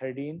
13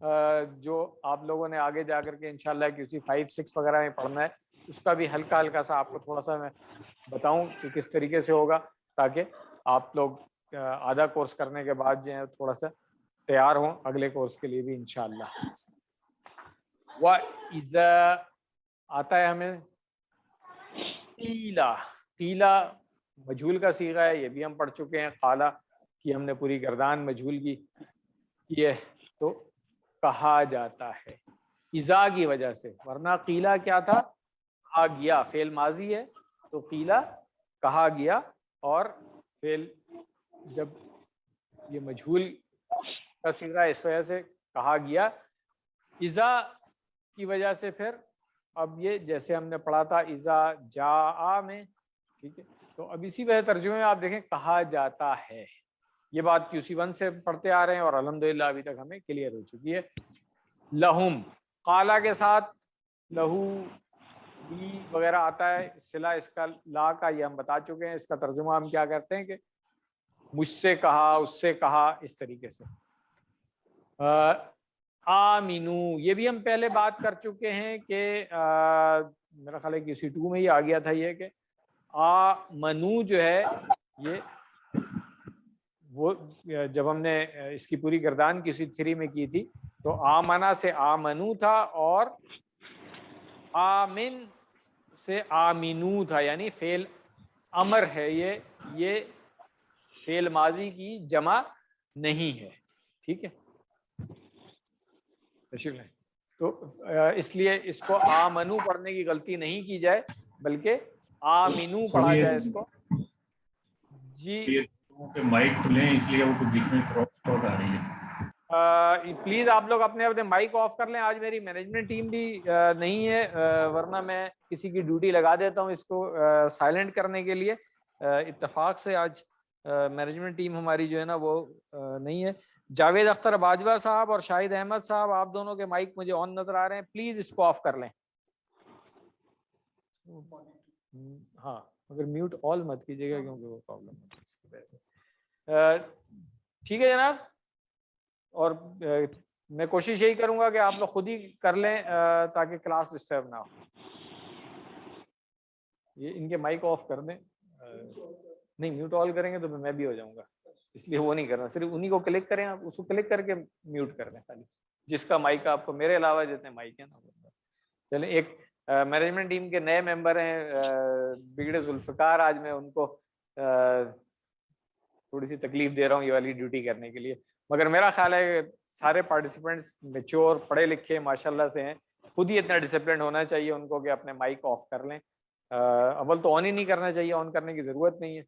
جو آپ لوگوں نے آگے جا کر کے انشاءاللہ QC 5 6 وغیرہ میں پڑھنا ہے، اس کا بھی ہلکا ہلکا سا آپ کو تھوڑا سا میں بتاؤں کہ کس طریقے سے ہوگا، تاکہ آپ لوگ آدھا کورس کرنے کے بعد جو ہے تھوڑا سا تیار ہوں اگلے کورس کے لیے بھی انشاءاللہ۔ وَإِذَا آتا ہے ہمیں قیلا، قیلا مجھول کا صیغہ ہے، یہ بھی ہم پڑھ چکے ہیں۔ قالا کی ہم نے پوری گردان مجھول کی ہے، تو کہا جاتا ہے اذا کی وجہ سے، ورنہ قیلا کیا تھا؟ کہا گیا، فعل ماضی ہے تو قیلا کہا گیا، اور فعل جب یہ مجھول کا صیغہ اس وجہ سے کہا گیا، اذا کی وجہ سے پھر اب یہ جیسے ہم نے پڑھا تھا اذا جاء میں، ٹھیک ہے، تو اب اسی وجہ ترجمے میں آپ دیکھیں کہا جاتا ہے۔ یہ بات QC1 سے پڑھتے آ رہے ہیں اور الحمدللہ ابھی تک ہمیں کلیئر ہو چکی ہے۔ لہم، قالا کے ساتھ لہو لی وغیرہ آتا ہے، صلہ اس کا لا کا، یہ ہم بتا چکے ہیں۔ اس کا ترجمہ ہم کیا کرتے ہیں کہ مجھ سے کہا، اس سے کہا، اس طریقے سے۔ آمینو، یہ بھی ہم پہلے بات کر چکے ہیں کہ میرا خیال ہے QC2 میں ہی آ گیا تھا یہ کہ آمنو جو ہے یہ وہ جب ہم نے اس کی پوری گردان QC3 میں کی تھی تو آمنا سے آمنو تھا اور آمن سے آمینو تھا، یعنی فعل امر ہے، یہ فعل ماضی کی جمع نہیں ہے، ٹھیک ہے۔ تو اس لیے اس کو آمنو پڑھنے کی غلطی نہیں کی جائے بلکہ آمینو پڑھا جائے اس کو۔ جی مائک کھلے ہیں اس لیے وہ کچھ بیچ میں کراس آ رہی ہے۔ پلیز آپ لوگ اپنے اپنے مائک آف کر لیں۔ آج میری مینجمنٹ ٹیم بھی نہیں ہے، ورنہ میں کسی کی ڈیوٹی لگا دیتا ہوں اس کو سائلنٹ کرنے کے لیے۔ اتفاق سے آج مینجمنٹ ٹیم ہماری جو ہے نا وہ نہیں ہے۔ جاوید اختر باجوہ صاحب اور شاہد احمد صاحب، آپ دونوں کے مائک مجھے آن نظر آ رہے ہیں، پلیز اس کو آف کر لیں۔ ہاں مگر میوٹ آل مت کیجیے گا کیونکہ وہ پرابلم ہے اس کی وجہ سے۔ ٹھیک ہے جناب، اور میں کوشش یہی کروں گا کہ آپ لوگ خود ہی کر لیں تاکہ کلاس ڈسٹرب نہ ہو۔ یہ ان کے مائک آف کر دیں، نہیں میوٹ آل کریں گے تو میں بھی ہو جاؤں گا، اس لیے وہ نہیں کرنا، صرف انہی کو کلک کریں، آپ اس کو کلک کر کے میوٹ کر دیں خالی، جس کا مائک آپ کو میرے علاوہ جتنے مائک ہیں نا۔ چلیں، ایک مینجمنٹ ٹیم کے نئے ممبر ہیں بگڑے ذوالفقار، آج میں ان کو تھوڑی سی تکلیف دے رہا ہوں یہ والی ڈیوٹی کرنے کے لیے، مگر میرا خیال ہے سارے پارٹیسپینٹس میچور پڑھے لکھے ماشاءاللہ سے ہیں، خود ہی اتنا ڈسپلن ہونا چاہیے ان کو کہ اپنے مائک آف کر لیں۔ اول تو آن ہی نہیں کرنا چاہیے، آن کرنے کی ضرورت نہیں ہے،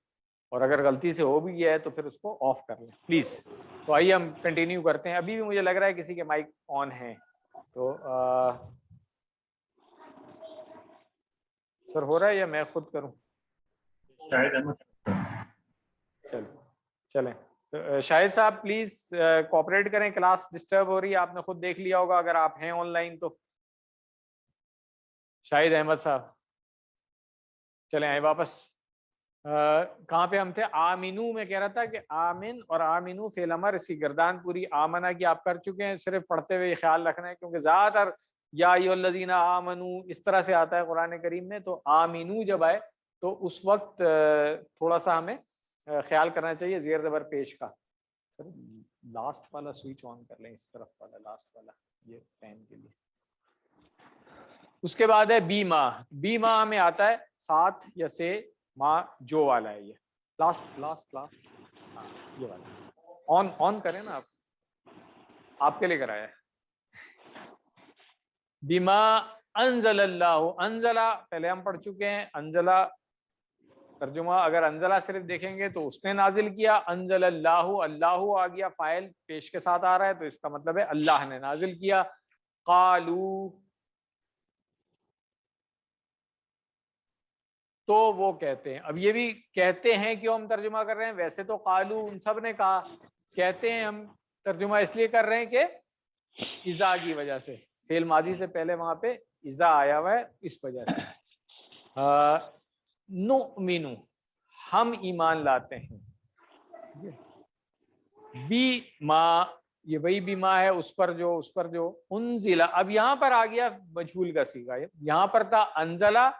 اور اگر غلطی سے ہو بھی گیا ہے تو پھر اس کو آف کر لیں پلیز۔ تو آئیے ہم کنٹینیو کرتے ہیں۔ ابھی بھی مجھے لگ رہا ہے کسی کے مائک آن ہیں، تو سر ہو رہا ہے یا میں خود کروں؟ شاید احمد چلیں شاہد صاحب پلیز کوآپریٹ کریں، کلاس ڈسٹرب ہو رہی ہے، آپ نے خود دیکھ لیا ہوگا اگر آپ ہیں آن لائن تو۔ شاہد احمد صاحب چلیں آئے واپس، کہاں پہ ہم تھے؟ آمینو میں کہہ رہا تھا کہ آمن اور آمینو فعل امر، اس کی گردان پوری آمنہ کی آپ کر چکے ہیں، صرف پڑھتے ہوئے خیال رکھنا ہے کیونکہ زیادہ تر یا ایھا الذین آمنو اس طرح سے آتا ہے قرآن کریم میں، تو آمینو جب آئے تو اس وقت تھوڑا سا ہمیں خیال کرنا چاہیے زیر زبر پیش کا۔ لاسٹ والا سوئچ آن کر لیں، اس طرف والا لاسٹ والا، یہ فین کے لیے۔ اس کے بعد ہے بی ماں، بی ماں میں آتا ہے ساتھ یا سے، ماں جو والا ہے، یہ لاسٹ لاسٹ لاسٹ، ہاں یہ والا آن کریں نا، آپ کے لیے کرایا ہے۔ بما انزل اللہ، انزلہ پہلے ہم پڑھ چکے ہیں، انزلہ ترجمہ اگر انزلہ صرف دیکھیں گے تو اس نے نازل کیا، انزل اللہ، اللہ آ گیا فاعل پیش کے ساتھ آ رہا ہے تو اس کا مطلب ہے اللہ نے نازل کیا۔ قالو، تو وہ کہتے ہیں، اب یہ بھی کہتے ہیں کیوں ہم ترجمہ کر رہے ہیں؟ ویسے تو قالو ان سب نے کہا، کہتے ہیں ہم ترجمہ اس لیے کر رہے ہیں کہ اذا کی وجہ سے، فعل ماضی سے پہلے وہاں پہ اذا آیا ہوا ہے اس وجہ سے۔ نؤمنو، ہم ایمان لاتے ہیں، بی ما یہ وہی بیما ہے اس پر جو انزلہ، اب یہاں پر آ گیا مجہول کا صیغہ، یہاں پر تھا انزلہ،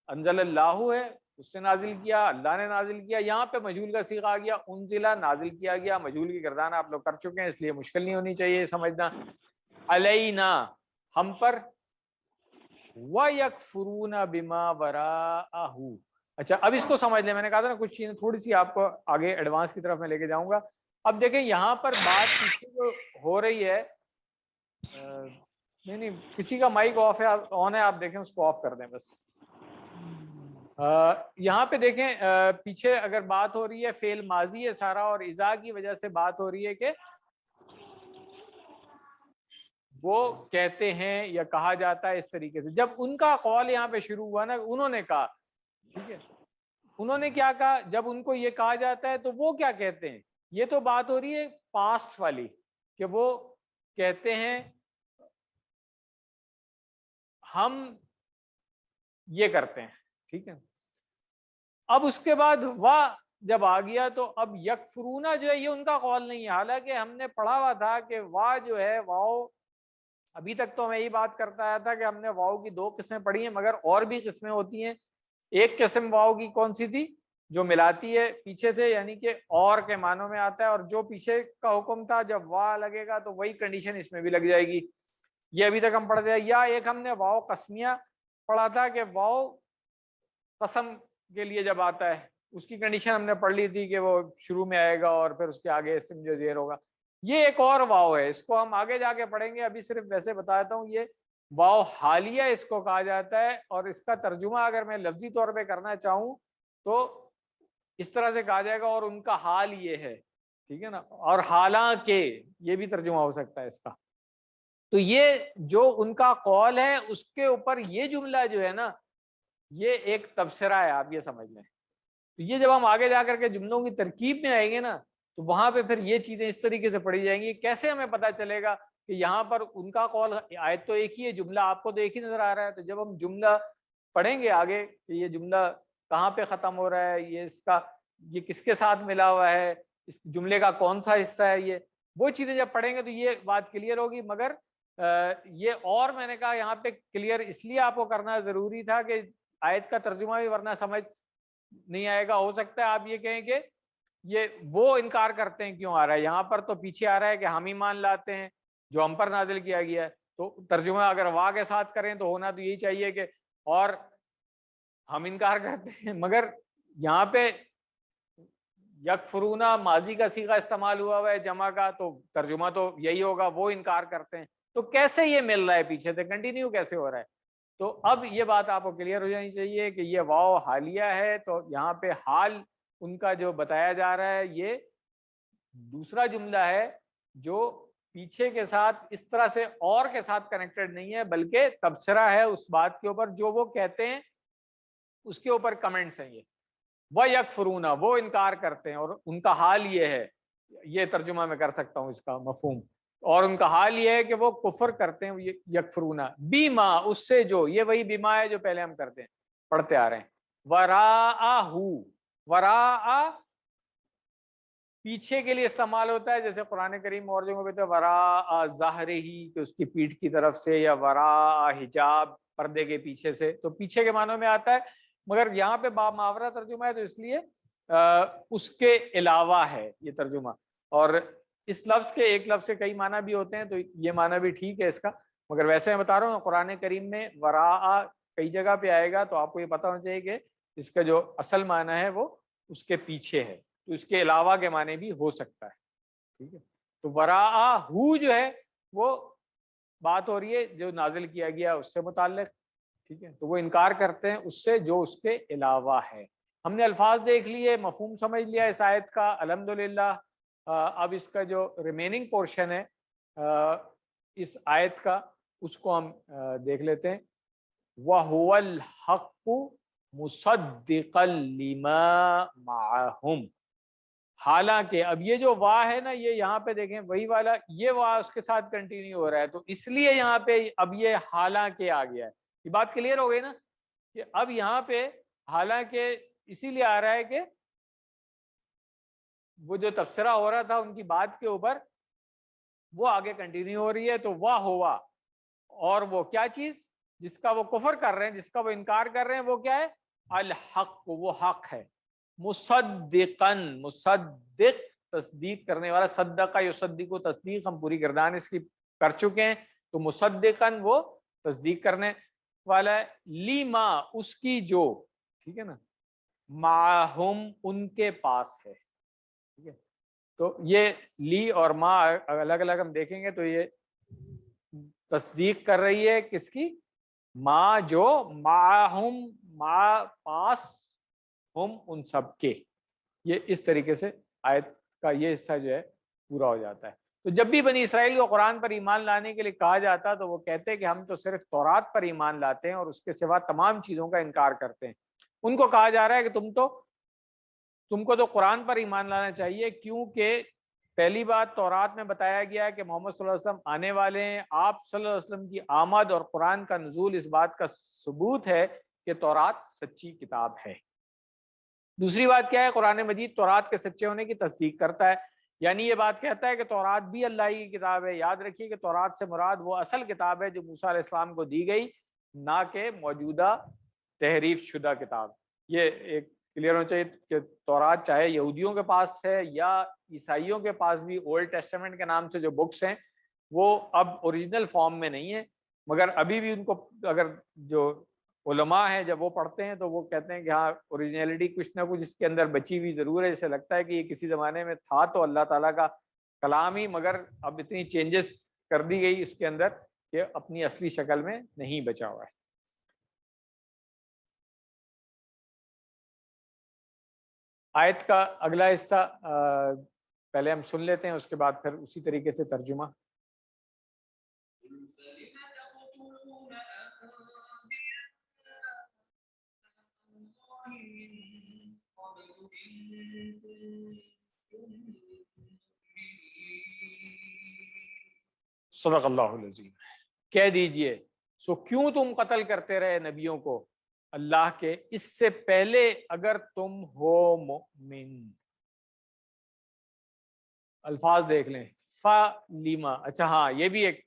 انزل اللہ ہے اس نے نازل کیا، اللہ نے نازل کیا، یہاں پہ مجہول کا صیغہ آ گیا انزلہ، نازل کیا گیا، مجہول کی گردان آپ لوگ کر چکے ہیں اس لیے مشکل نہیں ہونی چاہیے سمجھنا. علینا ہم پر، وَيَكْفُرُونَ بِمَا وَرَاءَهُ. اچھا اب اس کو سمجھ لیں، میں نے کہا تھا نا کچھ چیزیں تھوڑی سی آپ کو آگے ایڈوانس کی طرف میں لے کے جاؤں گا. اب دیکھیں یہاں پر بات پیچھے جو ہو رہی ہے، نہیں کسی کا مائک آف ہے آن ہے، آپ دیکھیں اس کو آف کر دیں بس. یہاں پہ دیکھیں پیچھے اگر بات ہو رہی ہے فعل ماضی ہے سارا، اور اذا کی وجہ سے بات ہو رہی ہے کہ وہ کہتے ہیں یا کہا جاتا ہے اس طریقے سے. جب ان کا قول یہاں پہ شروع ہوا نا، انہوں نے کہا، ٹھیک ہے، انہوں نے کیا کہا، جب ان کو یہ کہا جاتا ہے تو وہ کیا کہتے ہیں. یہ تو بات ہو رہی ہے پاسٹ والی کہ وہ کہتے ہیں ہم یہ کرتے ہیں، ٹھیک ہے. اب اس کے بعد واہ جب آ گیا تو اب یکفرونا جو ہے یہ ان کا قول نہیں ہے. حالانکہ ہم نے پڑھا ہوا تھا کہ واہ جو ہے واؤ، ابھی تک تو میں یہی بات کرتا آیا تھا کہ ہم نے واؤ کی 2 قسمیں پڑھی ہیں، مگر اور بھی قسمیں ہوتی ہیں. ایک قسم واؤ کی کون سی تھی، جو ملاتی ہے پیچھے سے، یعنی کہ اور کے معنوں میں آتا ہے، اور جو پیچھے کا حکم تھا جب واہ لگے گا تو وہی کنڈیشن اس میں بھی لگ جائے گی. یہ ابھی تک ہم پڑھ دیا. یا ایک ہم نے واؤ قسمیہ پڑھا تھا کہ واؤ قسم کے لیے جب آتا ہے اس کی کنڈیشن ہم نے پڑھ لی تھی کہ وہ شروع میں آئے گا اور پھر اس کے آگے اسم جو زیر ہوگا. یہ ایک اور واؤ ہے، اس کو ہم آگے جا کے پڑھیں گے، ابھی صرف ویسے بتاتا ہوں. یہ واؤ حالیہ اس کو کہا جاتا ہے، اور اس کا ترجمہ اگر میں لفظی طور پہ کرنا چاہوں تو اس طرح سے کہا جائے گا اور ان کا حال یہ ہے، ٹھیک ہے نا، اور حالانکہ یہ بھی ترجمہ ہو سکتا ہے اس کا. تو یہ جو ان کا قول ہے اس کے اوپر یہ جملہ جو ہے نا یہ ایک تبصرہ ہے، آپ یہ سمجھ لیں. تو یہ جب ہم آگے جا کر کے جملوں کی ترکیب میں آئیں گے نا تو وہاں پہ پھر یہ چیزیں اس طریقے سے پڑھی جائیں گی. کیسے ہمیں پتہ چلے گا کہ یہاں پر ان کا قول، آیت تو ایک ہی ہے، جملہ آپ کو تو ایک ہی نظر آ رہا ہے. تو جب ہم جملہ پڑھیں گے آگے کہ یہ جملہ کہاں پہ ختم ہو رہا ہے، یہ کس کے ساتھ ملا ہوا ہے، اس جملے کا کون سا حصہ ہے، یہ وہ چیزیں جب پڑھیں گے تو یہ بات کلیئر ہوگی. مگر یہ اور میں نے کہا یہاں پہ کلیئر اس لیے آپ کو کرنا ضروری تھا کہ آیت کا ترجمہ بھی ورنہ سمجھ نہیں آئے گا. ہو سکتا ہے آپ یہ کہیں کہ یہ وہ انکار کرتے ہیں کیوں آ رہا ہے، یہاں پر تو پیچھے آ رہا ہے کہ ہم ایمان لاتے ہیں جو ہم پر نازل کیا گیا ہے. تو ترجمہ اگر واہ کے ساتھ کریں تو ہونا تو یہی چاہیے کہ اور ہم انکار کرتے ہیں. مگر یہاں پہ یکفرونا ماضی کا صیغہ استعمال ہوا ہے جمع کا، تو ترجمہ تو یہی ہوگا وہ انکار کرتے ہیں. تو کیسے یہ مل رہا ہے پیچھے سے، کنٹینیو کیسے ہو رہا ہے. تو اب یہ بات آپ کو کلیئر ہو جانی چاہیے کہ یہ واو حالیہ ہے، تو یہاں پہ حال ان کا جو بتایا جا رہا ہے یہ دوسرا جملہ ہے جو پیچھے کے ساتھ اس طرح سے اور کے ساتھ کنیکٹڈ نہیں ہے، بلکہ تبصرہ ہے اس بات کے اوپر جو وہ کہتے ہیں، اس کے اوپر کمنٹس ہیں. یہ وَيَكْفُرُونَ وہ انکار کرتے ہیں، اور ان کا حال یہ ہے، یہ ترجمہ میں کر سکتا ہوں اس کا مفہوم، اور ان کا حال یہ ہے کہ وہ کفر کرتے ہیں. یکفرون بیما اس سے جو، یہ وہی بیما ہے جو پہلے ہم کرتے ہیں پڑھتے آ رہے ہیں. وراءہ وراء پیچھے کے لیے استعمال ہوتا ہے، جیسے قرآن کریم اور جگہوں پہ تو وراء ظہرہ کہ اس کی پیٹھ کی طرف سے، یا وراء حجاب پردے کے پیچھے سے، تو پیچھے کے معنوں میں آتا ہے. مگر یہاں پہ با محاورہ ترجمہ ہے تو اس لیے اس کے علاوہ ہے یہ ترجمہ. اور اس لفظ کے ایک لفظ کے کئی معنی بھی ہوتے ہیں، تو یہ معنی بھی ٹھیک ہے اس کا. مگر ویسے میں بتا رہا ہوں قرآن کریم میں وراء کئی جگہ پہ آئے گا تو آپ کو یہ پتہ ہونا چاہیے کہ اس کا جو اصل معنی ہے وہ اس کے پیچھے ہے، تو اس کے علاوہ کے معنی بھی ہو سکتا ہے. ٹھیک ہے، تو وراء جو ہے وہ بات ہو رہی ہے جو نازل کیا گیا اس سے متعلق. ٹھیک ہے، تو وہ انکار کرتے ہیں اس سے جو اس کے علاوہ ہے. ہم نے الفاظ دیکھ لیے، مفہوم سمجھ لیا اس آیت کا الحمدللہ. اب اس کا جو ریمیننگ پورشن ہے اس آیت کا اس کو ہم دیکھ لیتے ہیں. وَهُوَ الْحَقُّ مُصَدِّقًا لِمَا مَعَهُمْ. حالانکہ اب یہ جو وا ہے نا، یہ یہاں پہ دیکھیں وہی والا، یہ وا اس کے ساتھ کنٹینیو ہو رہا ہے، تو اس لیے یہاں پہ اب یہ حالانکہ آ گیا ہے. یہ بات کلیئر ہو گئی نا کہ اب یہاں پہ حالانکہ اسی لیے آ رہا ہے کہ وہ جو تبصرہ ہو رہا تھا ان کی بات کے اوپر، وہ آگے کنٹینیو ہو رہی ہے. تو وہ ہوا، اور وہ کیا چیز جس کا وہ کفر کر رہے ہیں، جس کا وہ انکار کر رہے ہیں، وہ کیا ہے؟ الحق، وہ حق ہے. مصدقاً، مصدق تصدیق کرنے والا، صدقہ یصدق کو تصدیق ہم پوری گردان اس کی کر چکے ہیں. تو مصدقاً وہ تصدیق کرنے والا ہے، لیما اس کی جو، ٹھیک ہے نا، معہم ان کے پاس ہے. ٹھیک ہے، تو یہ لی اور ما الگ الگ ہم دیکھیں گے تو یہ تصدیق کر رہی ہے کس کی؟ ما جو، معہم ما پاس، ہم ان سب کے. یہ اس طریقے سے آیت کا یہ حصہ جو ہے پورا ہو جاتا ہے. تو جب بھی بنی اسرائیل کو قرآن پر ایمان لانے کے لیے کہا جاتا تو وہ کہتے ہیں کہ ہم تو صرف تورات پر ایمان لاتے ہیں اور اس کے سوا تمام چیزوں کا انکار کرتے ہیں. ان کو کہا جا رہا ہے کہ تم کو تو قرآن پر ایمان لانا چاہیے، کیونکہ پہلی بات تورات میں بتایا گیا ہے کہ محمد صلی اللہ علیہ وسلم آنے والے ہیں. آپ صلی اللہ علیہ وسلم کی آمد اور قرآن کا نزول اس بات کا ثبوت ہے کہ تورات سچی کتاب ہے. دوسری بات کیا ہے؟ قرآن مجید تورات کے سچے ہونے کی تصدیق کرتا ہے، یعنی یہ بات کہتا ہے کہ تورات بھی اللہ کی کتاب ہے. یاد رکھیے کہ تورات سے مراد وہ اصل کتاب ہے جو موسیٰ علیہ السلام کو دی گئی، نہ کہ موجودہ تحریف شدہ کتاب. یہ ایک کلیئر ہونا چاہیے کہ تورات چاہے یہودیوں کے پاس ہے یا عیسائیوں کے پاس بھی، اولڈ ٹیسٹمنٹ کے نام سے جو بکس ہیں وہ اب اوریجنل فارم میں نہیں ہیں، مگر ابھی بھی ان کو اگر جو علماء ہیں جب وہ پڑھتے ہیں تو وہ کہتے ہیں کہ ہاں اوریجنلٹی کچھ نہ کچھ اس کے اندر بچی ہوئی ضرور ہے. جیسے لگتا ہے کہ یہ کسی زمانے میں تھا تو اللہ تعالیٰ کا کلام ہی، مگر اب اتنی چینجز کر دی گئی اس کے اندر کہ اپنی اصلی شکل میں نہیں بچا ہوا ہے. آیت کا اگلا حصہ پہلے ہم سن لیتے ہیں، اس کے بعد پھر اسی طریقے سے ترجمہ. صدق اللہ العظیم. کہہ دیجئے سو کیوں تم قتل کرتے رہے نبیوں کو اللہ کے اس سے پہلے اگر تم ہو مؤمن. الفاظ دیکھ لیں، فا لیما. اچھا ہاں، یہ بھی ایک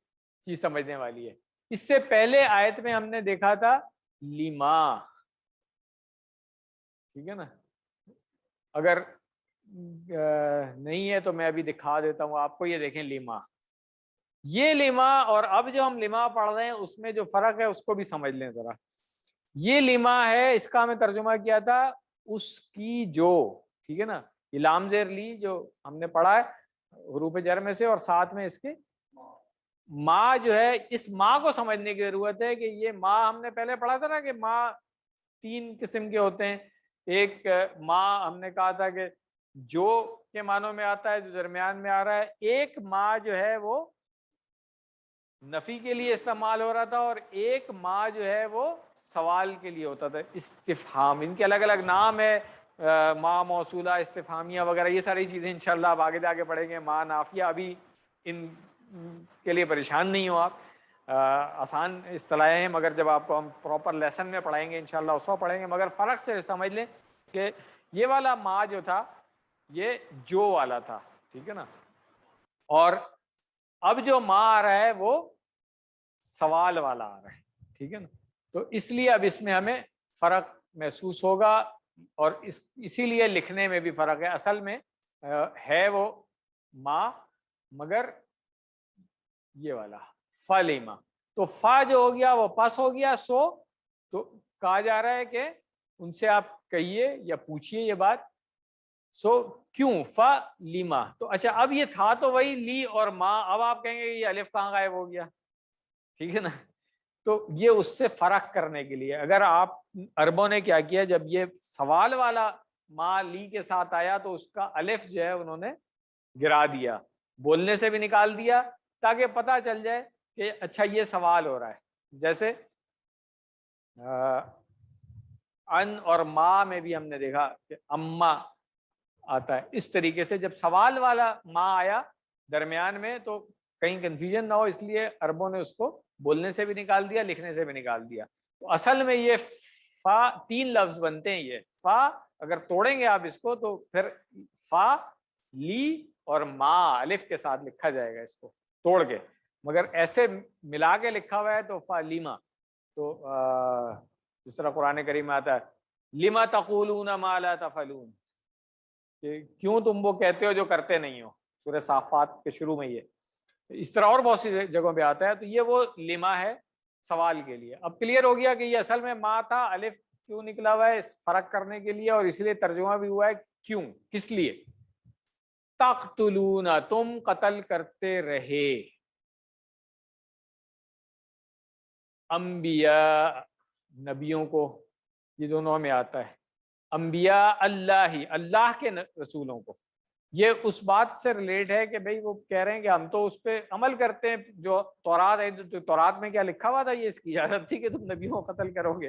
چیز سمجھنے والی ہے. اس سے پہلے آیت میں ہم نے دیکھا تھا لیما، ٹھیک ہے نا. اگر نہیں ہے تو میں ابھی دکھا دیتا ہوں آپ کو. یہ دیکھیں لیما، یہ لیما اور اب جو ہم لیما پڑھ رہے ہیں اس میں جو فرق ہے اس کو بھی سمجھ لیں ذرا. یہ لیما ہے، اس کا ہمیں ترجمہ کیا تھا اس کی جو، ٹھیک ہے نا. یہ لام زیر لی جو ہم نے پڑھا ہے حروف جر میں سے، اور ساتھ میں اس کے ماں جو ہے، اس ماں کو سمجھنے کی ضرورت ہے کہ یہ ماں ہم نے پہلے پڑھا تھا نا کہ ماں تین قسم کے ہوتے ہیں. ایک ماں ہم نے کہا تھا کہ جو کے معنوں میں آتا ہے، جو درمیان میں آ رہا ہے. ایک ماں جو ہے وہ نفی کے لیے استعمال ہو رہا تھا، اور ایک ماں جو ہے وہ سوال کے لیے ہوتا تھا، استفہام. ان کے الگ الگ نام ہے، ماں موصولہ، استفہامیہ وغیرہ. یہ ساری چیزیں انشاءاللہ آپ آگے جا کے پڑھیں گے. ماں نافیہ، ابھی ان کے لیے پریشان نہیں ہو آپ، آسان اصطلاحیں ہیں، مگر جب آپ کو ہم پراپر لیسن میں پڑھائیں گے انشاءاللہ اس وقت پڑھیں گے. مگر فرق سے سمجھ لیں کہ یہ والا ماں جو تھا یہ جو والا تھا، ٹھیک ہے نا. اور اب جو ماں آ رہا ہے وہ سوال والا آ رہا ہے، ٹھیک ہے نا. تو اس لیے اب اس میں ہمیں فرق محسوس ہوگا، اور اسی لیے لکھنے میں بھی فرق ہے. اصل میں ہے وہ ماں، مگر یہ والا فلیما. تو فا جو ہو گیا وہ پس ہو گیا. سو تو کہا جا رہا ہے کہ ان سے آپ کہیے یا پوچھئے یہ بات، سو کیوں فا لیما. تو اچھا اب یہ تھا تو وہی لی اور ماں، اب آپ کہیں گے یہ الف کہاں غائب ہو گیا، ٹھیک ہے نا. تو یہ اس سے فرق کرنے کے لیے، اگر آپ عربوں نے کیا کیا، جب یہ سوال والا ماں لی کے ساتھ آیا تو اس کا الف جو ہے انہوں نے گرا دیا، بولنے سے بھی نکال دیا، تاکہ پتہ چل جائے کہ اچھا یہ سوال ہو رہا ہے. جیسے ان اور ماں میں بھی ہم نے دیکھا کہ اما آتا ہے. اس طریقے سے جب سوال والا ماں آیا درمیان میں تو کہیں کنفیوژن نہ ہو، اس لیے عربوں نے اس کو بولنے سے بھی نکال دیا، لکھنے سے بھی نکال دیا. تو اصل میں یہ فا تین لفظ بنتے ہیں. یہ فا اگر توڑیں گے آپ اس کو تو پھر فا لی اور ما الف کے ساتھ لکھا جائے گا اس کو. توڑ کے، مگر ایسے ملا کے لکھا ہوا ہے تو فلیما، تو جس طرح قرآن کریم میں آتا ہے لما تقولون ما لا تفعلون، کہ کیوں تم وہ کہتے ہو جو کرتے نہیں ہو، سورہ صافات کے شروع میں یہ اس طرح اور بہت سی جگہوں پہ آتا ہے. تو یہ وہ لما ہے سوال کے لیے. اب کلیئر ہو گیا کہ یہ اصل میں ما تھا، الف کیوں نکلا ہوا ہے فرق کرنے کے لیے، اور اس لیے ترجمہ بھی ہوا ہے کیوں، کس لیے. تقتلون، تم قتل کرتے رہے، انبیاء، نبیوں کو، یہ دونوں میں آتا ہے، انبیاء اللہ، اللہ کے رسولوں کو. یہ اس بات سے ریلیٹ ہے کہ بھئی وہ کہہ رہے ہیں کہ ہم تو اس پہ عمل کرتے ہیں جو تورات ہے، جو تورات میں کیا لکھا ہوا تھا، یہ اس کی اجازت تھی کہ تم نبیوں کو قتل کرو گے.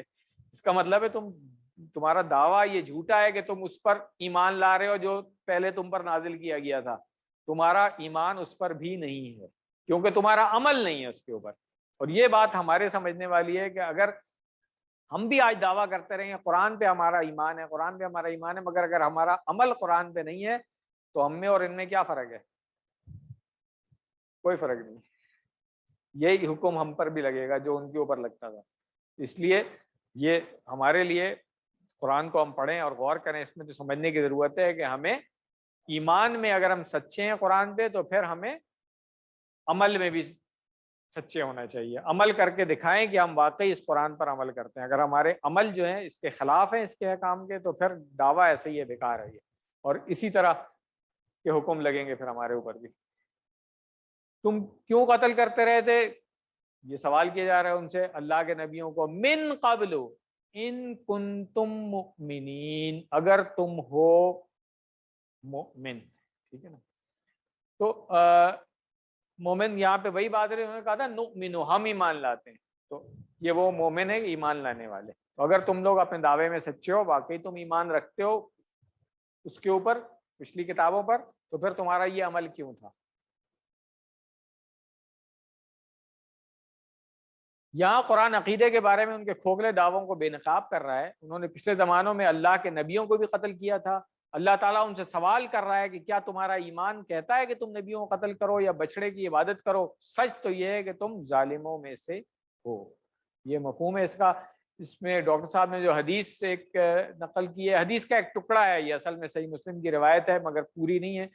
اس کا مطلب ہے تمہارا دعویٰ یہ جھوٹا ہے کہ تم اس پر ایمان لا رہے ہو جو پہلے تم پر نازل کیا گیا تھا. تمہارا ایمان اس پر بھی نہیں ہے کیونکہ تمہارا عمل نہیں ہے اس کے اوپر. اور یہ بات ہمارے سمجھنے والی ہے کہ اگر ہم بھی آج دعویٰ کرتے رہے ہیں قرآن پہ ہمارا ایمان ہے، قرآن پہ ہمارا ایمان ہے، مگر اگر ہمارا عمل قرآن پہ نہیں ہے تو ہم میں اور ان میں کیا فرق ہے؟ کوئی فرق نہیں. یہی حکم ہم پر بھی لگے گا جو ان کے اوپر لگتا تھا. اس لیے یہ ہمارے لیے قرآن کو ہم پڑھیں اور غور کریں، اس میں تو سمجھنے کی ضرورت ہے کہ ہمیں ایمان میں اگر ہم سچے ہیں قرآن پہ تو پھر ہمیں عمل میں بھی سچے ہونا چاہیے. عمل کر کے دکھائیں کہ ہم واقعی اس قرآن پر عمل کرتے ہیں. اگر ہمارے عمل جو ہیں اس کے خلاف ہیں، اس کے احکام کے، تو پھر دعویٰ ایسے ہی ہے، بیکار ہے یہ. اور اسی طرح کے حکم لگیں گے پھر ہمارے اوپر بھی. تم کیوں قتل کرتے رہے تھے، یہ سوال کیا جا رہا ہے ان سے، اللہ کے نبیوں کو. من قبل ان کنتم مؤمنین، اگر تم ہو مؤمن. ٹھیک ہے نا. تو مومن یہاں پہ وہی بات رہی، انہوں نے کہا تھا نؤمن، ہم ایمان لاتے ہیں. تو یہ وہ مومن ہے ایمان لانے والے. تو اگر تم لوگ اپنے دعوے میں سچے ہو، واقعی تم ایمان رکھتے ہو اس کے اوپر، پچھلی کتابوں پر، تو پھر تمہارا یہ عمل کیوں تھا. یہاں قرآن عقیدے کے بارے میں ان کے کھوکھلے دعووں کو بے نقاب کر رہا ہے. انہوں نے پچھلے زمانوں میں اللہ کے نبیوں کو بھی قتل کیا تھا. اللہ تعالیٰ ان سے سوال کر رہا ہے کہ کیا تمہارا ایمان کہتا ہے کہ تم نبیوں کو قتل کرو یا بچڑے کی عبادت کرو؟ سچ تو یہ ہے کہ تم ظالموں میں سے ہو. یہ مفہوم ہے اس کا. اس میں ڈاکٹر صاحب نے جو حدیث سے ایک نقل کی ہے، حدیث کا ایک ٹکڑا ہے یہ، اصل میں صحیح مسلم کی روایت ہے مگر پوری نہیں ہے،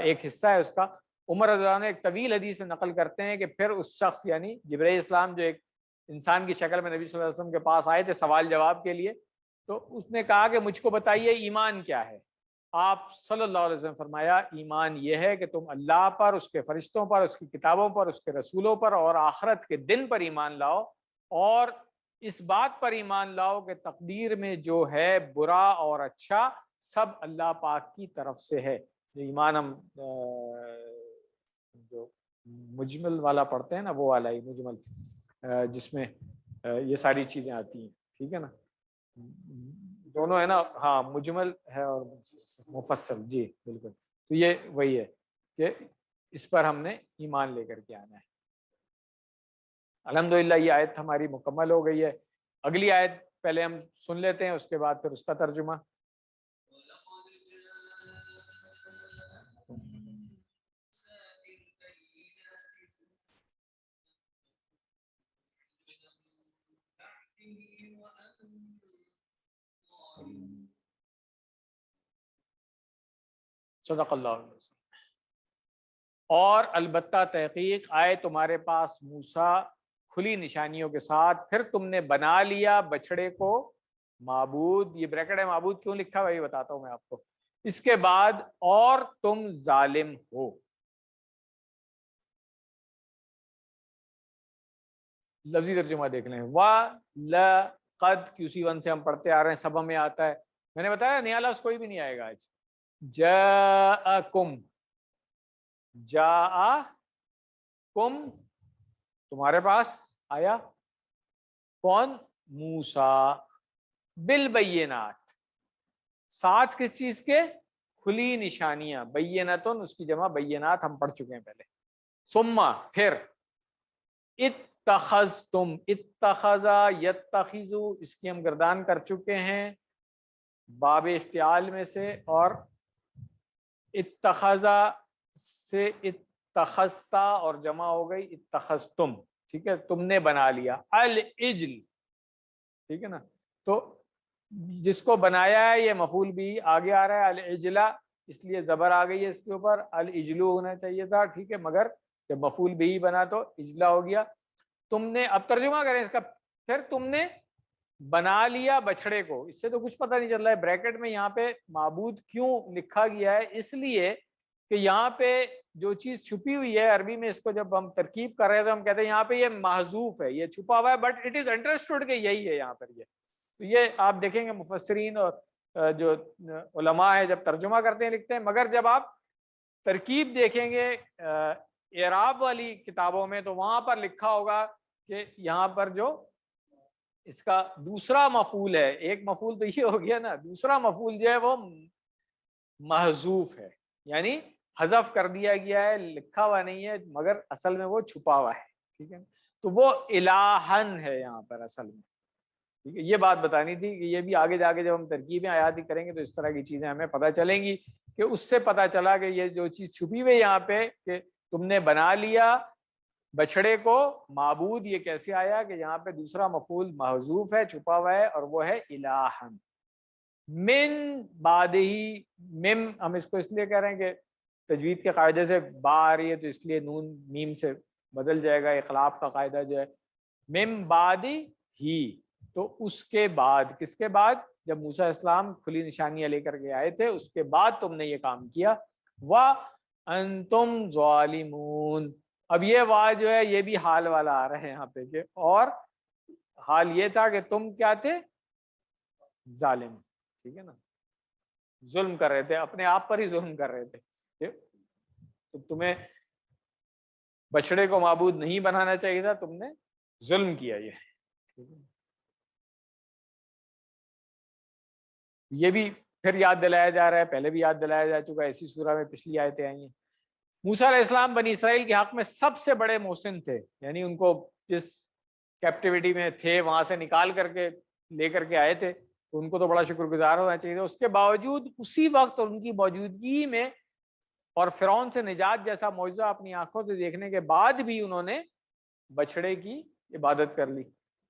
ایک حصہ ہے اس کا. عمر رضی اللہ عنہ ایک طویل حدیث میں نقل کرتے ہیں کہ پھر اس شخص یعنی جبرائیل السلام جو ایک انسان کی شکل میں نبی صلی اللہ علیہ وسلم کے پاس آئے تھے سوال جواب کے لیے، تو اس نے کہا کہ مجھ کو بتائیے ایمان کیا ہے. آپ صلی اللہ علیہ وسلم فرمایا ایمان یہ ہے کہ تم اللہ پر، اس کے فرشتوں پر، اس کی کتابوں پر، اس کے رسولوں پر اور آخرت کے دن پر ایمان لاؤ، اور اس بات پر ایمان لاؤ کہ تقدیر میں جو ہے برا اور اچھا سب اللہ پاک کی طرف سے ہے. جو ایمان ہم جو مجمل والا پڑھتے ہیں نا، وہ والا ہی مجمل، جس میں یہ ساری چیزیں آتی ہیں. ٹھیک ہے نا، دونوں ہے نا. ہاں مجمل ہے اور مفصل. جی بالکل. تو یہ وہی ہے کہ اس پر ہم نے ایمان لے کر کے آنا ہے. الحمدللہ یہ آیت ہماری مکمل ہو گئی ہے. اگلی آیت پہلے ہم سن لیتے ہیں، اس کے بعد پھر اس کا ترجمہ. صدق اللہ علیہ وسلم. اور البتہ تحقیق آئے تمہارے پاس موسیٰ کھلی نشانیوں کے ساتھ، پھر تم نے بنا لیا بچڑے کو معبود. یہ بریکٹ ہے، معبود کیوں لکھا ہوا یہ بتاتا ہوں میں آپ کو. اس کے بعد اور تم ظالم ہو. لفظی ترجمہ دیکھ لیں. وَلَقَدْ QC1 سے ہم پڑھتے آ رہے ہیں، سب ہمیں آتا ہے. میں نے بتایا نیا لفظ کوئی بھی نہیں آئے گا آج. جاءکم، جاءکم تمہارے پاس آیا. کون؟ موسیٰ. بالبینات، ساتھ کس چیز کے؟ کھلی نشانیاں. بینتن اس کی جمع بینات ہم پڑھ چکے ہیں پہلے. ثم پھر، اتخذتم، اتخذا یتخذو اس کی ہم گردان کر چکے ہیں باب افتعال میں سے، اور اتخذا سے اتخذتا اور جمع ہو گئی اتخذتم، ٹھیک ہے، تم نے بنا لیا العجل، ٹھیک ہے نا. تو جس کو بنایا ہے یہ مفعول بھی آگے آ رہا ہے العجلا، اس لیے زبر آ گئی ہے اس کے اوپر، العجلو ہونا چاہیے تھا، ٹھیک ہے، مگر جب مفعول بھی بنا تو اجلا ہو گیا. تم نے، اب ترجمہ کریں اس کا، پھر تم نے بنا لیا بچھڑے کو. اس سے تو کچھ پتہ نہیں چل رہا ہے بریکٹ میں یہاں پہ معبود کیوں لکھا گیا ہے، اس لیے کہ یہاں پہ جو چیز چھپی ہوئی ہے عربی میں، اس کو جب ہم ترکیب کر رہے ہیں تو ہم کہتے ہیں یہاں پہ یہ محذوف ہے، یہ چھپا ہوا ہے، بٹ اٹ از انڈرسٹوڈ کہ یہی ہے یہاں پر. یہ آپ دیکھیں گے مفسرین اور جو علماء ہیں جب ترجمہ کرتے ہیں لکھتے ہیں، مگر جب آپ ترکیب دیکھیں گے اعراب والی کتابوں میں تو وہاں پر لکھا ہوگا کہ یہاں پر جو اس کا دوسرا مفعول ہے، ایک مفعول تو یہ ہو گیا نا، دوسرا مفعول جو ہے وہ محذوف ہے، یعنی حذف کر دیا گیا ہے، لکھا ہوا نہیں ہے، مگر اصل میں وہ چھپا ہوا ہے، ٹھیک ہے. تو وہ الہن ہے یہاں پر اصل میں، ٹھیک ہے. یہ بات بتانی تھی کہ یہ بھی آگے جا کے جب ہم ترکیبیں آیات کریں گے تو اس طرح کی چیزیں ہمیں پتہ چلیں گی کہ اس سے پتہ چلا کہ یہ جو چیز چھپی ہوئی یہاں پہ کہ تم نے بنا لیا بچھڑے کو معبود، یہ کیسے آیا کہ یہاں پہ دوسرا مفعول محذوف ہے، چھپا ہوا ہے، اور وہ ہے الہن. من بعد ہی، مم ہم اس کو اس لیے کہہ رہے ہیں کہ تجوید کے قاعدے سے با آ رہی ہے تو اس لیے نون میم سے بدل جائے گا، اخلاف کا قاعدہ جو ہے من بعد ہی، تو اس کے بعد، کس کے بعد؟ جب موسیٰ اسلام کھلی نشانیاں لے کر کے آئے تھے اس کے بعد تم نے یہ کام کیا. وَأَنْتُمْ ظَالِمُونَ، اب یہ وا جو ہے یہ بھی حال والا آ رہا ہے یہاں پہ کہ، اور حال یہ تھا کہ تم کیا تھے؟ ظالم، ٹھیک ہے نا، ظلم کر رہے تھے، اپنے آپ پر ہی ظلم کر رہے تھے. تو تمہیں بچڑے کو معبود نہیں بنانا چاہیے تھا، تم نے ظلم کیا. یہ بھی پھر یاد دلایا جا رہا ہے، پہلے بھی یاد دلایا جا چکا ہے، اسی سورہ میں پچھلی آیتیں آئی ہیں. موسیٰ علیہ السلام بنی اسرائیل کے حق میں سب سے بڑے محسن تھے، یعنی ان کو جس کیپٹیوٹی میں تھے وہاں سے نکال کر کے لے کر کے آئے تھے، تو ان کو تو بڑا شکر گزار ہونا چاہیے تھا. اس کے باوجود اسی وقت اور ان کی موجودگی میں اور فرعون سے نجات جیسا معجزہ اپنی آنکھوں سے دیکھنے کے بعد بھی انہوں نے بچھڑے کی عبادت کر لی.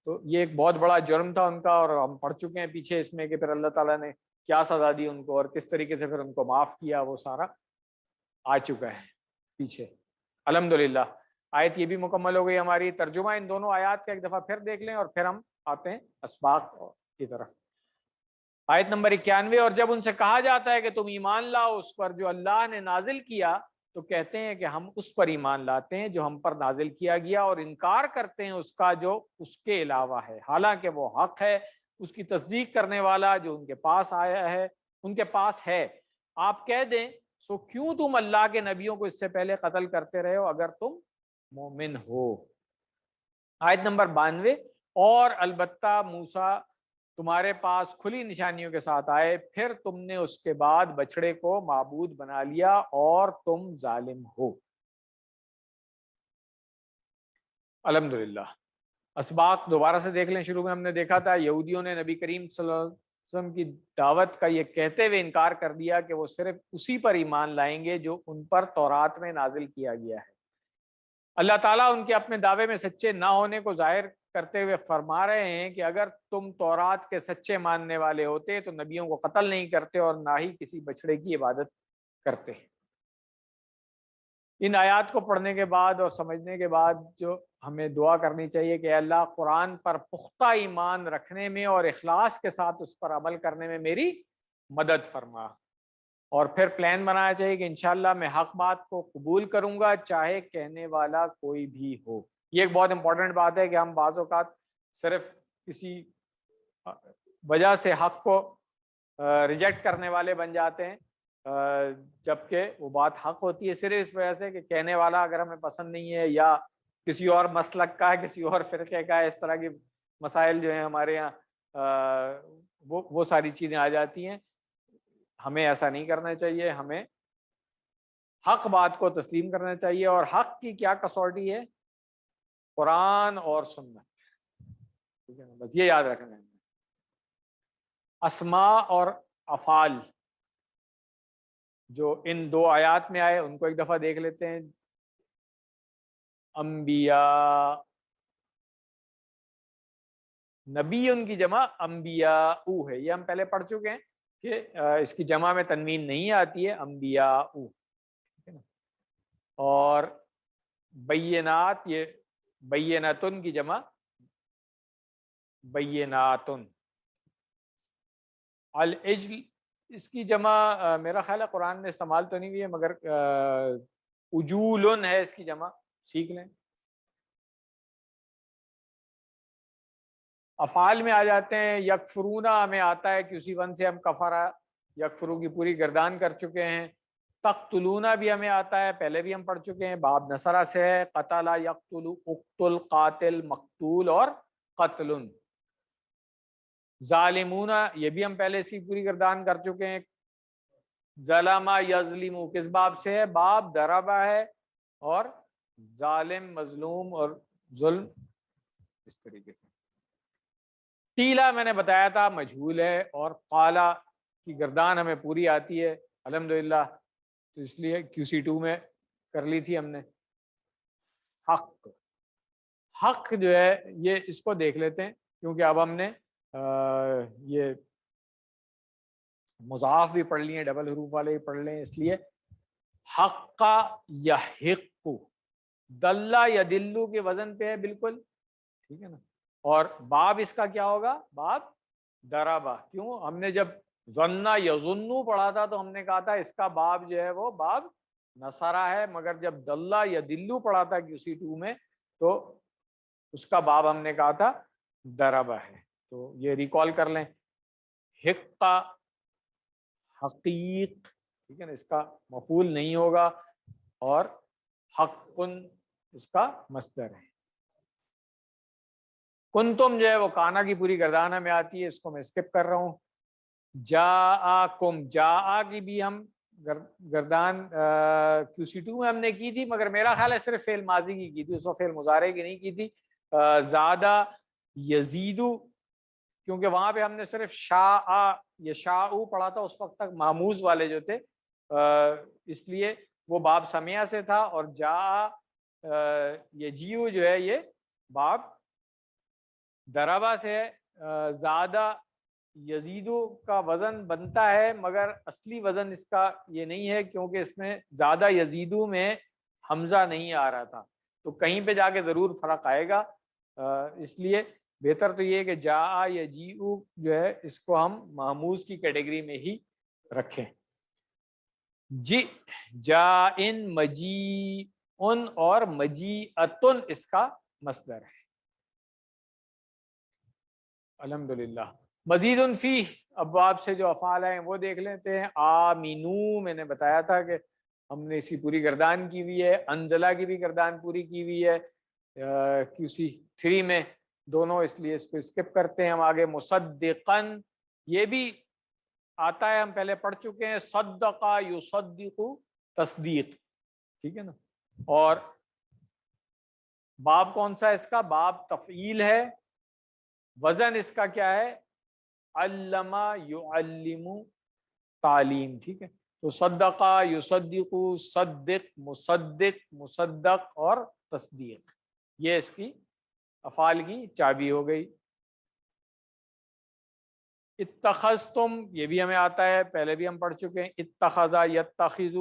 تو یہ ایک بہت بڑا جرم تھا ان کا، اور ہم پڑھ چکے ہیں پیچھے اس میں کہ پھر اللہ تعالیٰ نے کیا سزا دی ان کو اور کس طریقے سے پھر ان کو معاف کیا، وہ سارا آ چکا ہے پیچھے الحمدللہ. آیت یہ بھی مکمل ہو گئی ہماری. ترجمہ ان دونوں آیات کا ایک دفعہ پھر دیکھ لیں اور پھر ہم آتے ہیں اسباق کی طرف. آیت نمبر 91، اور جب ان سے کہا جاتا ہے کہ تم ایمان لاؤ اس پر جو اللہ نے نازل کیا، تو کہتے ہیں کہ ہم اس پر ایمان لاتے ہیں جو ہم پر نازل کیا گیا، اور انکار کرتے ہیں اس کا جو اس کے علاوہ ہے، حالانکہ وہ حق ہے. اس کی تصدیق کرنے والا جو ان کے پاس آیا ہے، ان کے پاس ہے. آپ کہہ دیں سو کیوں تم اللہ کے نبیوں کو اس سے پہلے قتل کرتے رہے ہو اگر تم مومن ہو. آیت نمبر 92، اور البتہ موسیٰ تمہارے پاس کھلی نشانیوں کے ساتھ آئے، پھر تم نے اس کے بعد بچڑے کو معبود بنا لیا اور تم ظالم ہو. الحمدللہ. اسباق دوبارہ سے دیکھ لیں. شروع میں ہم نے دیکھا تھا یہودیوں نے نبی کریم صلی اللہ علیہ وسلم کی دعوت کا یہ کہتے ہوئے انکار کر دیا کہ وہ صرف اسی پر ایمان لائیں گے جو ان پر تورات میں نازل کیا گیا ہے. اللہ تعالیٰ ان کے اپنے دعوے میں سچے نہ ہونے کو ظاہر کرتے ہوئے فرما رہے ہیں کہ اگر تم تورات کے سچے ماننے والے ہوتے تو نبیوں کو قتل نہیں کرتے اور نہ ہی کسی بچڑے کی عبادت کرتے. ان آیات کو پڑھنے کے بعد اور سمجھنے کے بعد جو ہمیں دعا کرنی چاہیے کہ اللہ قرآن پر پختہ ایمان رکھنے میں اور اخلاص کے ساتھ اس پر عمل کرنے میں میری مدد فرما. اور پھر پلان بنانا چاہیے کہ انشاءاللہ میں حق بات کو قبول کروں گا چاہے کہنے والا کوئی بھی ہو. یہ ایک بہت امپورٹنٹ بات ہے کہ ہم بعض اوقات صرف کسی وجہ سے حق کو ریجیکٹ کرنے والے بن جاتے ہیں، جبکہ وہ بات حق ہوتی ہے صرف اس وجہ سے کہ کہنے والا اگر ہمیں پسند نہیں ہے، یا کسی اور مسلک کا ہے، کسی اور فرقے کا ہے. اس طرح کی مسائل جو ہیں ہمارے یہاں وہ ساری چیزیں آ جاتی ہیں. ہمیں ایسا نہیں کرنا چاہیے، ہمیں حق بات کو تسلیم کرنا چاہیے. اور حق کی کیا کسوٹی ہے؟ قرآن اور سنت. ٹھیک ہے نا، بس یہ یاد رکھنا ہے. اسماء اور افعال جو ان دو آیات میں آئے ان کو ایک دفعہ دیکھ لیتے ہیں. انبیاء، نبی ان کی جمع انبیاء ہے، یہ ہم پہلے پڑھ چکے ہیں کہ اس کی جمع میں تنوین نہیں آتی ہے، انبیاء، ٹھیک ہے نا. اور بینات، یہ بیناتن کی جمع بیناتن. العجل اس کی جمع میرا خیال ہے قرآن میں استعمال تو نہیں ہوئی ہے، مگر اجولن ہے اس کی جمع، سیکھ لیں. افعال میں آ جاتے ہیں، یکفرونا ہمیں آتا ہے کہ اسی ون سے ہم کفرا یکفرو کی پوری گردان کر چکے ہیں. تقتلونا بھی ہمیں آتا ہے، پہلے بھی ہم پڑھ چکے ہیں، باب نصرہ سے ہے، قتل یقتل، اقتل، قاتل، مقتول اور قتل. ظالمون یہ بھی ہم پہلے اس کی پوری گردان کر چکے ہیں. ظلم یظلم کس باب سے ہے؟ باب ضربہ ہے، اور ظالم، مظلوم اور ظلم اس طریقے سے. تیلا میں نے بتایا تھا مجہول ہے، اور قالا کی گردان ہمیں پوری آتی ہے الحمدللہ، تو اس لیے QC2 میں کر لی تھی ہم نے. حق، حق جو ہے یہ اس کو دیکھ لیتے ہیں، کیونکہ اب ہم نے یہ مضاف بھی پڑھ لیے، ڈبل حروف والے بھی پڑھ لیں، اس لیے حق یحق، دلہ یا دلو کے وزن پہ ہے بالکل، ٹھیک ہے نا. اور باب اس کا کیا ہوگا؟ باب ضربہ. کیوں؟ ہم نے جب ظنّ یظنّ پڑھا تھا تو ہم نے کہا تھا اس کا باب جو ہے وہ باب نصرہ ہے، مگر جب دلہ یا دلو پڑھا تھا QC2 میں تو اس کا باب ہم نے کہا تھا ضربہ ہے. تو یہ ریکال کر لیں. حقہ، حقیق، ٹھیک ہے نا، اس کا مفعول نہیں ہوگا، اور حقن اس کا مصدر ہے. کنتم جو ہے وہ کانا کی پوری گردانہ میں آتی ہے، اس کو میں اسکپ کر رہا ہوں. جاءکم، جاء کی بھی ہم گردان QC2 میں ہم نے کی تھی، مگر میرا خیال ہے صرف فعل ماضی کی تھی، اس کو فعل مضارع کی نہیں کی تھی. زادہ یزیدو، کیونکہ وہاں پہ ہم نے صرف شاء یا شاء پڑھا تھا اس وقت تک محموز والے جو تھے، اس لیے وہ باب سمیہ سے تھا. اور جاء یجیو جو ہے یہ باب ضربہ سے ہے. زادہ یزیدو کا وزن بنتا ہے، مگر اصلی وزن اس کا یہ نہیں ہے، کیونکہ اس میں زادہ یزیدو میں حمزہ نہیں آ رہا تھا، تو کہیں پہ جا کے ضرور فرق آئے گا. اس لیے بہتر تو یہ ہے کہ جاء یجیء جو ہے اس کو ہم محموز کی کیٹیگری میں ہی رکھیں. جی، جاءن، مجیءن اور مجیءتن اس کا مصدر ہے. الحمدللہ. مزید فی، ابواب سے جو افعال ہیں وہ دیکھ لیتے ہیں. آمینو میں نے بتایا تھا کہ ہم نے اسی پوری گردان کی ہوئی ہے. انزلہ کی بھی گردان پوری کی ہوئی ہے QC3 میں دونوں، اس لیے اس کو اسکپ کرتے ہیں ہم آگے. مصدقن یہ بھی آتا ہے، ہم پہلے پڑھ چکے ہیں. صدقہ یصدق، تصدیق، ٹھیک ہے نا. اور باب کون سا اس کا؟ باب تفعیل ہے. وزن اس کا کیا ہے؟ علم یعلم، تعلیم، ٹھیک ہے. تو صدقہ، یصدق، صدق، مصدق، مصدق اور تصدیق، یہ اس کی افعال کی چابی ہو گئی. اتخذتم یہ بھی ہمیں آتا ہے، پہلے بھی ہم پڑھ چکے ہیں. اتخذ یتخذ،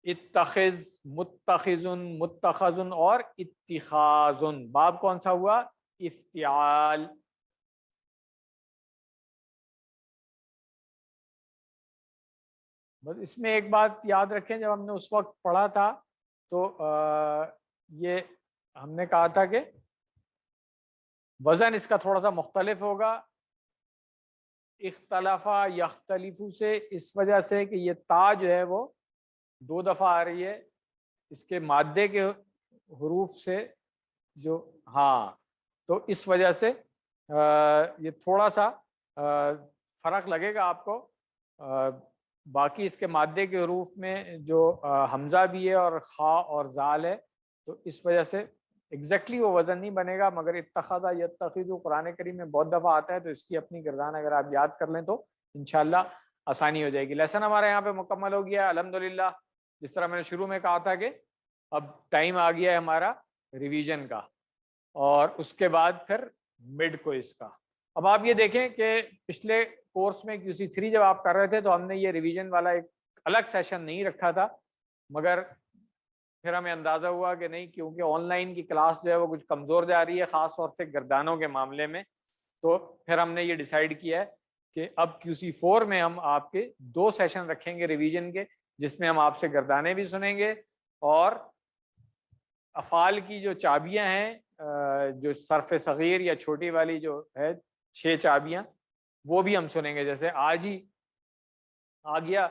اتخذ، متخذن، متخذن اور اتخاذن. باب کون سا ہوا؟ افتعال. بس اس میں ایک بات یاد رکھیں، جب ہم نے اس وقت پڑھا تھا تو یہ ہم نے کہا تھا کہ وزن اس کا تھوڑا سا مختلف ہوگا. اختلافا یختلفو سے اس وجہ سے کہ یہ تا جو ہے وہ 2 دفعہ آ رہی ہے، اس کے مادے کے حروف سے جو، ہاں، تو اس وجہ سے یہ تھوڑا سا فرق لگے گا آپ کو. باقی اس کے مادے کے حروف میں جو حمزہ بھی ہے اور خا اور زال ہے، تو اس وجہ سے ایگزیکٹلی وہ وزن نہیں بنے گا. مگر اتخذ یتخذ قرآن کریم میں بہت دفعہ آتا ہے، تو اس کی اپنی گردان اگر آپ یاد کر لیں تو انشاءاللہ آسانی ہو جائے گی. لیسن ہمارے یہاں پہ مکمل ہو گیا الحمدللہ. جس طرح میں نے شروع میں کہا تھا کہ اب ٹائم آ گیا ہے ہمارا ریویژن کا اور اس کے بعد پھر مڈ کوئز کا. اب آپ یہ دیکھیں کہ پچھلے کورس میں QC3 جب آپ کر رہے تھے تو ہم نے یہ ریویژن والا ایک الگ سیشن نہیں رکھا تھا, مگر پھر ہمیں اندازہ ہوا کہ نہیں, کیونکہ آن لائن کی کلاس جو ہے وہ کچھ کمزور جا رہی ہے خاص طور سے گردانوں کے معاملے میں, تو پھر ہم نے یہ ڈیسائیڈ کیا ہے کہ اب QC4 میں ہم آپ کے 2 سیشن رکھیں گے ریویژن کے, جس میں ہم آپ سے گردانے بھی سنیں گے اور افعال کی جو چابیاں ہیں, جو صرف صغیر یا چھوٹی والی جو ہے 6 چابیاں, وہ بھی ہم سنیں گے. جیسے آج ہی آ گیا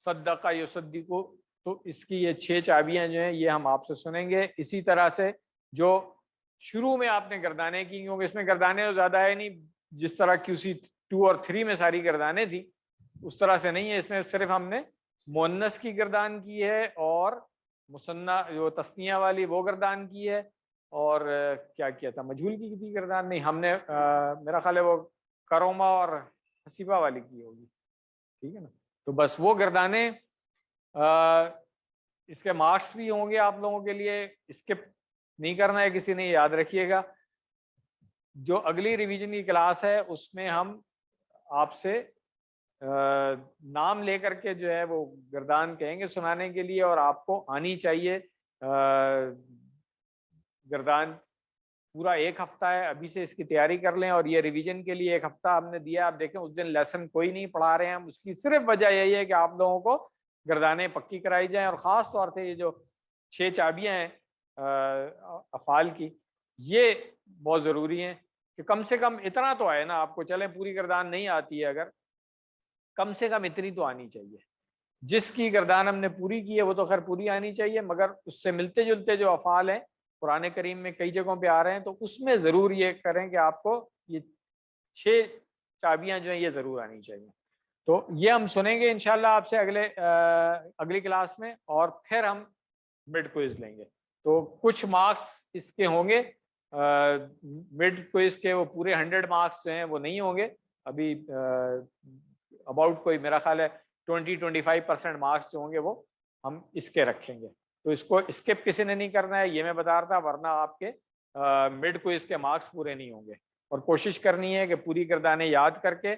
صدقہ یصدقو, تو اس کی یہ 6 چابیاں جو ہیں یہ ہم آپ سے سنیں گے. اسی طرح سے جو شروع میں آپ نے گردانے کی, کیونکہ اس میں گردانے تو زیادہ ہے نہیں, جس طرح QC2 اور 3 میں ساری گردانے تھی اس طرح سے نہیں ہے. اس میں صرف ہم نے مؤنث کی گردان کی ہے اور مثنیٰ جو تثنیہ والی وہ گردان کی ہے, اور کیا کیا تھا, مجہول کی تھی گردان, نہیں ہم نے میرا خیال ہے وہ کروما اور حسیبہ والی کی ہوگی, ٹھیک ہے نا. تو بس وہ گردانے, اس کے مارکس بھی ہوں گے آپ لوگوں کے لیے, اسکپ نہیں کرنا ہے کسی نے, یاد رکھیے گا. جو اگلی ریویژن کی کلاس ہے اس میں ہم آپ سے نام لے کر کے جو ہے وہ گردان کہیں گے سنانے کے لیے, اور آپ کو آنی چاہیے. گردان پورا 1 ہفتہ ہے, ابھی سے اس کی تیاری کر لیں, اور یہ ریویژن کے لیے 1 ہفتہ ہم نے دیا. آپ دیکھیں اس دن لیسن کوئی نہیں پڑھا رہے ہیں ہم, اس کی صرف وجہ یہی ہے کہ آپ لوگوں کو گردانے پکی کرائی جائیں, اور خاص طور سے یہ جو 6 چابیاں ہیں افعال کی, یہ بہت ضروری ہیں کہ کم سے کم اتنا تو آئے نا آپ کو. چلیں پوری گردان نہیں آتی ہے, اگر کم سے کم اتنی تو آنی چاہیے. جس کی گردان ہم نے پوری کی ہے وہ تو خیر پوری آنی چاہیے, مگر اس سے ملتے جلتے جو افعال ہیں قرآن کریم میں کئی جگہوں پہ آ رہے ہیں, تو اس میں ضرور یہ کریں کہ آپ کو یہ 6 چابیاں جو ہیں یہ ضرور آنی چاہیے. تو یہ ہم سنیں گے انشاءاللہ آپ سے اگلی کلاس میں, اور پھر ہم مڈ کوئز لیں گے. تو کچھ مارکس اس کے ہوں گے, مڈ کوئز کے وہ پورے 100 مارکس جو ہیں وہ نہیں ہوں گے. ابھی اباؤٹ کوئی میرا خیال ہے 20-25% مارکس جو ہوں گے وہ ہم اس کے رکھیں گے. تو اس کو اسکپ کسی نے نہیں کرنا ہے, یہ میں بتا رہا تھا, ورنہ آپ کے مڈ کوئز کے مارکس پورے نہیں ہوں گے. اور کوشش کرنی ہے کہ پوری گردانیں یاد کر کے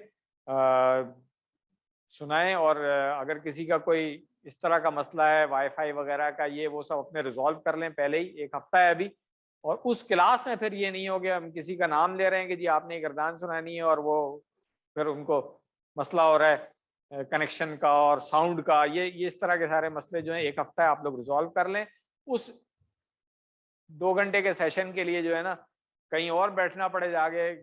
سنائیں, اور اگر کسی کا کوئی اس طرح کا مسئلہ ہے وائی فائی وغیرہ کا, یہ وہ سب اپنے ریزالو کر لیں پہلے ہی, 1 ہفتہ ہے ابھی. اور اس کلاس میں پھر یہ نہیں ہو گیا ہم کسی کا نام لے رہے ہیں کہ جی آپ نے گردان سنانی ہے, اور وہ پھر ان کو مسئلہ ہو رہا ہے کنیکشن کا اور ساؤنڈ کا. یہ اس طرح کے سارے مسئلے جو ہیں 1 ہفتہ ہے آپ لوگ ریزالو کر لیں. اس 2 گھنٹے کے سیشن کے لیے جو ہے نا کہیں اور بیٹھنا پڑے, آگے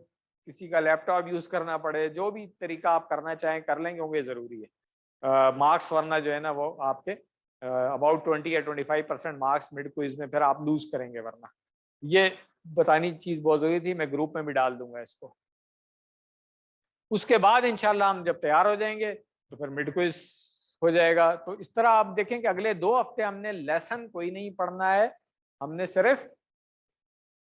کسی کا لیپ ٹاپ یوز کرنا پڑے, جو بھی طریقہ آپ کرنا چاہیں کر لیں, کیونکہ یہ ضروری ہے. مارکس ورنہ جو ہے نا وہ آپ کے اباؤٹ 20 یا 25% مارکس مڈ کوئز میں پھر آپ لوز کریں گے. ورنہ یہ بتانی چیز بہت ضروری تھی, میں گروپ میں بھی ڈال دوں گا اس کو. اس کے بعد انشاءاللہ ہم جب تیار ہو جائیں گے تو پھر مڈ کوئز ہو جائے گا. تو اس طرح آپ دیکھیں کہ اگلے 2 ہفتے ہم نے لیسن کوئی نہیں پڑھنا ہے, ہم نے صرف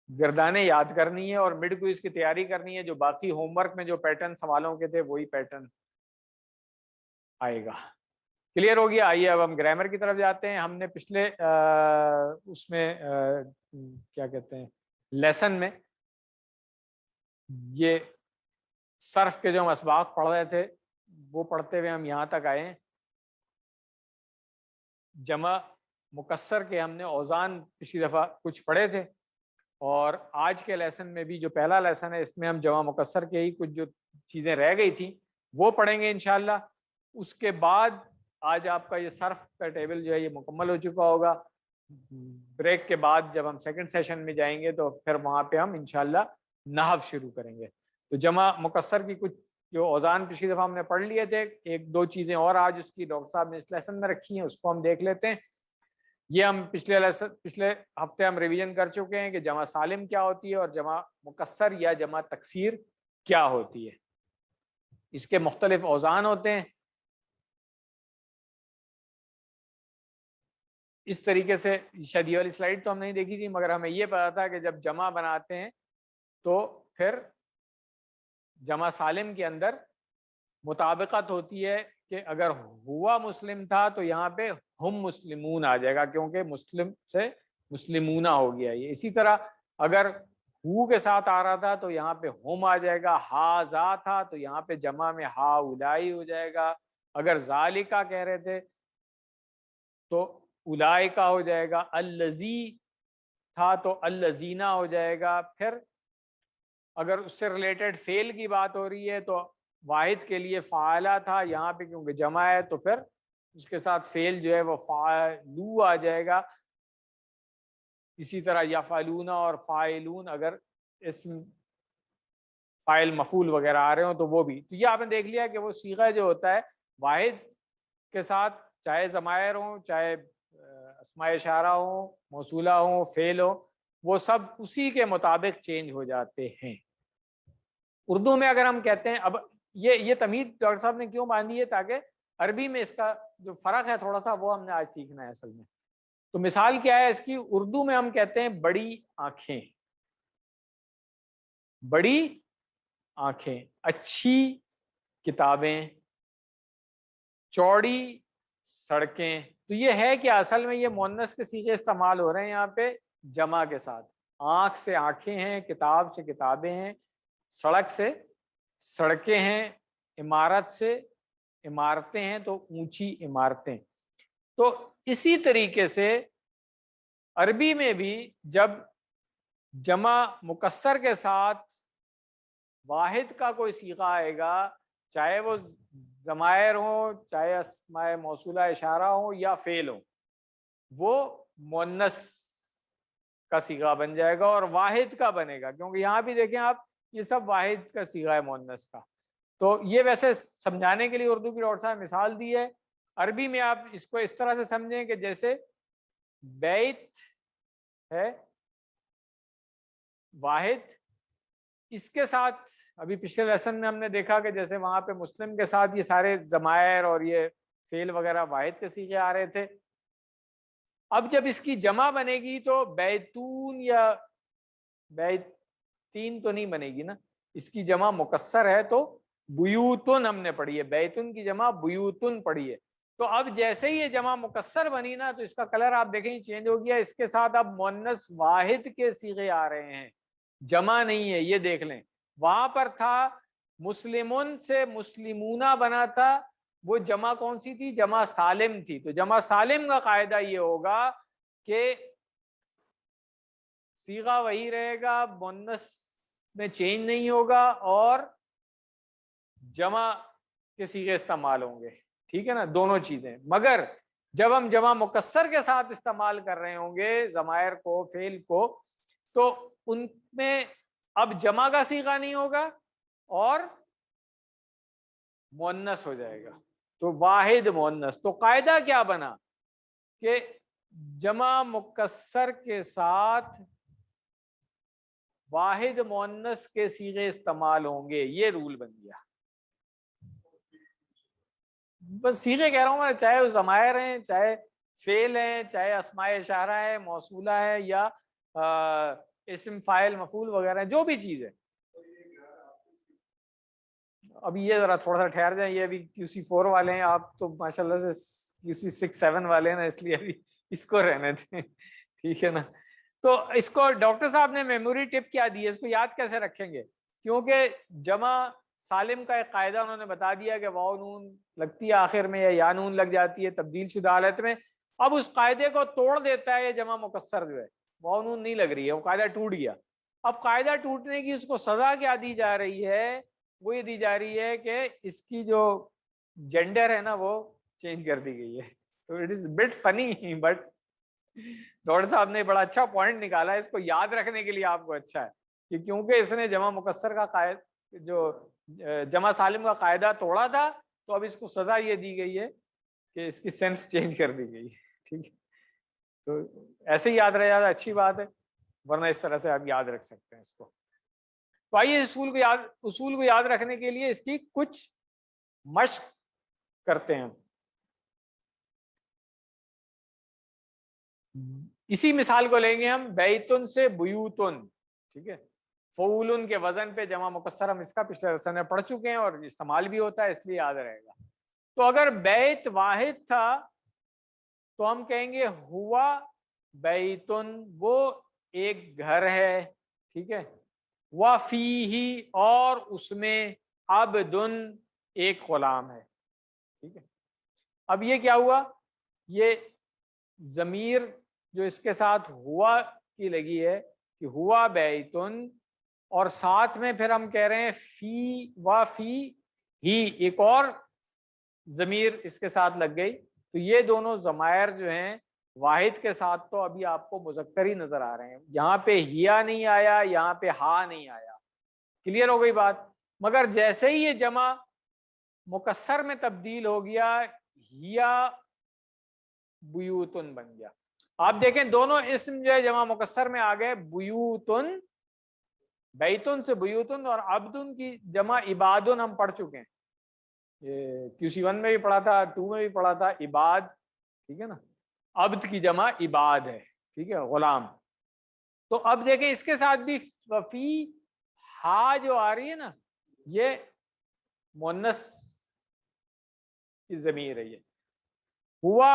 گردانیں یاد کرنی ہے اور مڈ کوئز کی تیاری کرنی ہے. جو باقی ہوم ورک میں جو پیٹرن سوالوں کے تھے وہی پیٹرن آئے گا. کلیئر ہو گیا؟ آئیے اب ہم گرامر کی طرف جاتے ہیں. ہم نے پچھلے اس میں کیا کہتے ہیں لیسن میں یہ صرف کے جو ہم اسباق پڑھ رہے تھے وہ پڑھتے ہوئے ہم یہاں تک آئے ہیں. جمع مکسر کے ہم نے اوزان پچھلی دفعہ کچھ پڑھے تھے, اور آج کے لیسن میں بھی جو پہلا لیسن ہے اس میں ہم جمع مکسر کے ہی کچھ جو چیزیں رہ گئی تھیں وہ پڑھیں گے انشاءاللہ. اس کے بعد آج آپ کا یہ صرف کا ٹیبل جو ہے یہ مکمل ہو چکا ہوگا. بریک کے بعد جب ہم سیکنڈ سیشن میں جائیں گے تو پھر وہاں پہ ہم انشاءاللہ نحو شروع کریں گے. تو جمع مکسر کی کچھ جو اوزان پچھلی دفعہ ہم نے پڑھ لیے تھے, 1-2 چیزیں اور آج اس کی ڈاکٹر صاحب نے اس لیسن میں رکھی ہیں, اس کو ہم دیکھ لیتے ہیں. یہ ہم پچھلے ہفتے ہم ریویژن کر چکے ہیں کہ جمع سالم کیا ہوتی ہے اور جمع مکسر یا جمع تکسیر کیا ہوتی ہے. اس کے مختلف اوزان ہوتے ہیں. اس طریقے سے شاید یہ والی سلائیڈ تو ہم نہیں دیکھی تھی, مگر ہمیں یہ پتا تھا کہ جب جمع بناتے ہیں تو پھر جمع سالم کے اندر مطابقت ہوتی ہے کہ اگر ہوا مسلم تھا تو یہاں پہ ہم مسلمون آ جائے گا کیونکہ مسلم سے مسلمونہ ہو گیا یہ. اسی طرح اگر ہو کے ساتھ آ رہا تھا تو یہاں پہ ہم آ جائے گا. ہاذا تھا تو یہاں پہ جمع میں ہا اولائی ہو جائے گا. اگر ذالکا کہہ رہے تھے تو اولائکا ہو جائے گا. الذی تھا تو الذینہ ہو جائے گا. پھر اگر اس سے ریلیٹڈ فعل کی بات ہو رہی ہے تو واحد کے لیے فعلہ تھا, یہاں پہ کیونکہ جمع ہے تو پھر اس کے ساتھ فعل جو ہے وہ فعلو آ جائے گا. اسی طرح یفعلون اور فاعلون اگر اسم فاعل مفعول وغیرہ آ رہے ہوں تو وہ بھی. تو یہ آپ نے دیکھ لیا کہ وہ صیغہ جو ہوتا ہے واحد کے ساتھ چاہے ضمائر ہوں, چاہے اسماء اشارہ ہوں, موصولہ ہوں, فعل ہو, وہ سب اسی کے مطابق چینج ہو جاتے ہیں. اردو میں اگر ہم کہتے ہیں, اب یہ تمہید ڈاکٹر صاحب نے کیوں باندھی ہے تاکہ عربی میں اس کا جو فرق ہے تھوڑا سا وہ ہم نے آج سیکھنا ہے اصل میں. تو مثال کیا ہے اس کی, اردو میں ہم کہتے ہیں بڑی آنکھیں, بڑی آنکھیں, اچھی کتابیں, چوڑی سڑکیں. تو یہ ہے کہ اصل میں یہ مؤنث کے صیغے استعمال ہو رہے ہیں یہاں پہ جمع کے ساتھ. آنکھ سے آنکھیں ہیں, کتاب سے کتابیں ہیں, سڑک سے سڑکیں ہیں, عمارت سے عمارتیں ہیں تو اونچی عمارتیں. تو اسی طریقے سے عربی میں بھی جب جمع مکسر کے ساتھ واحد کا کوئی صیغہ آئے گا, چاہے وہ ضمائر ہوں, چاہے اسماء موصولہ اشارہ ہوں یا فعل ہوں, وہ مؤنث کا صیغہ بن جائے گا اور واحد کا بنے گا. کیونکہ یہاں بھی دیکھیں آپ, یہ سب واحد کا صیغہ ہے مؤنث کا. تو یہ ویسے سمجھانے کے لیے اردو کی ڈاکٹر صاحب مثال دی ہے. عربی میں آپ اس کو اس طرح سے سمجھیں کہ جیسے بیت ہے واحد, اس کے ساتھ ابھی پچھلے لیسن میں ہم نے دیکھا کہ جیسے وہاں پہ مسلم کے ساتھ یہ سارے ضمائر اور یہ فعل وغیرہ واحد کے صیغے آ رہے تھے. اب جب اس کی جمع بنے گی تو بیتون یا بیتین تو نہیں بنے گی نا, اس کی جمع مکسر ہے تو بیوتن ہم نے پڑھی ہے, بیتن کی جمع بیوتن پڑھی ہے. تو اب جیسے ہی یہ جمع مکسر بنی نا تو اس کا کلر آپ دیکھیں چینج ہو گیا. اس کے ساتھ اب مؤنث واحد کے صیغے آ رہے ہیں, جمع نہیں ہے. یہ دیکھ لیں, وہاں پر تھا مسلمون سے مسلمونہ بنا تھا, وہ جمع کون سی تھی, جمع سالم تھی. تو جمع سالم کا قاعدہ یہ ہوگا کہ صیغہ وہی رہے گا, مؤنث میں چینج نہیں ہوگا اور جمع کے صیغے استعمال ہوں گے. ٹھیک ہے نا, دونوں چیزیں. مگر جب ہم جمع مکسر کے ساتھ استعمال کر رہے ہوں گے ضمائر کو, فعل کو, تو ان میں اب جمع کا صیغہ نہیں ہوگا اور مؤنث ہو جائے گا, تو واحد مؤنث. تو قاعدہ کیا بنا کہ جمع مکسر کے ساتھ واحد مؤنث کے صیغے استعمال ہوں گے. یہ رول بن گیا. بس صیغے کہہ رہا ہوں میں, چاہے وہ ضمائر ہیں, چاہے فعل ہیں, چاہے اسماء اشارہ ہے, موصولہ ہے, یا اسم فاعل مفعول وغیرہ, جو بھی چیز ہے. ابھی یہ ذرا تھوڑا سا ٹھہر جائیں, یہ ابھی QC4 والے ہیں, آپ تو ماشاءاللہ سے QC6-7 والے ہیں نا, اس لیے ابھی اس کو رہنے تھے. ٹھیک ہے نا. تو اس کو ڈاکٹر صاحب نے میموری ٹپ کیا دی ہے, اس کو یاد کیسے رکھیں گے, کیونکہ جمع سالم کا ایک قاعدہ انہوں نے بتا دیا کہ واو نون لگتی ہے آخر میں یا نون لگ جاتی ہے تبدیل شدہ حالت میں. اب اس قاعدے کو توڑ دیتا ہے یہ جمع مکسر جو ہے, واو نون نہیں لگ رہی ہے, وہ قاعدہ ٹوٹ گیا. اب قاعدہ ٹوٹنے کی اس کو سزا کیا دی جا رہی ہے, وہ یہ دی جا رہی ہے کہ اس کی جو جینڈر ہے نا وہ چینج کر دی گئی ہے. تو اٹ از بٹ فنی, بٹ ڈاکٹر صاحب نے بڑا اچھا پوائنٹ نکالا ہے, اس کو یاد رکھنے کے لیے آپ کو اچھا ہے کہ کیونکہ اس نے جمع مکسر کا قاعدہ, جو جمع سالم کا قاعدہ توڑا تھا, تو اب اس کو سزا یہ دی گئی ہے کہ اس کی سینس چینج کر دی گئی ہے. ٹھیک ہے, تو ایسے ہی یاد رہ جاتا اچھی بات ہے, ورنہ اس طرح سے آپ یاد رکھ سکتے ہیں اس کو. تو آئیے اصول کو یاد رکھنے کے لیے اس کی کچھ مشق کرتے ہیں. اسی مثال کو لیں گے ہم, بیتن سے بیوتن. ٹھیک ہے, فعولن کے وزن پہ جمع مکسر, ہم اس کا پچھلے درس میں پڑھ چکے ہیں اور استعمال بھی ہوتا ہے, اس لیے یاد رہے گا. تو اگر بیت واحد تھا تو ہم کہیں گے ہوا بیتن، وہ ایک گھر ہے، ٹھیک ہے، وفیہ، اور اس میں عبدن، ایک غلام ہے، ٹھیک ہے۔ اب یہ کیا ہوا، یہ ضمیر جو اس کے ساتھ ہوا کی لگی ہے کہ ہوا بیتن، اور ساتھ میں پھر ہم کہہ رہے ہیں فی و فی ہی، ایک اور ضمیر اس کے ساتھ لگ گئی، تو یہ دونوں ضمائر جو ہیں واحد کے ساتھ تو ابھی آپ کو مذکر ہی نظر آ رہے ہیں، یہاں پہ ہیا نہیں آیا، یہاں پہ ہا نہیں آیا، کلیئر ہو گئی بات۔ مگر جیسے ہی یہ جمع مکسر میں تبدیل ہو گیا، ہیا بیوتن بن گیا، آپ دیکھیں دونوں اسم جو ہے جمع مکسر میں آ گئے، بیوتن، بیتن سے بیوتن، اور عبدن کی جمع عبادن ہم پڑھ چکے ہیں، یہ QC1 میں بھی پڑھا تھا، 2 میں بھی پڑھا تھا، عباد، ٹھیک ہے نا، عبد کی جمع عباد ہے، ٹھیک ہے، غلام۔ تو اب دیکھیں اس کے ساتھ بھی فی ہا جو آ رہی ہے نا، یہ مؤنث کی ضمیر ہے، یہ ہوا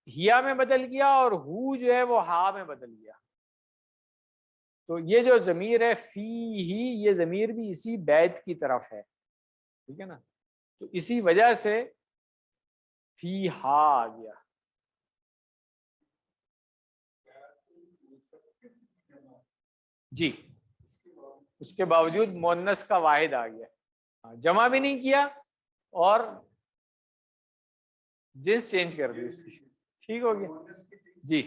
ہیا میں بدل گیا اور ہو جو ہے وہ ہا میں بدل گیا، تو یہ جو ضمیر ہے فی ہی، یہ ضمیر بھی اسی بیت کی طرف ہے، ٹھیک ہے نا، تو اسی وجہ سے فی ہا آ گیا۔ جی، اس کے باوجود مؤنث کا واحد آ گیا، جمع بھی نہیں کیا اور جنس چینج کر دی اس کی، ٹھیک ہو گیا جی۔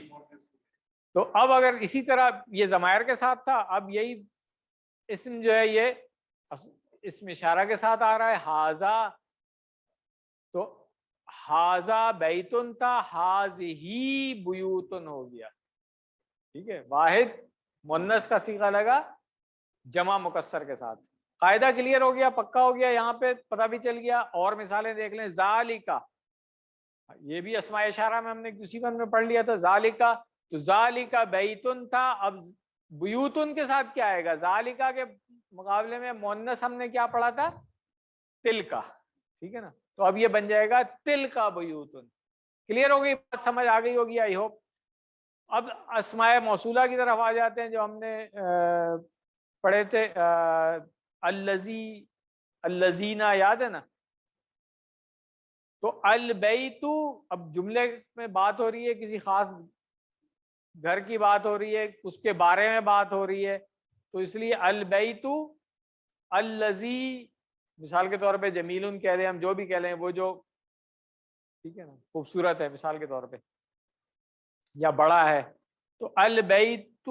تو اب اگر اسی طرح یہ ضمائر کے ساتھ تھا، اب یہی اسم جو ہے یہ اسم اشارہ کے ساتھ آ رہا ہے، ہاذا، تو ہاذا بیتن تھا، ہاذہی بیوتن ہو گیا، ٹھیک ہے، واحد مؤنث کا صیغہ لگا جمع مکسر کے ساتھ، قاعدہ کلیئر ہو گیا، پکا ہو گیا، یہاں پہ پتہ بھی چل گیا۔ اور مثالیں دیکھ لیں، ذالکا، یہ بھی اسماء اشارہ میں ہم نے کسی فن میں پڑھ لیا تھا، ذالکا، تو ذالکا بیتن تھا، اب بیوتن کے ساتھ کیا آئے گا، ذالکا کے مقابلے میں مؤنث ہم نے کیا پڑھا تھا، تلکا، ٹھیک ہے نا، تو اب یہ بن جائے گا تلکا بیوتن۔ کلیئر ہو گئی بات، سمجھ آ گئی ہوگی آئی ہوپ۔ اب اسماء موصولہ کی طرف آ جاتے ہیں جو ہم نے پڑھے تھے، الذی، الذین، یاد ہے نا، تو البیت، اب جملے میں بات ہو رہی ہے، کسی خاص گھر کی بات ہو رہی ہے، اس کے بارے میں بات ہو رہی ہے، تو اس لیے البیت الذی، مثال کے طور پہ جمیل کہہ دیں ہم، جو بھی کہہ لیں، وہ جو، ٹھیک ہے نا، خوبصورت ہے مثال کے طور پہ، یا بڑا ہے، تو البیت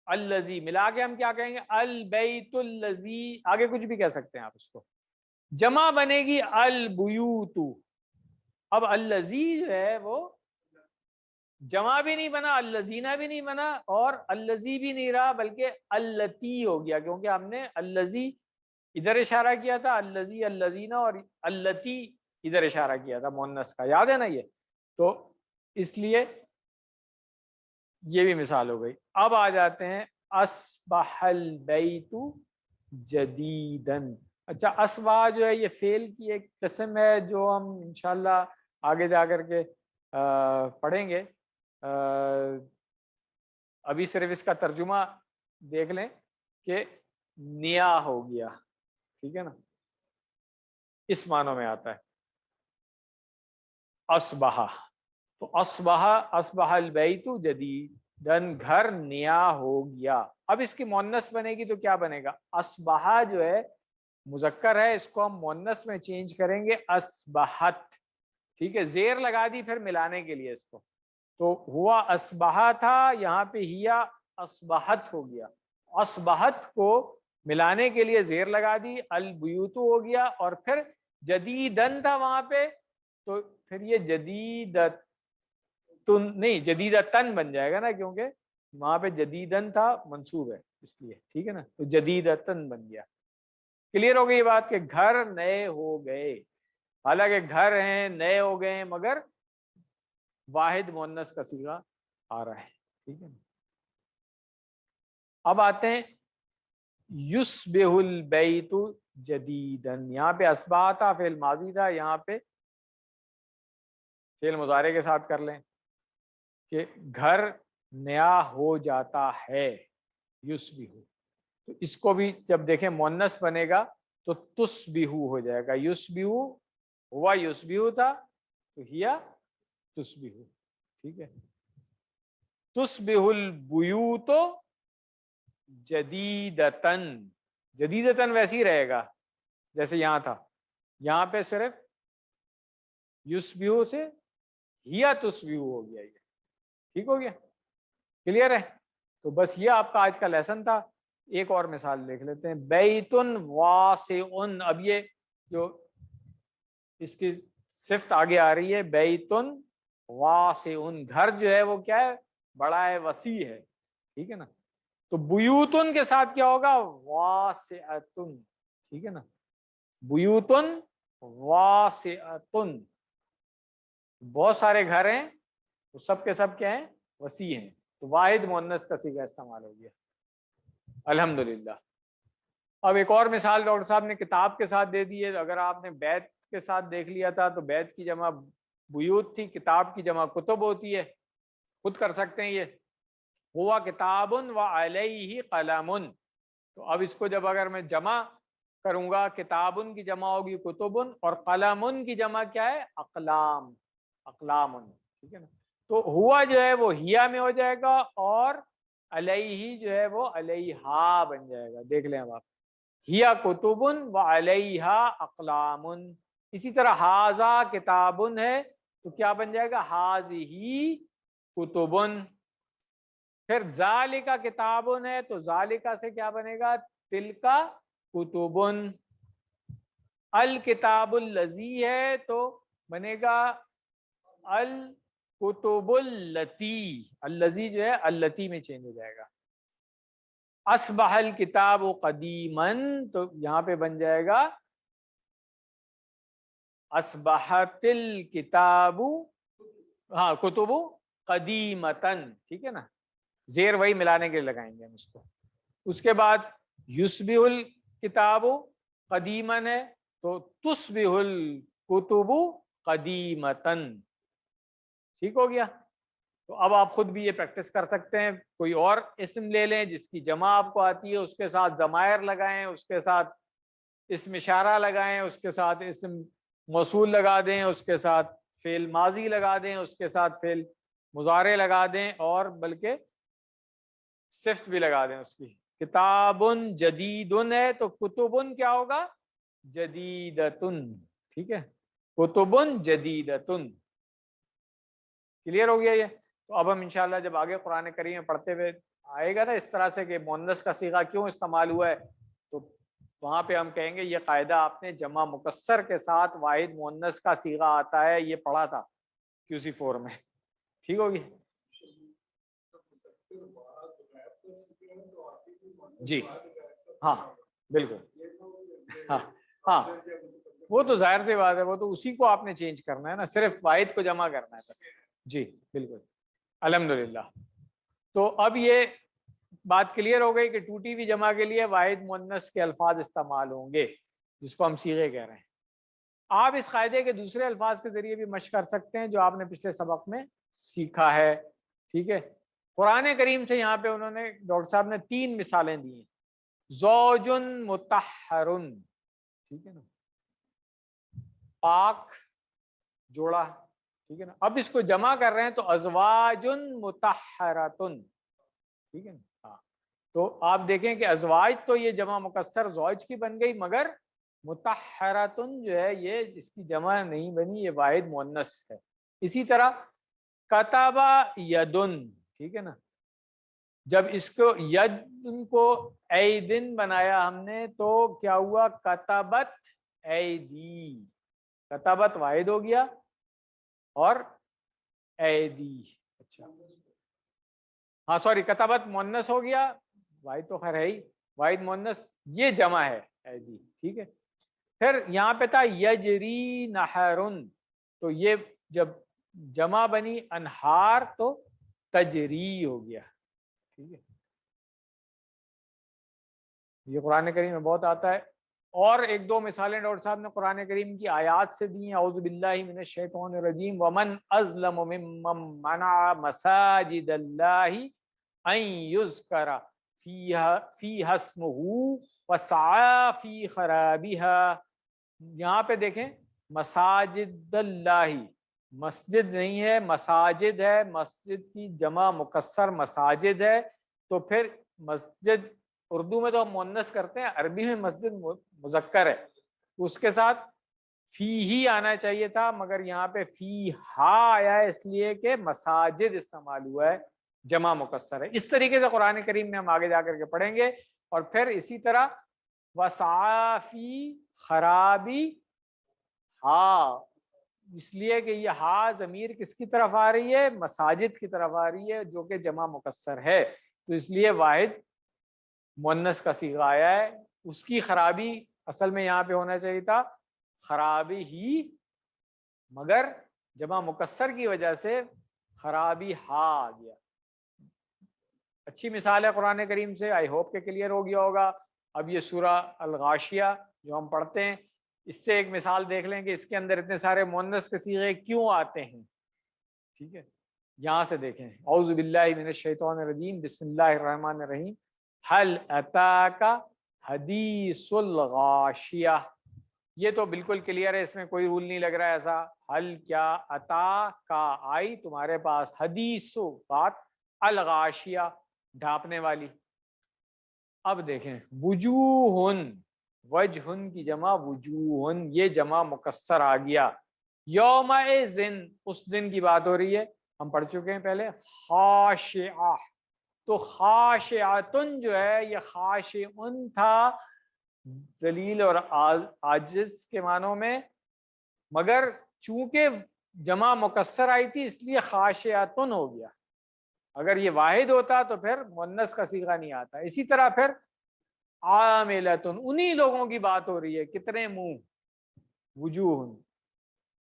الذی ملا کے ہم کیا کہیں گے، البیت الذی، آگے کچھ بھی کہہ سکتے ہیں آپ اس کو، جمع بنے گی البیوت۔ اب الذی جو ہے وہ جمع بھی نہیں بنا، الذین بھی نہیں بنا، اور الذی بھی نہیں رہا، بلکہ اللتی ہو گیا، کیونکہ ہم نے الذی ادھر اشارہ کیا تھا، الذی الذین، اور اللتی ادھر اشارہ کیا تھا مؤنث کا، یاد ہے نا یہ، تو اس لیے یہ بھی مثال ہو گئی۔ اب آ جاتے ہیں اصبح البیت جدیدن۔ اچھا، اصبح جو ہے یہ فعل کی ایک قسم ہے جو ہم انشاءاللہ آگے جا کر کے پڑھیں گے، ابھی صرف اس کا ترجمہ دیکھ لیں کہ نیا ہو گیا، ٹھیک ہے نا، اس معنوں میں آتا ہے اصبح، تو اصبح، اصبح البیت جدیدن، گھر نیا ہو گیا۔ اب اس کی مؤنث بنے گی تو کیا بنے گا، اصبح جو ہے مذکر ہے، اس کو ہم مؤنث میں چینج کریں گے اصبحت، ٹھیک ہے، زیر لگا دی پھر ملانے کے لیے اس کو، تو ہوا اصبح تھا، یہاں پہ ہیا اصبحت ہو گیا، اصبحت کو ملانے کے لیے زیر لگا دی، البیوت ہو گیا، اور پھر جدیدن تھا وہاں پہ، تو پھر یہ جدیدتن نہیں، جدیدتن بن جائے گا نا، کیونکہ وہاں پہ جدیدن تھا منصوب ہے اس لیے، ٹھیک ہے نا، تو جدیدتن بن گیا۔ کلیئر ہو گئی بات کہ گھر نئے ہو گئے، حالانکہ گھر ہیں نئے ہو گئے ہیں، مگر واحد مؤنث کا صیغہ آ رہا ہے، ٹھیک ہے نا۔ اب آتے ہیں یصبح البیت جدیدن، یہاں پہ اصبح تھا، فعل ماضی تھا، یہاں پہ فعل مضارع کے ساتھ کر لیں کہ گھر نیا ہو جاتا ہے، یصبح، تو اس کو بھی جب دیکھیں مؤنث بنے گا تو تصبح ہو جائے گا، یصبح ہوا یصبح تھا تو ہیا تصبح، ٹھیک ہے. تصبح البیوت جدیدتن، جدیدتن ویسے ہی رہے گا جیسے یہاں تھا، یہاں پہ صرف یصبح سے ہیا تصبح ہو گیا، یہ ٹھیک ہو گیا، کلیئر ہے. تو بس یہ آپ کا آج کا لیسن تھا. ایک اور مثال دیکھ لیتے ہیں، بیتن واسع. اب یہ جو اس کی صفت آگے آ رہی ہے، بیتن واسع، گھر جو ہے وہ کیا ہے، بڑا ہے، وسیع ہے، ٹھیک ہے نا. تو بیوتن کے ساتھ کیا ہوگا، واسعتن، ٹھیک ہے نا. بیوتن واسعتن، بہت سارے گھر ہیں، وہ سب کے سب کیا ہیں، وسیع ہیں. تو واحد مؤنث کا صیغہ استعمال ہو گیا. الحمدللہ. اب ایک اور مثال ڈاکٹر صاحب نے کتاب کے ساتھ دے دی ہے. اگر آپ نے بیت کے ساتھ دیکھ لیا تھا تو بیت کی جمع بیوت تھی، کتاب کی جمع کتب ہوتی ہے، خود کر سکتے ہیں. یہ ہوا کتاب و علیہ قلم، تو اب اس کو جب اگر میں جمع کروں گا، کتابن کی جمع ہوگی کتبن، اور قلمن کی جمع کیا ہے، اقلام، اقلامن، ٹھیک ہے نا. تو ہوا جو ہے وہ ہیا میں ہو جائے گا، اور علیہ جو ہے وہ علیہا بن جائے گا. دیکھ لیں اب آپ، ہیا کتبن و علیہا اقلامن. اسی طرح ہاذا کتابن ہے تو کیا بن جائے گا، ہاذہ کتبن. پھر ذالکا کتابن ہے تو ذالکا سے کیا بنے گا، تلکا کتبن. الکتاب الذی ہے تو بنے گا الکتب التی، الذی جو ہے التی میں چینج ہو جائے گا. اصبح الکتاب قدیما تو یہاں پہ بن جائے گا اصبحت الکتاب، ہاں کتب قدیمتن، ٹھیک ہے نا. زیر وہی ملانے کے لیے لگائیں گے ہم اس کو. اس کے بعد یصبح الکتاب قدیمن ہے تو تصبح الکتب قدیمتن، ٹھیک ہو گیا. تو اب آپ خود بھی یہ پریکٹس کر سکتے ہیں. کوئی اور اسم لے لیں جس کی جمع آپ کو آتی ہے، اس کے ساتھ ضمائر لگائیں، اس کے ساتھ اسم اشارہ لگائیں، اس کے ساتھ اسم موصول لگا دیں، اس کے ساتھ فعل ماضی لگا دیں، اس کے ساتھ فعل مضارع لگا دیں، اور بلکہ صفت بھی لگا دیں اس کی. کتابن جدیدن ہے تو کتبن کیا ہوگا، جدیدتن، ٹھیک ہے، کتبن جدیدتن. کلیئر ہو گیا یہ. تو اب ہم انشاءاللہ جب آگے قرآن کریم میں پڑھتے ہوئے آئے گا نا اس طرح سے کہ مؤنث کا صیغہ کیوں استعمال ہوا ہے، تو وہاں پہ ہم کہیں گے یہ قاعدہ آپ نے جمع مکسر کے ساتھ واحد مؤنث کا صیغہ آتا ہے، یہ پڑھا تھا QC4 میں. ٹھیک ہوگی جی، ہاں بالکل، ہاں ہاں وہ تو ظاہر سی بات ہے، وہ تو اسی کو آپ نے چینج کرنا ہے نا، صرف واحد کو جمع کرنا ہے بس. جی بالکل، الحمدللہ. تو اب یہ بات کلیئر ہو گئی کہ ٹوٹی ہوئی جمع کے لیے واحد مؤنث کے الفاظ استعمال ہوں گے جس کو ہم صیغے کہہ رہے ہیں. آپ اس قاعدے کے دوسرے الفاظ کے ذریعے بھی مشق کر سکتے ہیں جو آپ نے پچھلے سبق میں سیکھا ہے. ٹھیک ہے، قرآن کریم سے یہاں پہ انہوں نے ڈاکٹر صاحب نے 3 مثالیں دی ہیں. زوجن مطہرن، ٹھیک ہے نا، پاک جوڑا، ٹھیک ہے نا. اب اس کو جمع کر رہے ہیں تو ازواجن مطہراتن، ٹھیک ہے نا. ہاں تو آپ دیکھیں کہ ازواج تو یہ جمع مکسر زوج کی بن گئی، مگر مطہراتن جو ہے یہ اس کی جمع نہیں بنی، یہ واحد مؤنث ہے. اسی طرح کتبہ یدن، ٹھیک ہے نا، جب اس کو یدن کو ایدن بنایا ہم نے تو کیا ہوا، کتبت ایدی، کتبت واحد ہو گیا اور ایدی، اچھا ہاں سوری کتبت مؤنث ہو گیا، واحد تو خیر ہے ہی، واحد مؤنث، یہ جمع ہے ایدی، ٹھیک ہے. پھر یہاں پہ تھا یجری نہرن، تو یہ جب جمع بنی انہار تو تجری ہو گیا، ٹھیک ہے. یہ قرآن کریم میں بہت آتا ہے. اور ایک دو مثالیں ڈاکٹر صاحب نے قرآن کریم کی آیات سے دی ہیں. اعوذ باللہ من الشیطان الرجیم ومن اظلم ممن منع مساجد اللہ ان یذکر فیہا اسمہ وسعی فی خرابها. یہاں پہ دیکھیں مساجد اللہ، مسجد نہیں ہے مساجد ہے، مسجد کی جمع مکسر مساجد ہے. تو پھر مسجد اردو میں تو ہم مؤنث کرتے ہیں، عربی میں مسجد مذکر ہے، اس کے ساتھ فی ہی آنا چاہیے تھا، مگر یہاں پہ فی ہا آیا ہے اس لیے کہ مساجد استعمال ہوا ہے، جمع مکسر ہے. اس طریقے سے قرآن کریم میں ہم آگے جا کر کے پڑھیں گے. اور پھر اسی طرح وصافی خرابی ہا، اس لیے کہ یہ ہا ضمیر کس کی طرف آ رہی ہے؟ مساجد کی طرف آ رہی ہے جو کہ جمع مکسر ہے، تو اس لیے واحد مؤنث کا صیغہ آیا ہے. اس کی خرابی اصل میں یہاں پہ ہونا چاہیے تھا خرابی ہی، مگر جمع مکسر کی وجہ سے خرابی ہا آ گیا. اچھی مثال ہے قرآن کریم سے، آئی ہوپ کہ کلیئر ہو گیا ہوگا. اب یہ سورہ الغاشیہ جو ہم پڑھتے ہیں، اس سے ایک مثال دیکھ لیں کہ اس کے اندر اتنے سارے مؤنث کے صیغے کیوں آتے ہیں. ٹھیک ہے، یہاں سے دیکھیں. اعوذ باللہ من الشیطان الرجیم بسم اللہ الرحمن الرحیم. هل اتاک حدیث الغاشیہ. یہ تو بالکل کلیئر ہے، اس میں کوئی رول نہیں لگ رہا ہے ایسا. حل کیا، اتا کا آئی تمہارے پاس، حدیث بات، الغاشیہ ڈھانپنے والی. اب دیکھیں وجوہن، وجہن کی جمع وجوہن، یہ جمع مکسر آ گیا. یومئذن اس دن کی بات ہو رہی ہے، ہم پڑھ چکے ہیں پہلے. خاشعہ، تو خاشعتن جو ہے یہ خاشعن تھا ذلیل اور عاجز کے معنوں میں، مگر چونکہ جمع مکسر آئی تھی اس لیے خاشعتن ہو گیا. اگر یہ واحد ہوتا تو پھر مؤنث کا صیغہ نہیں آتا. اسی طرح پھر عاملتن، انہی لوگوں کی بات ہو رہی ہے، کتنے منہ، وجوہ،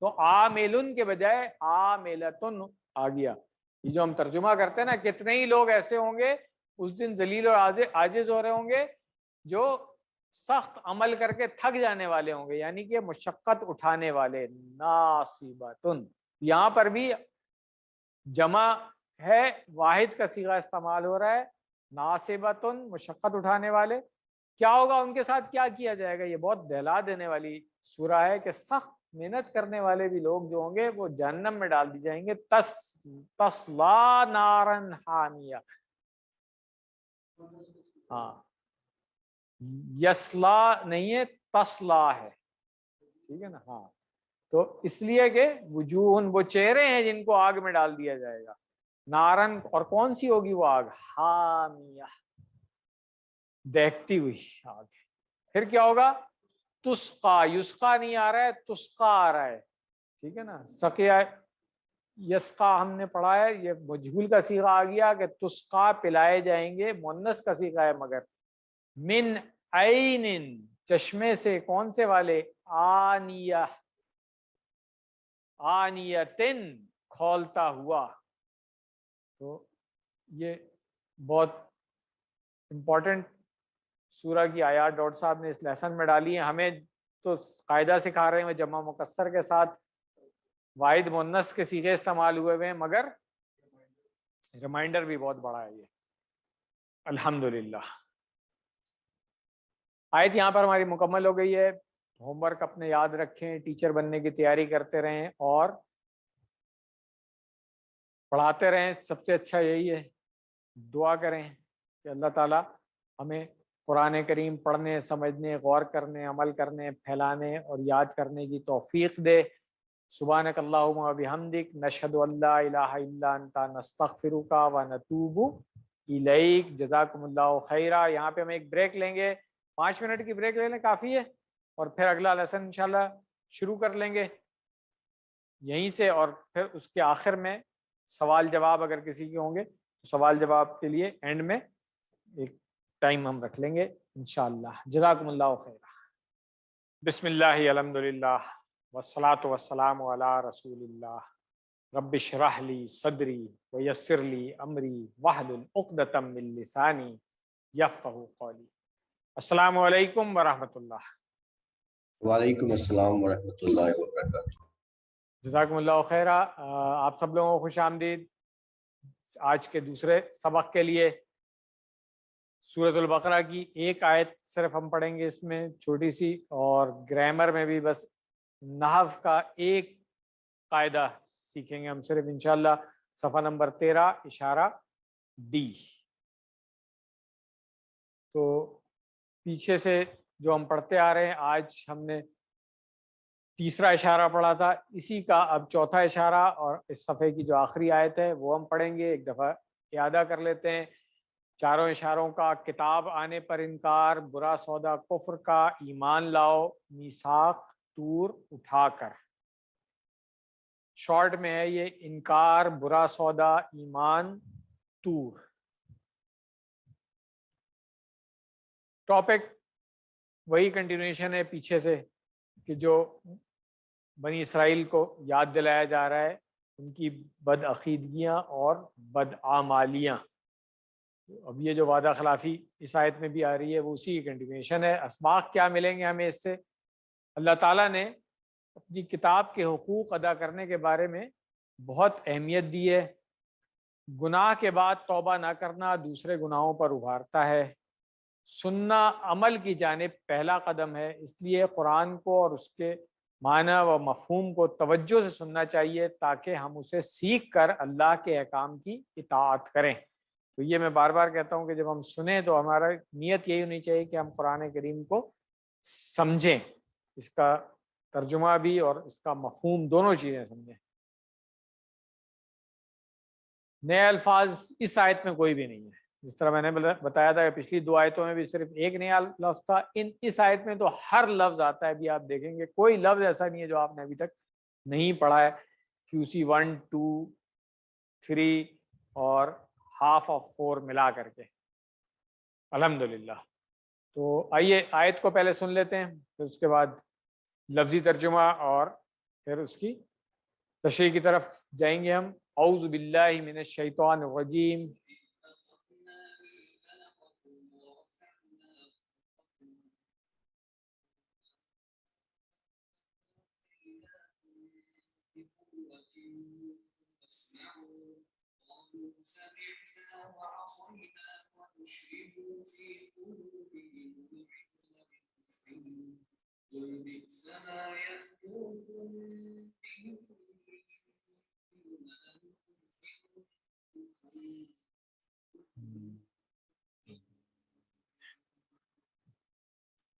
تو عاملن کے بجائے عاملتن آ گیا. یہ جو ہم ترجمہ کرتے ہیں نا، کتنے ہی لوگ ایسے ہوں گے اس دن ذلیل اور عاجز ہو رہے ہوں گے جو سخت عمل کر کے تھک جانے والے ہوں گے، یعنی کہ مشقت اٹھانے والے. ناصبتن، یہاں پر بھی جمع ہے، واحد کا صیغہ استعمال ہو رہا ہے. ناصبتن مشقت اٹھانے والے. کیا ہوگا ان کے ساتھ، کیا کیا جائے گا؟ یہ بہت دہلا دینے والی سورہ ہے کہ سخت محنت کرنے والے بھی لوگ جو ہوں گے وہ جہنم میں ڈال دی جائیں گے. تسلا نارن حامیہ. ہاں، یسلا نہیں ہے، تسلا ہے. ٹھیک ہے نا. ہاں، تو اس لیے کہ وجوہن وہ چہرے ہیں جن کو آگ میں ڈال دیا جائے گا. نارن، اور کون سی ہوگی وہ آگ؟ حامیہ، دیکھتی ہوئی آگ. پھر کیا ہوگا؟ تسقا، یسقا نہیں آ رہا ہے، تسقا آ رہا ہے. ٹھیک ہے نا. سقیا یسقا ہم نے پڑھا ہے، یہ مجہول کا صیغہ آ گیا کہ تسقا پلائے جائیں گے، مؤنث کا صیغہ ہے. مگر من عین، چشمے سے، کون سے والے؟ آنیہ، آنیتن کھولتا ہوا. تو یہ بہت امپورٹنٹ سورہ کی آیات ڈاکٹر صاحب نے اس لیسن میں ڈالی ہیں. ہمیں تو قاعدہ سکھا رہے ہیں جمع مکسر کے ساتھ واحد مؤنث کے صیغے استعمال ہوئے ہوئے ہیں، مگر ریمائنڈر بھی بہت بڑا ہے یہ. الحمدللہ. آیت یہاں پر ہماری مکمل ہو گئی ہے. ہوم ورک اپنے یاد رکھیں، ٹیچر بننے کی تیاری کرتے رہیں اور پڑھاتے رہیں. سب سے اچھا یہی ہے. دعا کریں کہ اللہ تعالیٰ ہمیں قرآن کریم پڑھنے، سمجھنے، غور کرنے، عمل کرنے، پھیلانے اور یاد کرنے کی توفیق دے. سبحانک اللہم و بحمدک، نشہد ان لا الہ الا انت، نستغفرک و نتوب الیک. جزاکم اللہ خیرہ. یہاں پہ ہم ایک بریک لیں گے، 5 منٹ کی بریک لے لیں، کافی ہے. اور پھر اگلا لیسن انشاءاللہ شروع کر لیں گے یہیں سے. اور پھر اس کے آخر میں سوال جواب اگر کسی کے ہوں گے تو سوال جواب کے لیے اینڈ میں ایک ٹائم ہم رکھ لیں گے انشاءاللہ. جزاکم اللہ خیرہ. بسم اللہ، الحمدللہ، والصلاة والسلام علی رسول اللہ. رب اشرح لی صدری ویسر لی امری واحلل عقدۃ من لسانی یفقہوا قولی. السلام علیکم ورحمۃ اللہ. وعلیکم السلام ورحمۃ اللہ وبرکاتہ۔ جزاکم اللہ خیرہ۔ آپ سب لوگوں کو خوش آمدید آج کے دوسرے سبق کے لیے۔ سورۃ البقرہ کی ایک آیت صرف ہم پڑھیں گے اس میں، چھوٹی سی، اور گرامر میں بھی بس نحو کا ایک قاعدہ سیکھیں گے ہم صرف انشاءاللہ۔ صفحہ نمبر 13 اشارہ ڈی۔ تو پیچھے سے جو ہم پڑھتے آ رہے ہیں، آج ہم نے تیسرا اشارہ پڑھا تھا، اسی کا اب چوتھا اشارہ اور اس صفحے کی جو آخری آیت ہے وہ ہم پڑھیں گے۔ ایک دفعہ اعادہ کر لیتے ہیں چاروں اشاروں کا۔ کتاب آنے پر انکار، برا سودا کفر کا، ایمان لاؤ، میثاق طور اٹھا کر۔ شارٹ میں ہے یہ، انکار، برا سودا، ایمان، طور۔ ٹاپک وہی کنٹینیوشن ہے پیچھے سے، کہ جو بنی اسرائیل کو یاد دلایا جا رہا ہے ان کی بد عقیدگیاں اور بد اعمالیاں۔ اب یہ جو وعدہ خلافی اس آیت میں بھی آ رہی ہے وہ اسی کی کنٹینیوشن ہے۔ اسباق کیا ملیں گے ہمیں اس سے؟ اللہ تعالیٰ نے اپنی کتاب کے حقوق ادا کرنے کے بارے میں بہت اہمیت دی ہے۔ گناہ کے بعد توبہ نہ کرنا دوسرے گناہوں پر ابھارتا ہے۔ سننا عمل کی جانب پہلا قدم ہے، اس لیے قرآن کو اور اس کے معنی و مفہوم کو توجہ سے سننا چاہیے تاکہ ہم اسے سیکھ کر اللہ کے احکام کی اطاعت کریں۔ تو یہ میں بار بار کہتا ہوں کہ جب ہم سنیں تو ہمارا نیت یہی ہونی چاہیے کہ ہم قرآن کریم کو سمجھیں، اس کا ترجمہ بھی اور اس کا مفہوم دونوں چیزیں سمجھیں۔ نئے الفاظ اس آیت میں کوئی بھی نہیں ہے، جس طرح میں نے بتایا تھا کہ پچھلی دو آیتوں میں بھی صرف ایک نیا لفظ تھا، اس آیت میں تو ہر لفظ آتا ہے۔ بھی آپ دیکھیں گے کوئی لفظ ایسا نہیں ہے جو آپ نے ابھی تک نہیں پڑھا ہے۔ QC 1 2 3 اور ہاف آف 4 ملا کر کے، الحمدللہ۔ تو آئیے آیت کو پہلے سن لیتے ہیں، پھر اس کے بعد لفظی ترجمہ اور پھر اس کی تشریح کی طرف جائیں گے ہم۔ اعوذ باللہ من الشیطان الرجیم۔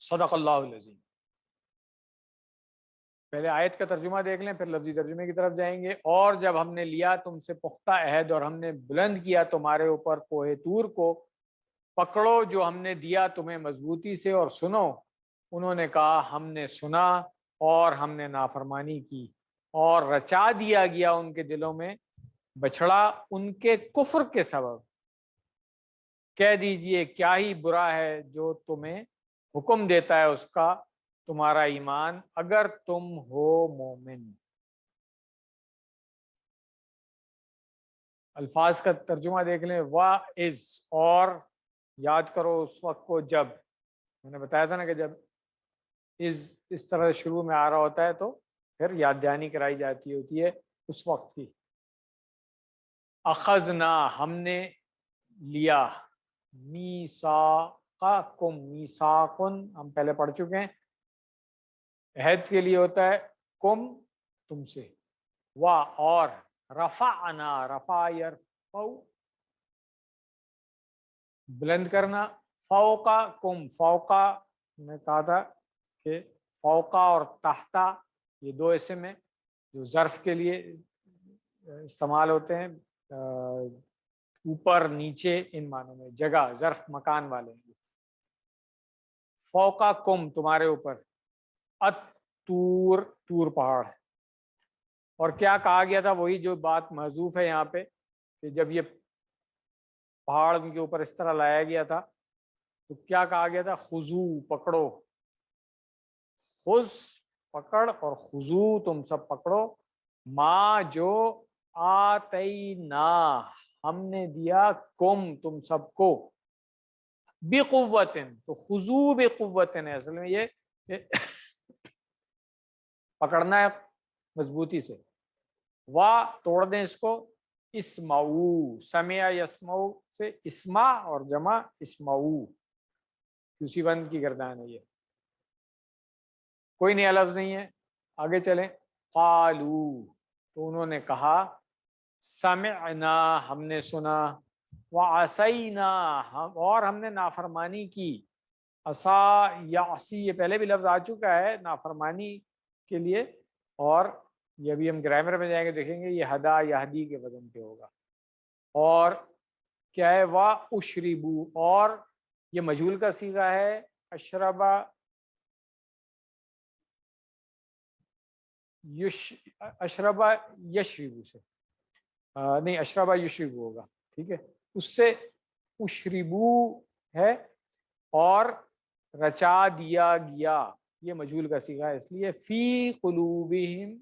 صدق اللہ العظیم۔ پہلے آیت کا ترجمہ دیکھ لیں، پھر لفظی ترجمے کی طرف جائیں گے۔ اور جب ہم نے لیا تم سے پختہ عہد اور ہم نے بلند کیا تمہارے اوپر کوہ طور کو، پکڑو جو ہم نے دیا تمہیں مضبوطی سے اور سنو۔ انہوں نے کہا ہم نے سنا اور ہم نے نافرمانی کی، اور رچا دیا گیا ان کے دلوں میں بچھڑا ان کے کفر کے سبب۔ کہہ دیجئے کیا ہی برا ہے جو تمہیں حکم دیتا ہے اس کا تمہارا ایمان، اگر تم ہو مومن۔ الفاظ کا ترجمہ دیکھ لیں۔ واعظ، اور یاد کرو اس وقت کو جب، میں نے بتایا تھا نا کہ جب اس طرح شروع میں آ رہا ہوتا ہے تو پھر یاد دہانی کرائی جاتی ہوتی ہے اس وقت کی۔ اخذنا، ہم نے لیا، میثاقکم، میثاقن ہم پہلے پڑھ چکے ہیں، عہد کے لیے ہوتا ہے کم، تم سے، وا اور، رفعنا، رفع یرفع بلند کرنا، فوقا کم، فوقا میں کہا تھا کہ فوقا اور تحتا یہ دو اسم ہیں جو ظرف کے لیے استعمال ہوتے ہیں، اوپر نیچے ان معنوں میں، جگہ ظرف مکان والے ہیں۔ فوقا کم تمہارے اوپر، اتور طور پہاڑ۔ اور کیا کہا گیا تھا، وہی جو بات محذوف ہے یہاں پہ، کہ جب یہ پہاڑ ان کے اوپر اس طرح لایا گیا تھا تو کیا کہا گیا تھا، خذو پکڑو، خذ پکڑ اور خذو تم سب پکڑو، ما جو آتینا ہم نے دیا، کم تم سب کو، بقوتن، تو خذو بقوتن ہے اصل میں یہ پکڑنا ہے مضبوطی سے. وا توڑ دیں اس کو. اسمعو سمع یسمعو سے اسما اور جمع اسمعو QC بند کی گردان ہے. یہ کوئی نیا لفظ نہیں ہے. آگے چلیں. قالو تو انہوں نے کہا سمعنا ہم نے سنا. وعصینا اور ہم نے نافرمانی کی. عصا یعصی یہ پہلے بھی لفظ آ چکا ہے نافرمانی کے لیے, اور یہ بھی ہم گرامر میں جائیں گے دیکھیں گے یہ ہدا یہدی کے وزن پہ ہوگا. اور کیا ہے وا اشربو اور یہ مجہول کا صیغہ ہے. اشربا اشربا یشربو سے نہیں اشربا یشربو ہوگا. ٹھیک ہے اس سے اشربو ہے. اور رچا دیا گیا یہ مجہول کا صیغہ ہے اس لیے فی قلوبہم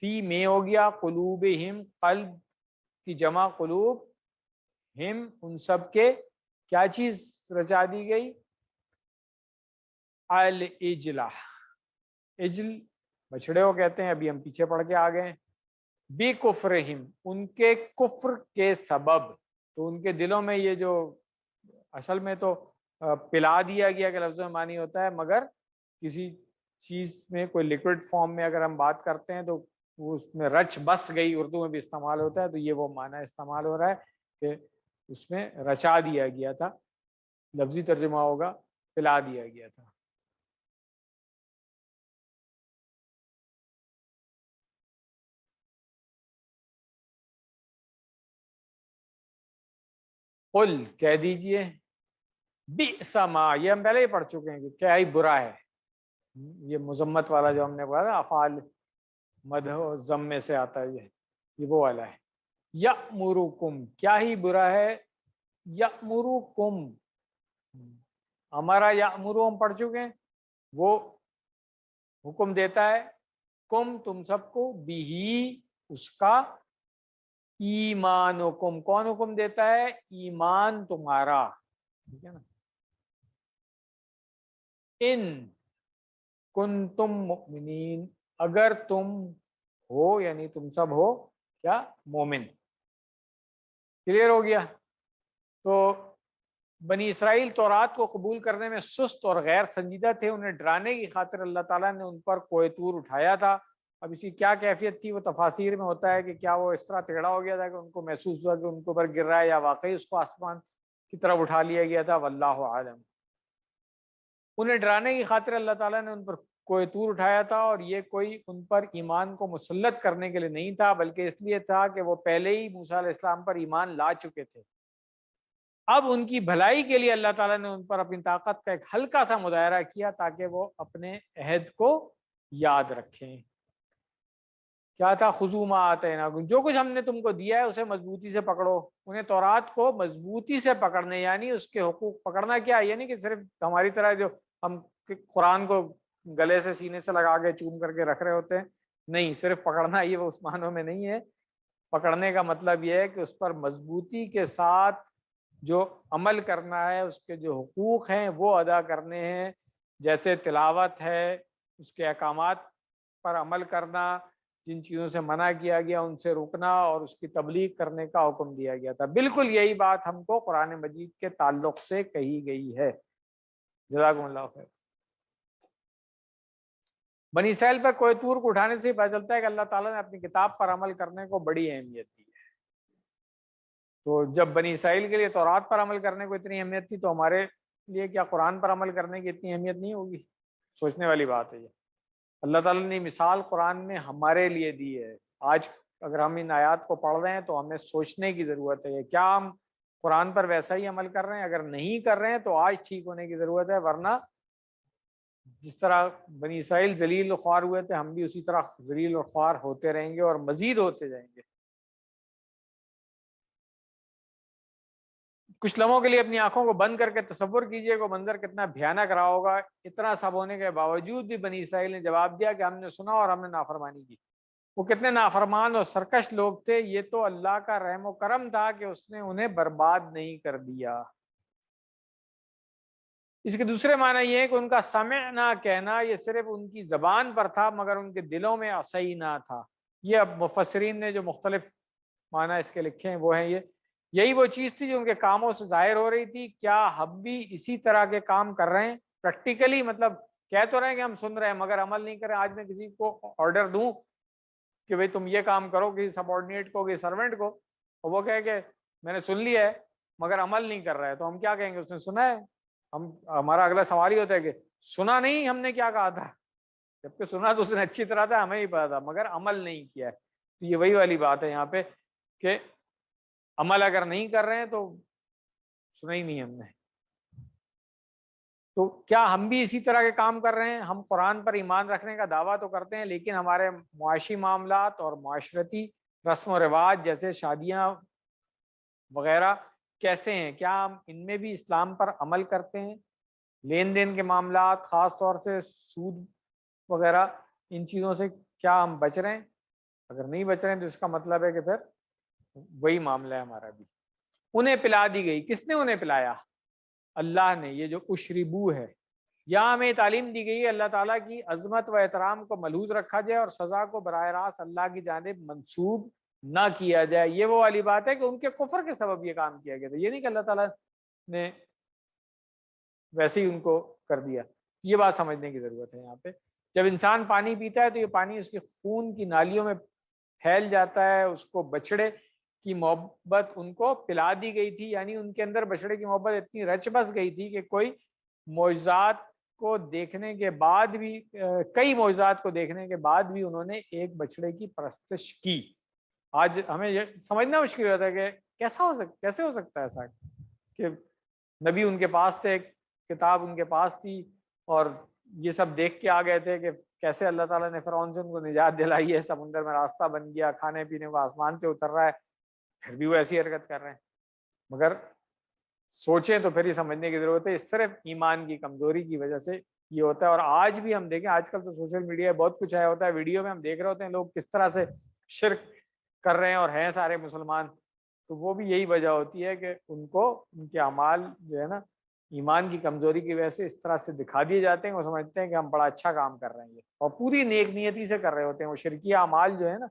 فی میں ہو گیا. قلوبہم قلب کی جمع قلوب. ہم ان سب کے کیا چیز رچا دی گئی. العجلہ عجل بچڑے کو کہتے ہیں. ابھی ہم پیچھے پڑھ کے آ گئے. بکفرہم ان کے کفر کے سبب. تو ان کے دلوں میں یہ جو اصل میں تو پلا دیا گیا کہ لفظ میں معنی ہوتا ہے, مگر کسی چیز میں کوئی لیکوڈ فارم میں اگر ہم بات کرتے ہیں تو وہ اس میں رچ بس گئی, اردو میں بھی استعمال ہوتا ہے. تو یہ وہ معنی استعمال ہو رہا ہے کہ اس میں رچا دیا گیا تھا. لفظی ترجمہ ہوگا پلا دیا گیا تھا. قل کہہ دیجئے. بئس ما یہ ہم پہلے ہی پڑھ چکے ہیں کہ کیا ہی برا ہے. یہ مذمت والا جو ہم نے پڑھا نا افعال مدح و ذم میں سے آتا ہے یہ وہ والا ہے. یأمرکم کیا ہی برا ہے. یأمرکم ہمارا یأمرو ہم پڑھ چکے ہیں. وہ حکم دیتا ہے کم تم سب کو بھی اس کا. ایمانکم کون حکم دیتا ہے. ایمان تمہارا. ٹھیک ہے نا. ان کنتم مؤمنین اگر تم ہو یعنی تم سب ہو کیا مومن. کلیئر ہو گیا. تو بنی اسرائیل تورات کو قبول کرنے میں سست اور غیر سنجیدہ تھے. انہیں ڈرانے کی خاطر اللہ تعالیٰ نے ان پر کوہ طور اٹھایا تھا. اب اسی کیا کیفیت تھی وہ تفاسیر میں ہوتا ہے کہ کیا وہ اس طرح ٹیڑھا ہو گیا تھا کہ ان کو محسوس ہوا کہ ان کے اوپر گر رہا ہے, یا واقعی اس کو آسمان کی طرف اٹھا لیا گیا تھا. واللہ عالم. انہیں ڈرانے کی خاطر اللہ تعالیٰ نے ان پر کوہ طور اٹھایا تھا, اور یہ کوئی ان پر ایمان کو مسلط کرنے کے لیے نہیں تھا بلکہ اس لیے تھا کہ وہ پہلے ہی موسیٰ علیہ السلام پر ایمان لا چکے تھے. اب ان کی بھلائی کے لیے اللہ تعالیٰ نے ان پر اپنی طاقت کا ایک ہلکا سا مظاہرہ کیا تاکہ وہ اپنے عہد کو یاد رکھیں. کیا تھا. خذوا ما آتیناکم جو کچھ ہم نے تم کو دیا ہے اسے مضبوطی سے پکڑو. انہیں تورات کو مضبوطی سے پکڑنے یعنی اس کے حقوق پکڑنا. کیا یعنی کہ صرف ہماری طرح جو ہم قرآن کو گلے سے سینے سے لگا کے چوم کر کے رکھ رہے ہوتے ہیں, نہیں صرف پکڑنا یہ وہ اس معنوں میں نہیں ہے. پکڑنے کا مطلب یہ ہے کہ اس پر مضبوطی کے ساتھ جو عمل کرنا ہے, اس کے جو حقوق ہیں وہ ادا کرنے ہیں, جیسے تلاوت ہے, اس کے احکامات پر عمل کرنا, جن چیزوں سے منع کیا گیا ان سے رکنا, اور اس کی تبلیغ کرنے کا حکم دیا گیا تھا. بالکل یہی بات ہم کو قرآن مجید کے تعلق سے کہی گئی ہے. جزاکم اللہ خیر. بنی اسرائیل پر کوہ طور کو اٹھانے سے ہی پتہ چلتا ہے کہ اللہ تعالیٰ نے اپنی کتاب پر عمل کرنے کو بڑی اہمیت دی ہے. تو جب بنی اسرائیل کے لیے تورات پر عمل کرنے کو اتنی اہمیت تھی تو ہمارے لیے کیا قرآن پر عمل کرنے کی اتنی اہمیت نہیں ہوگی. سوچنے والی بات ہے یہ. اللہ تعالیٰ نے مثال قرآن میں ہمارے لیے دی ہے. آج اگر ہم ان آیات کو پڑھ رہے ہیں تو ہمیں سوچنے کی ضرورت ہے کیا ہم قرآن پر ویسا ہی عمل کر رہے ہیں. اگر نہیں کر رہے ہیں تو آج ٹھیک ہونے کی ضرورت ہے, ورنہ جس طرح بنی اسرائیل ذلیل و خوار ہوئے تھے ہم بھی اسی طرح ذلیل و خوار ہوتے رہیں گے اور مزید ہوتے جائیں گے. کچھ لمحوں کے لیے اپنی آنکھوں کو بند کر کے تصور کیجئے کہ منظر کتنا بھیانک رہا ہوگا. اتنا سب ہونے کے باوجود بھی بنی اسرائیل نے جواب دیا کہ ہم نے سنا اور ہم نے نافرمانی کی. وہ کتنے نافرمان اور سرکش لوگ تھے. یہ تو اللہ کا رحم و کرم تھا کہ اس نے انہیں برباد نہیں کر دیا. اس کے دوسرے معنی یہ ہے کہ ان کا سمعنا کہنا یہ صرف ان کی زبان پر تھا مگر ان کے دلوں میں اصینا تھا. یہ اب مفسرین نے جو مختلف معنی اس کے لکھے ہیں وہ ہیں یہی وہ چیز تھی جو ان کے کاموں سے ظاہر ہو رہی تھی. کیا ہم بھی اسی طرح کے کام کر رہے ہیں پریکٹیکلی؟ مطلب کہہ تو رہے ہیں کہ ہم سن رہے ہیں مگر عمل نہیں کر رہے. آج میں کسی کو آرڈر دوں کہ بھئی تم یہ کام کرو کسی سبارڈینیٹ کو, کسی سرونٹ کو, اور وہ کہے کہ میں نے سن لیا ہے مگر عمل نہیں کر رہا ہے, تو ہم کیا کہیں گے؟ اس نے سنا ہے. ہمارا اگلا سوال ہی ہوتا ہے کہ سنا نہیں ہم نے کیا کہا تھا, جبکہ سنا تو اس نے اچھی طرح تھا, ہمیں ہی پتا تھا مگر عمل نہیں کیا ہے. تو یہ وہی والی بات ہے یہاں پہ کہ عمل اگر نہیں کر رہے ہیں تو سنا ہی نہیں ہم نے. تو کیا ہم بھی اسی طرح کے کام کر رہے ہیں؟ ہم قرآن پر ایمان رکھنے کا دعویٰ تو کرتے ہیں لیکن ہمارے معاشی معاملات اور معاشرتی رسم و رواج جیسے شادیاں وغیرہ کیسے ہیں؟ کیا ہم ان میں بھی اسلام پر عمل کرتے ہیں؟ لین دین کے معاملات خاص طور سے سود وغیرہ ان چیزوں سے کیا ہم بچ رہے ہیں؟ اگر نہیں بچ رہے ہیں تو اس کا مطلب ہے کہ پھر وہی معاملہ ہے ہمارا بھی. انہیں پلا دی گئی. کس نے انہیں پلایا؟ اللہ نے. یہ جو اشربو ہے یہاں ہمیں تعلیم دی گئی ہے اللہ تعالیٰ کی عظمت و احترام کو ملحوظ رکھا جائے اور سزا کو براہ راست اللہ کی جانب منسوب نہ کیا جائے. یہ وہ والی بات ہے کہ ان کے کفر کے سبب یہ کام کیا گیا تھا, یہ نہیں کہ اللہ تعالیٰ نے ویسے ہی ان کو کر دیا. یہ بات سمجھنے کی ضرورت ہے یہاں پہ. جب انسان پانی پیتا ہے تو یہ پانی اس کے خون کی نالیوں میں پھیل جاتا ہے. اس کو بچڑے کی محبت ان کو پلا دی گئی تھی, یعنی ان کے اندر بچڑے کی محبت اتنی رچ بس گئی تھی کہ کوئی معجزات کو دیکھنے کے بعد بھی کئی معجزات کو دیکھنے کے بعد بھی انہوں نے ایک بچڑے کی پرستش کی. آج ہمیں یہ سمجھنا مشکل ہوتا ہے کہ کیسے ہو سکتا ہے ایسا کہ نبی ان کے پاس تھے, کتاب ان کے پاس تھی اور یہ سب دیکھ کے آ گئے تھے کہ کیسے اللہ تعالیٰ نے فرعون سے ان کو نجات دلائی ہے, سمندر میں راستہ بن گیا, کھانے پینے کو آسمان سے اتر رہا ہے, پھر بھی وہ ایسی حرکت کر رہے ہیں. مگر سوچیں تو پھر یہ سمجھنے کی ضرورت ہے صرف ایمان کی کمزوری کی وجہ سے یہ ہوتا ہے. اور آج بھی ہم دیکھیں, آج کل تو سوشل میڈیا بہت کچھ آیا ہوتا ہے, ویڈیو میں ہم دیکھ رہے ہوتے ہیں لوگ کس طرح سے شرک کر رہے ہیں اور ہیں سارے مسلمان. تو وہ بھی یہی وجہ ہوتی ہے کہ ان کو ان کے اعمال جو ہے نا ایمان کی کمزوری کی وجہ سے اس طرح سے دکھا دیے جاتے ہیں. وہ سمجھتے ہیں کہ ہم بڑا اچھا کام کر رہے ہیں اور پوری نیک نیتی سے کر رہے ہوتے ہیں. وہ شرکیہ اعمال جو ہے نا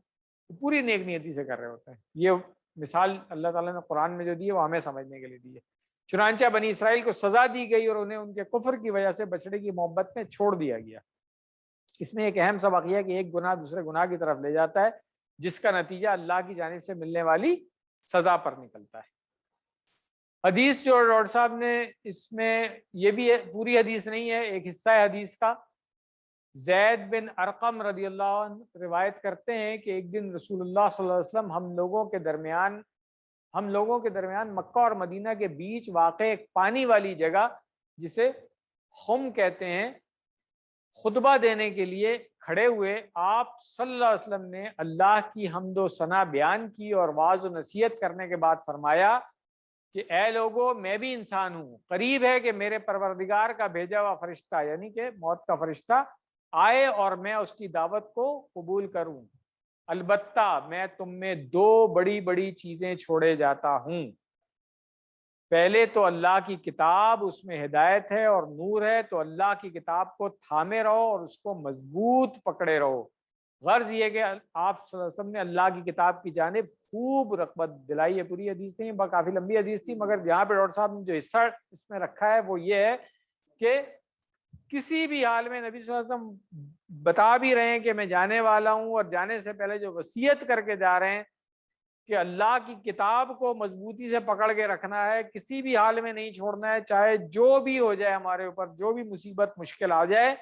پوری نیک نیتی سے کر رہے ہوتے ہیں. یہ مثال اللہ تعالیٰ نے قرآن میں جو دی ہے وہ ہمیں سمجھنے کے لیے دی ہے. چنانچہ بنی اسرائیل کو سزا دی گئی اور انہیں ان کے کفر کی وجہ سے بچڑے کی محبت میں چھوڑ دیا گیا. اس میں ایک اہم سبق یہ ہے کہ ایک گناہ دوسرے گناہ کی طرف لے جاتا ہے جس کا نتیجہ اللہ کی جانب سے ملنے والی سزا پر نکلتا ہے. حدیث جو ڈاکٹر صاحب نے اس میں یہ بھی ہے, پوری حدیث نہیں ہے, ایک حصہ ہے حدیث کا. زید بن ارقم رضی اللہ عنہ روایت کرتے ہیں کہ ایک دن رسول اللہ صلی اللہ علیہ وسلم ہم لوگوں کے درمیان مکہ اور مدینہ کے بیچ واقع ایک پانی والی جگہ جسے خم کہتے ہیں خطبہ دینے کے لیے کھڑے ہوئے. آپ صلی اللہ علیہ وسلم نے اللہ کی حمد و ثنا بیان کی اور واعظ و نصیحت کرنے کے بعد فرمایا کہ اے لوگو میں بھی انسان ہوں, قریب ہے کہ میرے پروردگار کا بھیجا ہوا فرشتہ یعنی کہ موت کا فرشتہ آئے اور میں اس کی دعوت کو قبول کروں. البتہ میں تم میں دو بڑی بڑی چیزیں چھوڑے جاتا ہوں. پہلے تو اللہ کی کتاب, اس میں ہدایت ہے اور نور ہے, تو اللہ کی کتاب کو تھامے رہو اور اس کو مضبوط پکڑے رہو. غرض یہ کہ آپ صلی اللہ علیہ وسلم نے اللہ کی کتاب کی جانب خوب رغبت دلائی ہے. پوری حدیث نہیں, کافی لمبی حدیث تھی, مگر یہاں پہ ڈاکٹر صاحب نے جو حصہ اس میں رکھا ہے وہ یہ ہے کہ کسی بھی حال میں نبی صلی اللہ علیہ وسلم بتا بھی رہے ہیں کہ میں جانے والا ہوں, اور جانے سے پہلے جو وصیت کر کے جا رہے ہیں کہ اللہ کی کتاب کو مضبوطی سے پکڑ کے رکھنا ہے, کسی بھی حال میں نہیں چھوڑنا ہے, چاہے جو بھی ہو جائے ہمارے اوپر, جو بھی مصیبت مشکل آ جائے,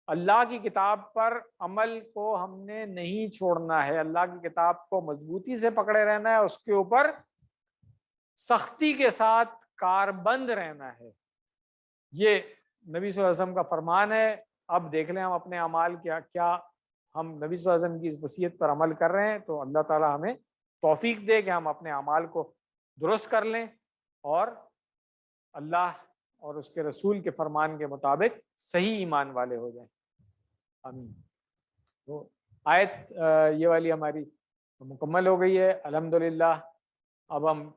اللہ کی کتاب پر عمل کو ہم نے نہیں چھوڑنا ہے. اللہ کی کتاب کو مضبوطی سے پکڑے رہنا ہے, اس کے اوپر سختی کے ساتھ کاربند رہنا ہے. یہ نبی صلی اللہ علیہ وسلم کا فرمان ہے. اب دیکھ لیں ہم اپنے اعمال کیا ہم نبی صلی اللہ علیہ وسلم کی اس وصیت پر عمل کر رہے ہیں. تو اللہ تعالی ہمیں توفیق دے کہ ہم اپنے اعمال کو درست کر لیں اور اللہ اور اس کے رسول کے فرمان کے مطابق صحیح ایمان والے ہو جائیں. آمین. تو آیت یہ والی ہماری مکمل ہو گئی ہے الحمدللہ. اب ہم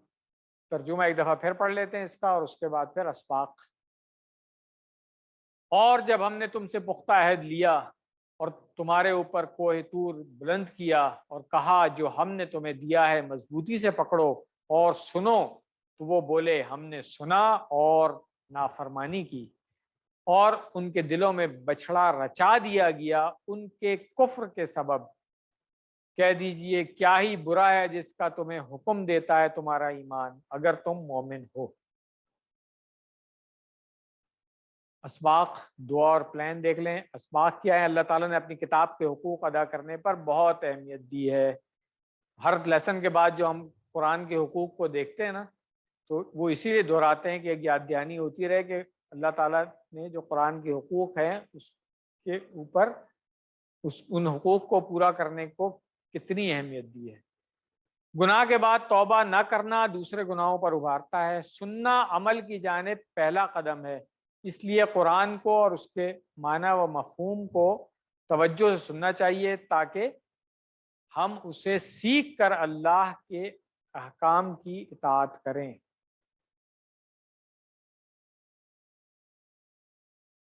ترجمہ ایک دفعہ پھر پڑھ لیتے ہیں اس کا اور اس کے بعد پھر اسباق اور جب ہم نے تم سے پختہ عہد لیا اور تمہارے اوپر کوہ طور بلند کیا اور کہا جو ہم نے تمہیں دیا ہے مضبوطی سے پکڑو اور سنو، تو وہ بولے ہم نے سنا اور نافرمانی کی، اور ان کے دلوں میں بچھڑا رچا دیا گیا ان کے کفر کے سبب۔ کہہ دیجئے کیا ہی برا ہے جس کا تمہیں حکم دیتا ہے تمہارا ایمان، اگر تم مومن ہو۔ اسباق دعا اور پلان دیکھ لیں۔ اسباق کیا ہے؟ اللہ تعالیٰ نے اپنی کتاب کے حقوق ادا کرنے پر بہت اہمیت دی ہے۔ ہر لیسن کے بعد جو ہم قرآن کے حقوق کو دیکھتے ہیں نا، تو وہ اسی لیے دہراتے ہیں کہ ایک یاد دہانی ہوتی رہے کہ اللہ تعالیٰ نے جو قرآن کے حقوق ہیں اس کے اوپر ان حقوق کو پورا کرنے کو کتنی اہمیت دی ہے۔ گناہ کے بعد توبہ نہ کرنا دوسرے گناہوں پر ابھارتا ہے۔ سننا عمل کی جانب پہلا قدم ہے، اس لیے قرآن کو اور اس کے معنی و مفہوم کو توجہ سے سننا چاہیے تاکہ ہم اسے سیکھ کر اللہ کے احکام کی اطاعت کریں۔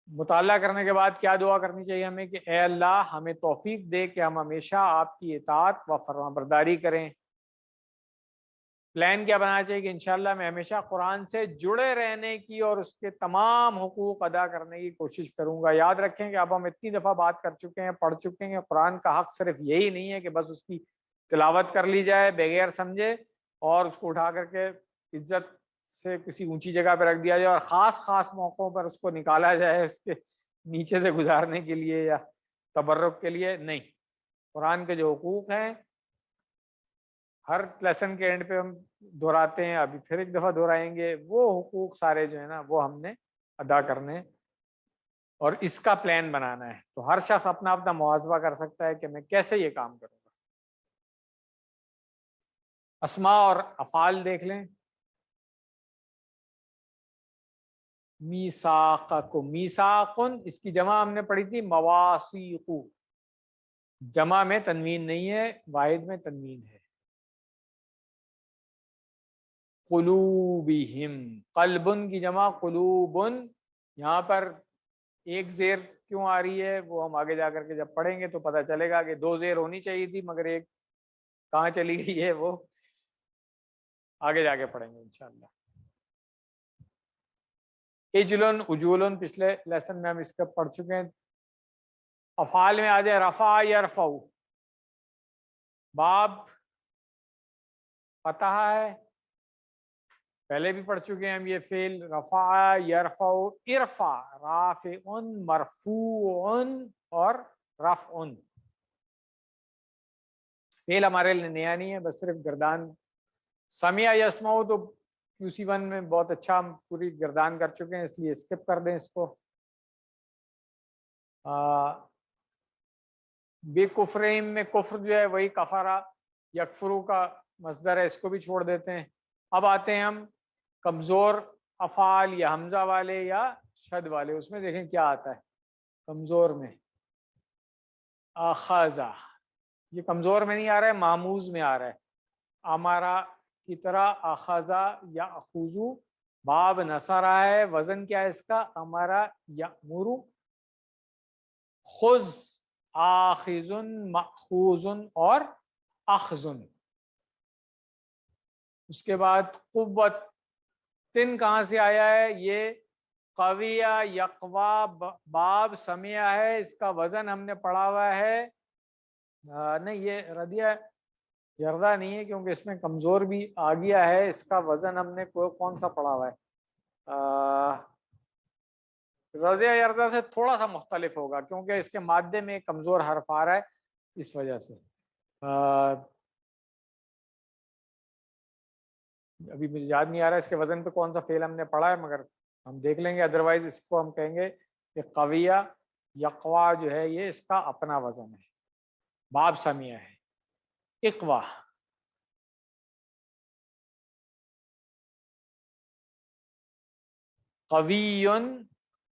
مطالعہ کرنے کے بعد کیا دعا کرنی چاہیے ہمیں کہ اے اللہ ہمیں توفیق دے کہ ہم ہمیشہ آپ کی اطاعت و فرمانبرداری کریں۔ پلان کیا بنانا چاہیے کہ انشاءاللہ میں ہمیشہ قرآن سے جڑے رہنے کی اور اس کے تمام حقوق ادا کرنے کی کوشش کروں گا۔ یاد رکھیں کہ اب ہم اتنی دفعہ بات کر چکے ہیں، پڑھ چکے ہیں، قرآن کا حق صرف یہی نہیں ہے کہ بس اس کی تلاوت کر لی جائے بغیر سمجھے اور اس کو اٹھا کر کے عزت سے کسی اونچی جگہ پہ رکھ دیا جائے اور خاص موقعوں پر اس کو نکالا جائے اس کے نیچے سے گزارنے کے لیے یا تبرک کے لیے نہیں۔ قرآن کے جو حقوق ہیں ہر لیسن کے اینڈ پہ ہم دہراتے ہیں، ابھی پھر ایک دفعہ دہرائیں گے، وہ حقوق سارے جو ہے نا وہ ہم نے ادا کرنے اور اس کا پلان بنانا ہے۔ تو ہر شخص اپنا اپنا محاسبہ کر سکتا ہے کہ میں کیسے یہ کام کروں گا۔ اسماء اور افعال دیکھ لیں۔ میثاقکم، میثاقن اس کی جمع ہم نے پڑھی تھی مواثیق، جمع میں تنوین نہیں ہے، واحد میں تنوین ہے۔ قلوبہم، قلبن کی جمع قلوبن، یہاں پر ایک زیر کیوں آ رہی ہے وہ ہم آگے جا کر کے جب پڑھیں گے تو پتہ چلے گا کہ دو زیر ہونی چاہیے تھی مگر ایک کہاں چلی گئی ہے، وہ آگے جا کے پڑھیں گے انشاءاللہ۔ اجلن اجولن پچھلے لیسن میں ہم اس کا پڑھ چکے ہیں۔ افعال میں آ جائے رفع یرفع، باب فتح ہے، پہلے بھی پڑھ چکے ہیں ہم یہ فعل رفع یرفع، ارفع رافع مرفوع اور رفع، فعل ہمارے لیے نیا نہیں ہے، بس صرف گردان۔ سمع یسمع تو QC1 میں بہت اچھا ہم پوری گردان کر چکے ہیں، اس لیے اسکپ کر دیں اس کو۔ بے کفرہم میں کفر جو ہے وہی کفرا یکفرو کا مصدر ہے، اس کو بھی چھوڑ دیتے ہیں۔ اب آتے ہیں ہم کمزور افعال یا حمزہ والے یا شد والے، اس میں دیکھیں کیا آتا ہے۔ کمزور میں اخذا، یہ کمزور میں نہیں آ رہا ہے، معموز میں آ رہا ہے۔ امارا کی طرح اخذا یا اخوذو، باب نصر ہے، وزن کیا ہے اس کا؟ امارا یامرو، خذ آخذن مأخوذن اور اخذن۔ اس کے بعد قوت تن کہاں سے آیا ہے؟ یہ قویہ یقوا باب سمیہ ہے، اس کا وزن ہم نے پڑھا ہوا ہے، نہیں یہ ردیہ یردہ نہیں ہے کیونکہ اس میں کمزور بھی آ گیا ہے، اس کا وزن ہم نے کون سا پڑھا ہوا ہے؟ رضیہ یردہ سے تھوڑا سا مختلف ہوگا کیونکہ اس کے مادے میں کمزور حرف آ رہا ہے، اس وجہ سے ابھی مجھے یاد نہیں آ رہا ہے اس کے وزن پہ کون سا فعل ہم نے پڑھا ہے، مگر ہم دیکھ لیں گے، ادروائز اس کو ہم کہیں گے کہ قویہ یقوا جو ہے یہ اس کا اپنا وزن ہے، باب سمیہ ہے۔ اقوا قوی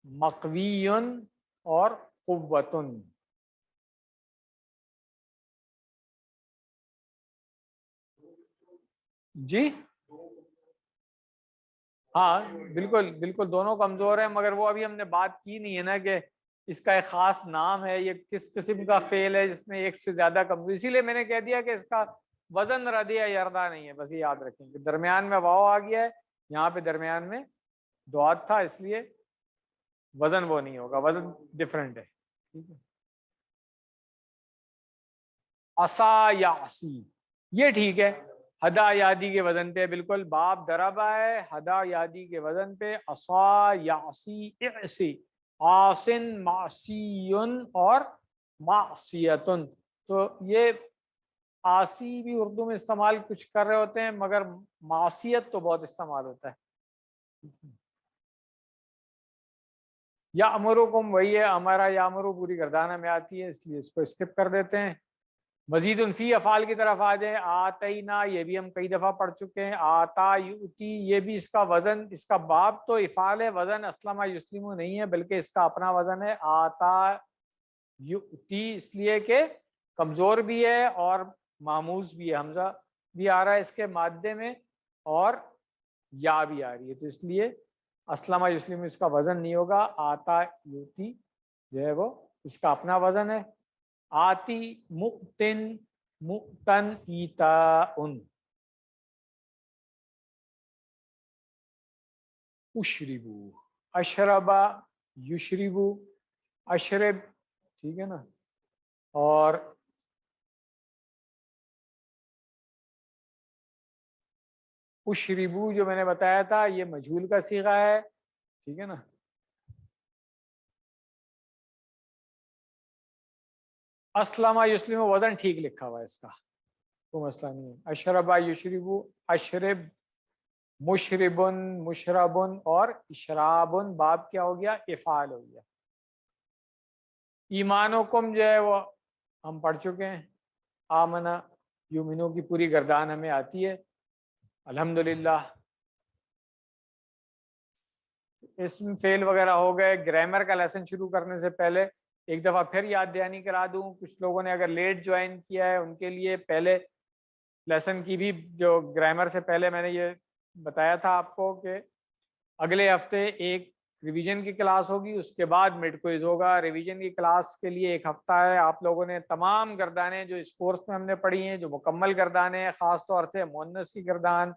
مقوی اور قوتن، جی ہاں بالکل بالکل دونوں کمزور ہیں، مگر وہ ابھی ہم نے بات کی نہیں ہے نا کہ اس کا ایک خاص نام ہے، یہ کس قسم کا فعل ہے جس میں ایک سے زیادہ کمزور، اسی لیے میں نے کہہ دیا کہ اس کا وزن ردیہ یردا نہیں ہے، بس یہ یاد رکھیں کہ درمیان میں واو آ گیا ہے، یہاں پہ درمیان میں دعات تھا، اس لیے وزن وہ نہیں ہوگا، وزن ڈفرنٹ ہے، ٹھیک ہے۔ عصا یعصی، یہ ٹھیک ہے، ہدا یادی کے وزن پہ، بالکل باب دربا ہے، ہدا یادی کے وزن پہ، عصا یعصی اعصی، عاصن معصیون اور معصیتن، تو یہ عاصی بھی اردو میں استعمال کچھ کر رہے ہوتے ہیں، مگر معصیت تو بہت استعمال ہوتا ہے۔ یا امرکم، وہی ہے ہمارا یا امرو، پوری گردانہ میں آتی ہے، اس لیے اس کو اسکپ کر دیتے ہیں۔ مزید فی افعال کی طرف آ جائیں، آتینا، یہ بھی ہم کئی دفعہ پڑھ چکے ہیں، آتا یؤتی، یہ بھی اس کا وزن، اس کا باب تو افعال ہے، وزن اسلم یسلم نہیں ہے، بلکہ اس کا اپنا وزن ہے آتا یؤتی، اس لیے کہ کمزور بھی ہے اور ماموز بھی ہے، حمزہ بھی آ رہا ہے اس کے مادے میں اور یا بھی آ رہی ہے، تو اس لیے اسلم یسلم اس کا وزن نہیں ہوگا، آتا یؤتی جو ہے وہ اس کا اپنا وزن ہے۔ آتی مؤتن مؤتن ایتاؤن، اشربو اشربا یشربو اشرب، ٹھیک ہے نا، اور اشربو جو میں نے بتایا تھا یہ مجہول کا صیغہ ہے، ٹھیک ہے نا، اسلم یسلم وزن ٹھیک لکھا ہوا ہے اس کا، کوئی مسئلہ نہیں ہے۔ اشربا یشربو اشرب، مشربن مشربن اور اشرابن، باب کیا ہو گیا، افعال ہو گیا۔ ایمانکم جو ہے وہ ہم پڑھ چکے ہیں، آمنا یومنو کی پوری گردان ہمیں آتی ہے الحمدللہ۔ اسم فعل وغیرہ ہو گئے، گرامر کا لیسن شروع کرنے سے پہلے ایک دفعہ پھر یاد دہانی کرا دوں، کچھ لوگوں نے اگر لیٹ جوائن کیا ہے ان کے لیے پہلے لیسن کی بھی جو گرامر سے پہلے میں نے یہ بتایا تھا آپ کو کہ اگلے ہفتے ایک ریویژن کی کلاس ہوگی، اس کے بعد مڈ کوئز ہوگا۔ ریویژن کی کلاس کے لیے ایک ہفتہ ہے، آپ لوگوں نے تمام گردانیں جو اس کورس میں ہم نے پڑھی ہیں، جو مکمل گردانیں، خاص طور سے مؤنث کی گردان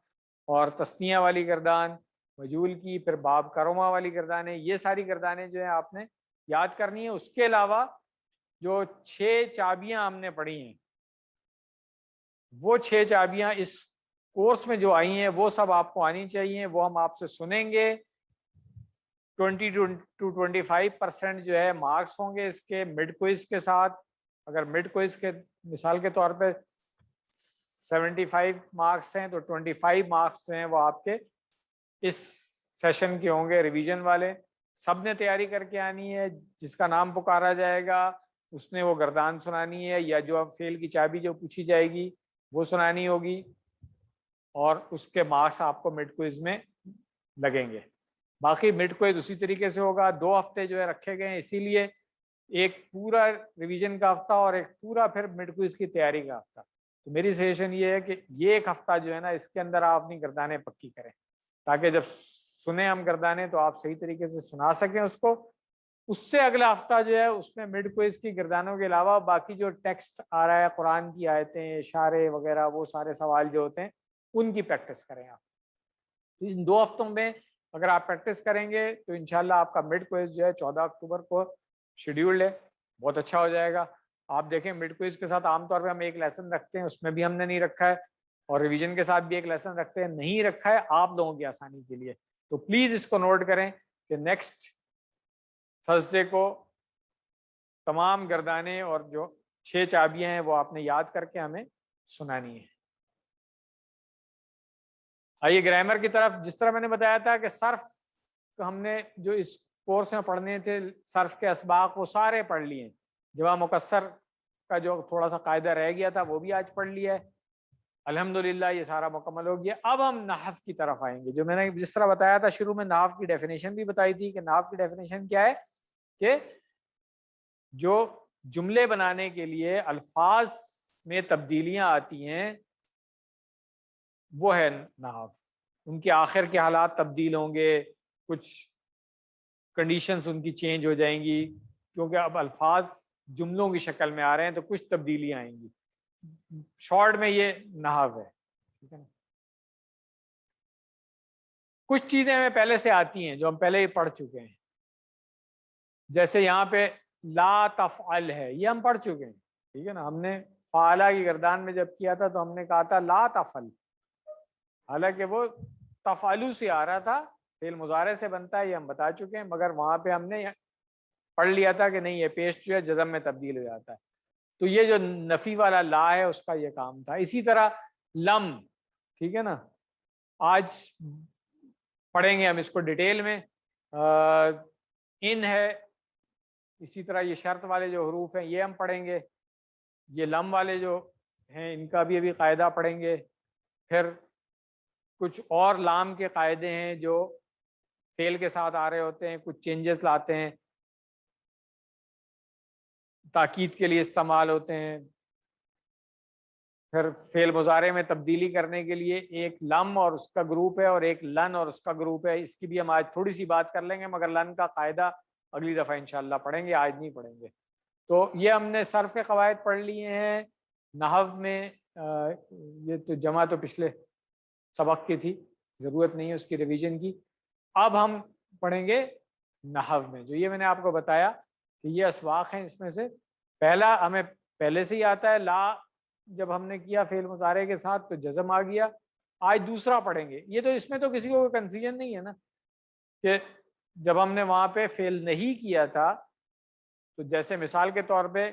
اور تثنیہ والی گردان، مجہول کی، پھر باب کروما والی گردانیں، یہ ساری گردانیں جو ہیں آپ نے یاد کرنی ہے۔ اس کے علاوہ جو 6 چابیاں ہم نے پڑھی ہیں، وہ 6 چابیاں اس کورس میں جو آئی ہیں وہ سب آپ کو آنی چاہیے، وہ ہم آپ سے سنیں گے۔ 20 to 25% جو ہے مارکس ہوں گے اس کے مڈ کوئز کے ساتھ۔ اگر مڈ کوئز کے مثال کے طور پہ 75 مارکس ہیں تو 25 مارکس جو ہیں وہ آپ کے اس سیشن کے ہوں گے ریویژن والے۔ سب نے تیاری کر کے آنی ہے، جس کا نام پکارا جائے گا اس نے وہ گردان سنانی ہے، یا جو فیل کی چابی جو پوچھی جائے گی وہ سنانی ہوگی، اور اس کے مارکس آپ کو مڈ کوئز میں لگیں گے۔ باقی مڈ کوئز اسی طریقے سے ہوگا، 2 ہفتے جو ہے رکھے گئے ہیں، اسی لیے ایک پورا ریویژن کا ہفتہ اور ایک پورا پھر مڈ کوئز کی تیاری کا ہفتہ۔ تو میری سجیشن یہ ہے کہ یہ ایک ہفتہ جو ہے نا اس کے اندر آپ اپنی گردانیں پکی کریں، تاکہ جب سنیں ہم گردانیں تو آپ صحیح طریقے سے سنا سکیں اس کو۔ اس سے اگلا ہفتہ جو ہے اس میں مڈ کوئز کی گردانوں کے علاوہ باقی جو ٹیکسٹ آ رہا ہے، قرآن کی آیتیں، اشارے وغیرہ، وہ سارے سوال جو ہوتے ہیں ان کی پریکٹس کریں آپ۔ ان 2 ہفتوں میں اگر آپ پریکٹس کریں گے تو انشاءاللہ آپ کا مڈ کوئز جو ہے 14 اکتوبر کو شیڈیولڈ ہے، بہت اچھا ہو جائے گا۔ آپ دیکھیں مڈ کوئز کے ساتھ عام طور پہ ہم ایک لیسن رکھتے ہیں، اس میں بھی ہم نے نہیں رکھا ہے، اور ریویژن کے ساتھ بھی ایک لیسن رکھتے ہیں، نہیں رکھا ہے آپ لوگوں کی آسانی کے لیے۔ تو پلیز اس کو نوٹ کریں کہ نیکسٹ تھرسڈے کو تمام گردانیں اور جو 6 چابیاں ہیں وہ آپ نے یاد کر کے ہمیں سنانی ہے۔ آئیے گرامر کی طرف، جس طرح میں نے بتایا تھا کہ صرف ہم نے جو اس کورس میں پڑھنے تھے، صرف کے اسباق وہ سارے پڑھ لیے ہیں، جواب مکسر کا جو تھوڑا سا قاعدہ رہ گیا تھا وہ بھی آج پڑھ لیا ہے الحمدللہ، یہ سارا مکمل ہو گیا۔ اب ہم نحو کی طرف آئیں گے، جو میں نے جس طرح بتایا تھا شروع میں، نحو کی ڈیفینیشن بھی بتائی تھی کہ نحو کی ڈیفینیشن کیا ہے، کہ جو جملے بنانے کے لیے الفاظ میں تبدیلیاں آتی ہیں وہ ہے نحو۔ ان کے آخر کے حالات تبدیل ہوں گے، کچھ کنڈیشنز ان کی چینج ہو جائیں گی، کیونکہ اب الفاظ جملوں کی شکل میں آ رہے ہیں تو کچھ تبدیلیاں آئیں گی. شارٹ میں یہ نحو ہے، ٹھیک ہے نا. کچھ چیزیں ہمیں پہلے سے آتی ہیں جو ہم پہلے ہی پڑھ چکے ہیں، جیسے یہاں پہ لا تفعل ہے، یہ ہم پڑھ چکے ہیں، ٹھیک ہے نا. ہم نے فعلا کی گردان میں جب کیا تھا تو ہم نے کہا تھا لا تفعل، حالانکہ وہ تفعلو سے آ رہا تھا، فعل مضارع سے بنتا ہے، یہ ہم بتا چکے ہیں، مگر وہاں پہ ہم نے پڑھ لیا تھا کہ نہیں، یہ پیش جو ہے جزم میں تبدیل ہو جاتا ہے. تو یہ جو نفی والا لا ہے اس کا یہ کام تھا. اسی طرح لم، ٹھیک ہے نا، آج پڑھیں گے ہم اس کو ڈیٹیل میں. ان ہے، اسی طرح یہ شرط والے جو حروف ہیں یہ ہم پڑھیں گے. یہ لم والے جو ہیں ان کا بھی ابھی قاعدہ پڑھیں گے. پھر کچھ اور لام کے قاعدے ہیں جو فعل کے ساتھ آ رہے ہوتے ہیں، کچھ چینجز لاتے ہیں، تاکید کے لیے استعمال ہوتے ہیں. پھر فعل مضارع میں تبدیلی کرنے کے لیے ایک لم اور اس کا گروپ ہے، اور ایک لن اور اس کا گروپ ہے. اس کی بھی ہم آج تھوڑی سی بات کر لیں گے، مگر لن کا قاعدہ اگلی دفعہ انشاءاللہ پڑھیں گے، آج نہیں پڑھیں گے. تو یہ ہم نے صرف کے قواعد پڑھ لیے ہیں. نحو میں یہ تو جمع تو پچھلے سبق کی تھی، ضرورت نہیں ہے اس کی ریویژن کی. اب ہم پڑھیں گے نحو میں، جو یہ میں نے آپ کو بتایا کہ یہ اسواق ہیں. اس میں سے پہلا ہمیں پہلے سے ہی آتا ہے، لا جب ہم نے کیا فعل مضارع کے ساتھ تو جزم آ گیا. آج دوسرا پڑھیں گے. یہ تو اس میں تو کسی کو کنفیوژن نہیں ہے نا، کہ جب ہم نے وہاں پہ فعل نہیں کیا تھا تو جیسے مثال کے طور پہ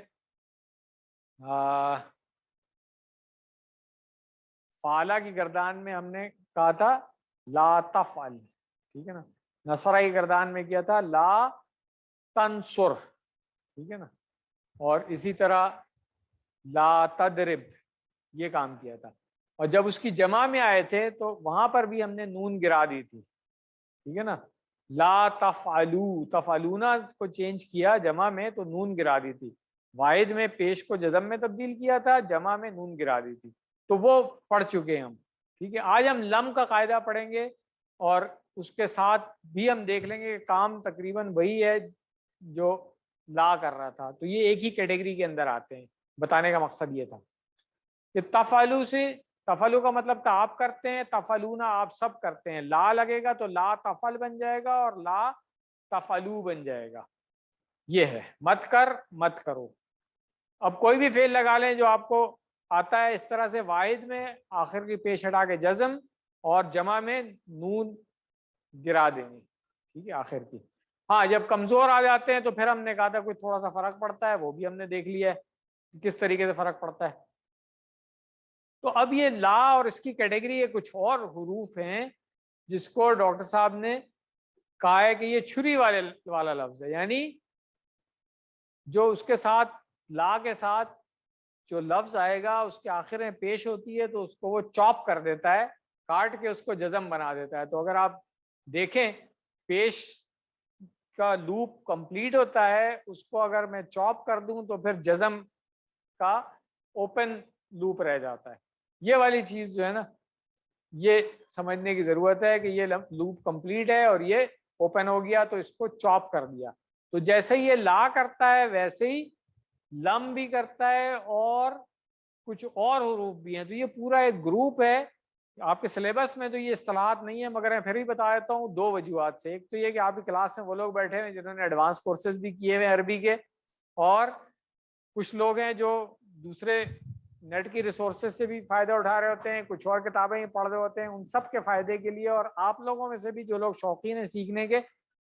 فعلا کی گردان میں ہم نے کہا تھا لا تفعل، ٹھیک ہے نا. نصرہ کی گردان میں کیا تھا لا تنصر، ٹھیک ہے نا. اور اسی طرح لا تضرب، یہ کام کیا تھا. اور جب اس کی جمع میں آئے تھے تو وہاں پر بھی ہم نے نون گرا دی تھی، ٹھیک ہے نا. لا تفعلو، تفعلونا کو چینج کیا جمع میں تو نون گرا دی تھی. واحد میں پیش کو جزم میں تبدیل کیا تھا، جمع میں نون گرا دی تھی. تو وہ پڑھ چکے ہیں ہم، ٹھیک ہے. آج ہم لم کا قاعدہ پڑھیں گے، اور اس کے ساتھ بھی ہم دیکھ لیں گے کہ کام تقریباً وہی ہے جو لا کر رہا تھا. تو یہ ایک ہی کیٹیگری کے اندر آتے ہیں. بتانے کا مقصد یہ تھا کہ تفعلو سے، تفعلو کا مطلب تھا آپ کرتے ہیں، تفعلونا آپ سب کرتے ہیں. لا لگے گا تو لا تفعل بن جائے گا اور لا تفعلو بن جائے گا. یہ ہے مت کر مت کرو. اب کوئی بھی فعل لگا لیں جو آپ کو آتا ہے اس طرح سے، واحد میں آخر کی پیش ہٹا کے جزم اور جمع میں نون گرا دینی، ٹھیک ہے، آخر کی. ہاں جب کمزور آ جاتے ہیں تو پھر ہم نے کہا تھا کوئی تھوڑا سا فرق پڑتا ہے، وہ بھی ہم نے دیکھ لیا ہے کس طریقے سے فرق پڑتا ہے. تو اب یہ لا اور اس کی کیٹیگری یہ کچھ اور حروف ہیں جس کو ڈاکٹر صاحب نے کہا ہے کہ یہ چھری والا لفظ ہے. یعنی جو اس کے ساتھ لا کے ساتھ جو لفظ آئے گا اس کے آخر میں پیش ہوتی ہے تو اس کو وہ چاپ کر دیتا ہے، کاٹ کے اس کو جزم بنا دیتا ہے. تو اگر آپ دیکھیں پیش کا لوپ کمپلیٹ ہوتا ہے، اس کو اگر میں چاپ کر دوں تو پھر جزم کا اوپن لوپ رہ جاتا ہے. یہ والی چیز جو ہے نا، یہ سمجھنے کی ضرورت ہے کہ یہ لوپ کمپلیٹ ہے اور یہ اوپن ہو گیا تو اس کو چاپ کر دیا. تو جیسے یہ لا کرتا ہے ویسے ہی لم بھی کرتا ہے، اور کچھ اور حروف بھی ہیں. تو یہ پورا ایک گروپ ہے. آپ کے سلیبس میں تو یہ اصطلاحات نہیں ہے، مگر میں پھر بھی بتا دیتا ہوں دو وجوہات سے. ایک تو یہ کہ آپ کی کلاس میں وہ لوگ بیٹھے ہیں جنہوں نے ایڈوانس کورسز بھی کیے ہوئے عربی کے، اور کچھ لوگ ہیں جو دوسرے نیٹ کی ریسورسز سے بھی فائدہ اٹھا رہے ہوتے ہیں، کچھ اور کتابیں پڑھ رہے ہوتے ہیں. ان سب کے فائدے کے لیے، اور آپ لوگوں میں سے بھی جو لوگ شوقین ہیں سیکھنے کے،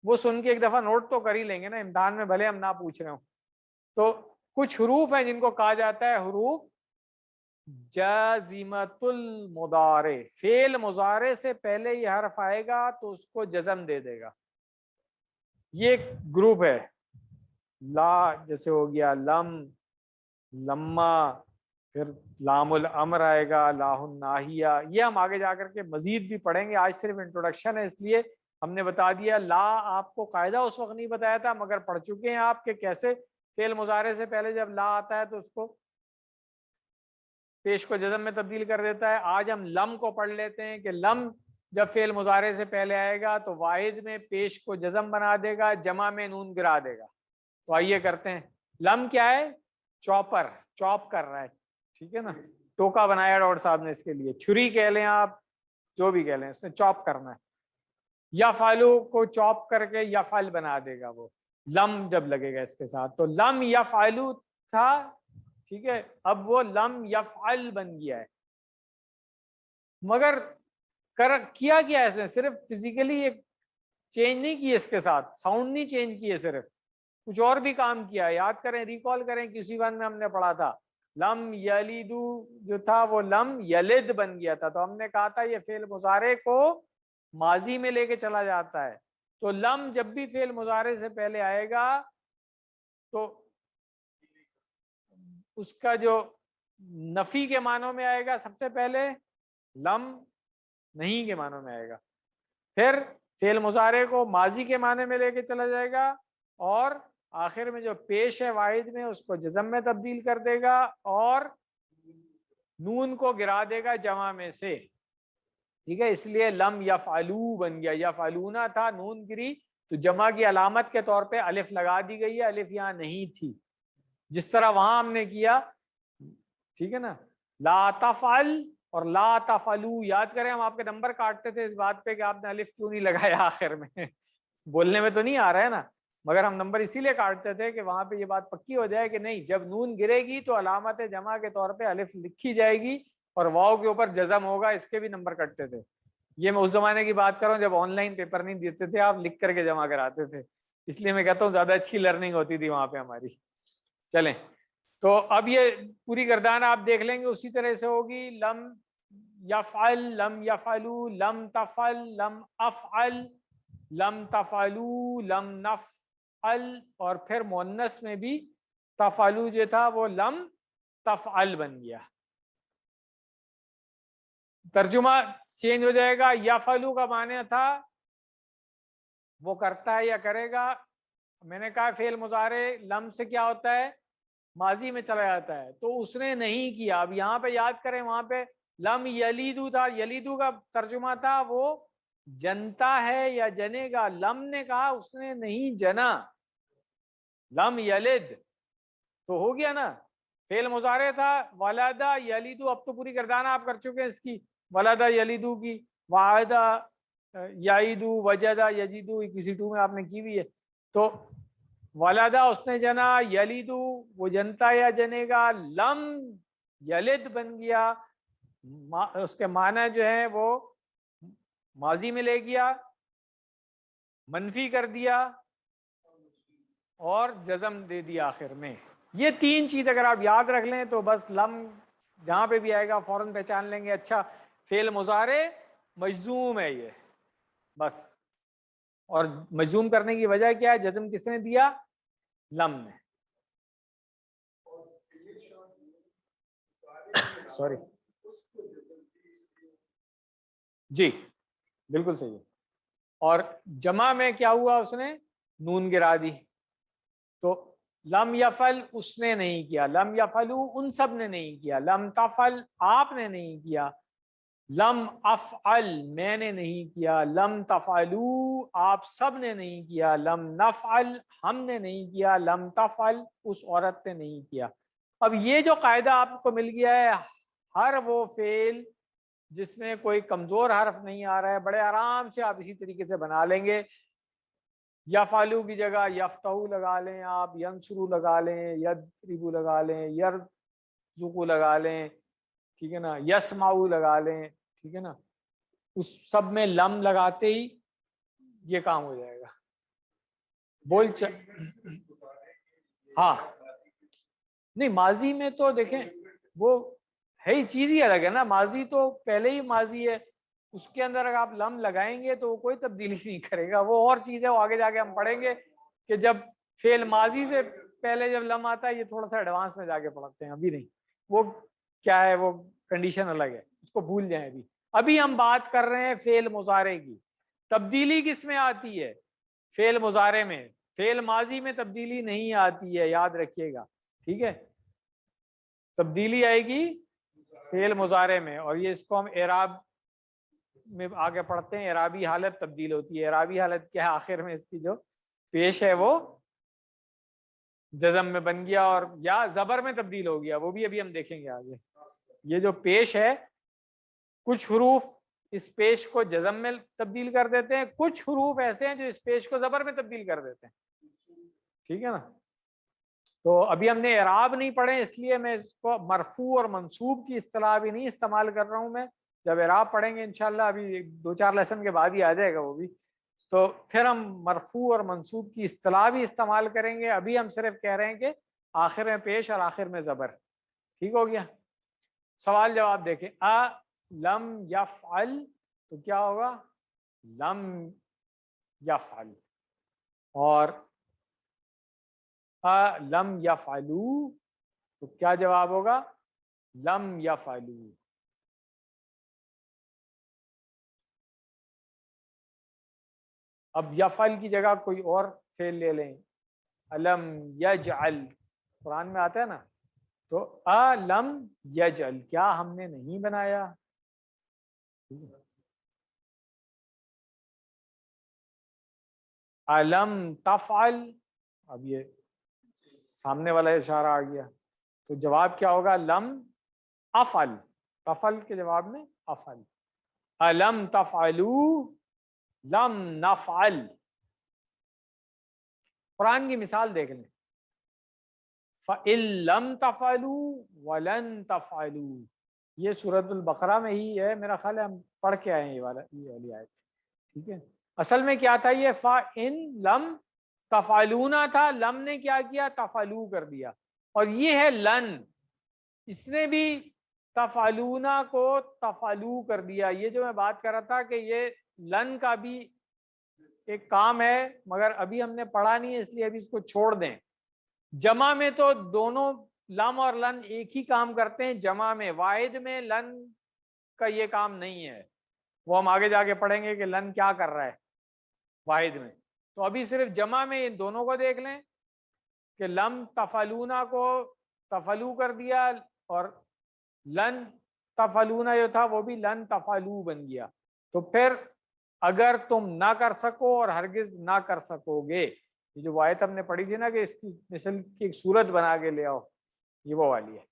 وہ سن کے ایک دفعہ نوٹ تو کر ہی لیں گے نا، امتحان میں بھلے ہم نہ پوچھ رہے ہوں. تو کچھ حروف ہیں جن کو کہا جاتا ہے حروف جازمۃ المضارع. فعل مضارع سے پہلے یہ حرف آئے گا تو اس کو جزم دے دے گا. یہ ایک گروپ ہے. لا جیسے ہو گیا لم، لما، پھر لام الامر آئے گا، لاہ الناہیہ. یہ ہم آگے جا کر کے مزید بھی پڑھیں گے. آج صرف انٹروڈکشن ہے، اس لیے ہم نے بتا دیا. لا آپ کو قاعدہ اس وقت نہیں بتایا تھا، مگر پڑھ چکے ہیں آپ کہ کیسے فعل مضارع سے پہلے جب لا آتا ہے تو اس کو پیش کو جزم میں تبدیل کر دیتا ہے. آج ہم لم کو پڑھ لیتے ہیں کہ لم جب فعل مضارع سے پہلے آئے گا تو واحد میں پیش کو جزم بنا دے گا، جمع میں نون گرا دے گا. تو آئیے کرتے ہیں. لم کیا ہے؟ چاپر، چاپ کر رہا ہے، ٹھیک ہے نا. ٹوکا بنایا ڈاکٹر صاحب نے اس کے لیے، چھری کہہ لیں آپ، جو بھی کہہ لیں، اس نے چاپ کرنا ہے. یا فالو کو چاپ کر کے یا فال بنا دے گا وہ، لم جب لگے گا اس کے ساتھ. تو لم یا فالو تھا، ٹھیک ہے، اب وہ لم یا فال بن گیا ہے. مگر کیا اس نے صرف فزیکلی ایک چینج نہیں کی، اس کے ساتھ ساؤنڈ نہیں چینج کیے، صرف کچھ اور بھی کام کیا. یاد کریں، ریکال کریں، کسی ون میں ہم نے پڑھا تھا لم یلیدو جو تھا وہ لم یلد بن گیا تھا. تو ہم نے کہا تھا یہ فعل مضارع کو ماضی میں لے کے چلا جاتا ہے. تو لم جب بھی فعل مضارع سے پہلے آئے گا تو اس کا جو نفی کے معنوں میں آئے گا، سب سے پہلے لم نہیں کے معنوں میں آئے گا، پھر فعل مضارع کو ماضی کے معنی میں لے کے چلا جائے گا، اور آخر میں جو پیش ہے واحد میں اس کو جزم میں تبدیل کر دے گا اور نون کو گرا دے گا جمع میں سے. ٹھیک ہے، اس لیے لم یفعلوا بن گیا. یفعلونا تھا، نون گری تو جمع کی علامت کے طور پہ الف لگا دی گئی ہے، الف یہاں نہیں تھی جس طرح وہاں ہم نے کیا. ٹھیک ہے نا، لا تفعل اور لا تفعلوا. یاد کریں ہم آپ کے نمبر کاٹتے تھے اس بات پہ کہ آپ نے الف کیوں نہیں لگایا آخر میں. بولنے میں تو نہیں آ رہا ہے نا، مگر ہم نمبر اسی لیے کاٹتے تھے کہ وہاں پہ یہ بات پکی ہو جائے کہ نہیں، جب نون گرے گی تو علامت جمع کے طور پہ الف لکھی جائے گی اور واو کے اوپر جزم ہوگا. اس کے بھی نمبر کٹتے تھے. یہ میں اس زمانے کی بات کر رہا ہوں جب آن لائن پیپر نہیں دیتے تھے، آپ لکھ کر کے جمع کراتے تھے. اس لیے میں کہتا ہوں زیادہ اچھی لرننگ ہوتی تھی وہاں پہ ہماری. چلیں، تو اب یہ پوری گردان آپ دیکھ لیں گے اسی طرح سے ہوگی. لم یفعل، لم یفعلوا، لم تفعل، لم افعل، لم تفعلوا، لم نفعل، اور پھر مؤنث میں بھی تفعلوا جو تھا وہ لم تفعل بن گیا. ترجمہ چینج ہو جائے گا. یفعلوا کا معنی تھا وہ کرتا ہے یا کرے گا. میں نے کہا فعل مضارع لم سے کیا ہوتا ہے؟ ماضی میں چلا جاتا ہے. تو اس نے نہیں کیا. اب یہاں پہ یاد کریں، وہاں پہ لم یلیدو تھا، یلیدو کا ترجمہ تھا وہ جنتا ہے یا جنے گا. لم نے کہا اس نے نہیں جنا، لم یلد تو ہو گیا نا. فعل مضارع تھا ولدا یلیدو. اب تو پوری گردانہ آپ کر چکے ہیں اس کی، ولدا یلیدو کی، وعدہ یعیدو، وجدہ یجیدو، کسی ٹو میں آپ نے کی ہوئی ہے. تو ولدا اس نے جنا، یلیدو وہ جنتا یا جنے گا، لم یلد بن گیا. اس کے معنی جو ہے وہ ماضی میں لے گیا، منفی کر دیا اور جزم دے دیا آخر میں. یہ تین چیز اگر آپ یاد رکھ لیں تو بس لم جہاں پہ بھی آئے گا فوراً پہچان لیں گے. اچھا، فعل مضارع مجزوم ہے یہ بس. اور مجزوم کرنے کی وجہ کیا ہے؟ جزم کس نے دیا؟ لم نے. سوری، جی بالکل صحیح ہے. اور جمع میں کیا ہوا؟ اس نے نون گرا دی. تو لم یفعل اس نے نہیں کیا، لم یفعلوا ان سب نے نہیں کیا، لم تفعل آپ نے نہیں کیا، لم افعل میں نے نہیں کیا، لم تفعلوا آپ سب نے نہیں کیا، لم نفعل ہم نے نہیں کیا، لم تفعل اس عورت نے نہیں کیا. اب یہ جو قاعدہ آپ کو مل گیا ہے، ہر وہ فعل جس میں کوئی کمزور حرف نہیں آ رہا ہے بڑے آرام سے آپ اسی طریقے سے بنا لیں گے. یفعلوا کی جگہ یفتحوا لگا لیں آپ، ینصروا لگا لیں، یضربوا لگا لیں، یرزقوا لگا لیں، ٹھیک ہے نا، یسمعوا لگا لیں، ٹھیک ہے نا. اس سب میں لم لگاتے ہی یہ کام ہو جائے گا. ہاں نہیں، ماضی میں تو دیکھیں وہ ہے ہی چیز ہی الگ ہے نا. ماضی تو پہلے ہی ماضی ہے، اس کے اندر اگر آپ لم لگائیں گے تو وہ کوئی تبدیلی نہیں کرے گا. وہ اور چیز ہے، وہ آگے جا کے ہم پڑھیں گے کہ جب فعل ماضی سے پہلے جب لم آتا ہے، یہ تھوڑا سا ایڈوانس میں جا کے پڑھتے ہیں، ابھی نہیں. وہ کیا ہے، وہ کنڈیشن الگ ہے، اس کو بھول جائیں. ابھی ہم بات کر رہے ہیں فعل مضارع کی. تبدیلی کس میں آتی ہے؟ فعل مضارع میں. فعل ماضی میں تبدیلی نہیں آتی ہے، یاد رکھیے گا، ٹھیک ہے. تبدیلی آئے گی فعل مضارع میں، اور یہ اس کو ہم اعراب میں آگے پڑھتے ہیں اعرابی حالت تبدیل ہوتی ہے. اعرابی حالت کیا ہے؟ آخر میں اس کی جو پیش ہے وہ جزم میں بن گیا اور یا زبر میں تبدیل ہو گیا, وہ بھی ابھی ہم دیکھیں گے آگے. یہ جو پیش ہے کچھ حروف اس پیش کو جزم میں تبدیل کر دیتے ہیں, کچھ حروف ایسے ہیں جو اس پیش کو زبر میں تبدیل کر دیتے ہیں. ٹھیک ہے نا. تو ابھی ہم نے اعراب نہیں پڑھے اس لیے میں اس کو مرفوع اور منصوب کی اصطلاح بھی نہیں استعمال کر رہا ہوں. میں جب اعراب پڑھیں گے انشاءاللہ, ابھی 2-4 لیسن کے بعد ہی آ جائے گا وہ بھی, تو پھر ہم مرفوع اور منصوب کی اصطلاح بھی استعمال کریں گے. ابھی ہم صرف کہہ رہے ہیں کہ آخر میں پیش اور آخر میں زبر. ٹھیک ہو گیا. سوال جواب دیکھیں. لم یفعل تو کیا ہوگا؟ لم یفعل. اور لم یفعلوا تو کیا جواب ہوگا؟ لم یفعلوا. اب یفعل کی جگہ کوئی اور فعل لے لیں. الم یجعل قرآن میں آتا ہے نا, تو الم یجعل کیا ہم نے نہیں بنایا؟ الم تفعل, اب یہ سامنے والا اشارہ آ گیا, تو جواب کیا ہوگا؟ لم افعل. تفعل کے جواب میں افعل. الم تفعلوا لم نفعل. قرآن کی مثال دیکھ لیں. فَإِن لَمْ تَفْعَلُوا وَلَن تَفْعَلُوا, یہ سورۃ البقرہ میں ہی ہے میرا خیال ہے, ہم پڑھ کے آئے ہیں یہ والی آیت. ٹھیک ہے. اصل میں کیا تھا یہ؟ فَإِن لَمْ تَفْعَلُونَ تھا, لم نے کیا کیا؟ تفعلوا کر دیا. اور یہ ہے لن, اس نے بھی تفعلون کو تفعلوا کر دیا. یہ جو میں بات کر رہا تھا کہ یہ لن کا بھی ایک کام ہے, مگر ابھی ہم نے پڑھا نہیں ہے اس لیے ابھی اس کو چھوڑ دیں. جمع میں تو دونوں لم اور لن ایک ہی کام کرتے ہیں جمع میں, واحد میں لن کا یہ کام نہیں ہے. وہ ہم آگے جا کے پڑھیں گے کہ لن کیا کر رہا ہے واحد میں. تو ابھی صرف جمع میں ان دونوں کو دیکھ لیں کہ لم تفعلونا کو تفعلو کر دیا, اور لن تفعلونا جو تھا وہ بھی لن تفعلو بن گیا. تو پھر اگر تم نہ کر سکو اور ہرگز نہ کر سکو گے, یہ جو آیت ہم نے پڑھی تھی نا کہ اس کی مثل کی ایک صورت بنا کے لے آؤ, یہ وہ والی ہے.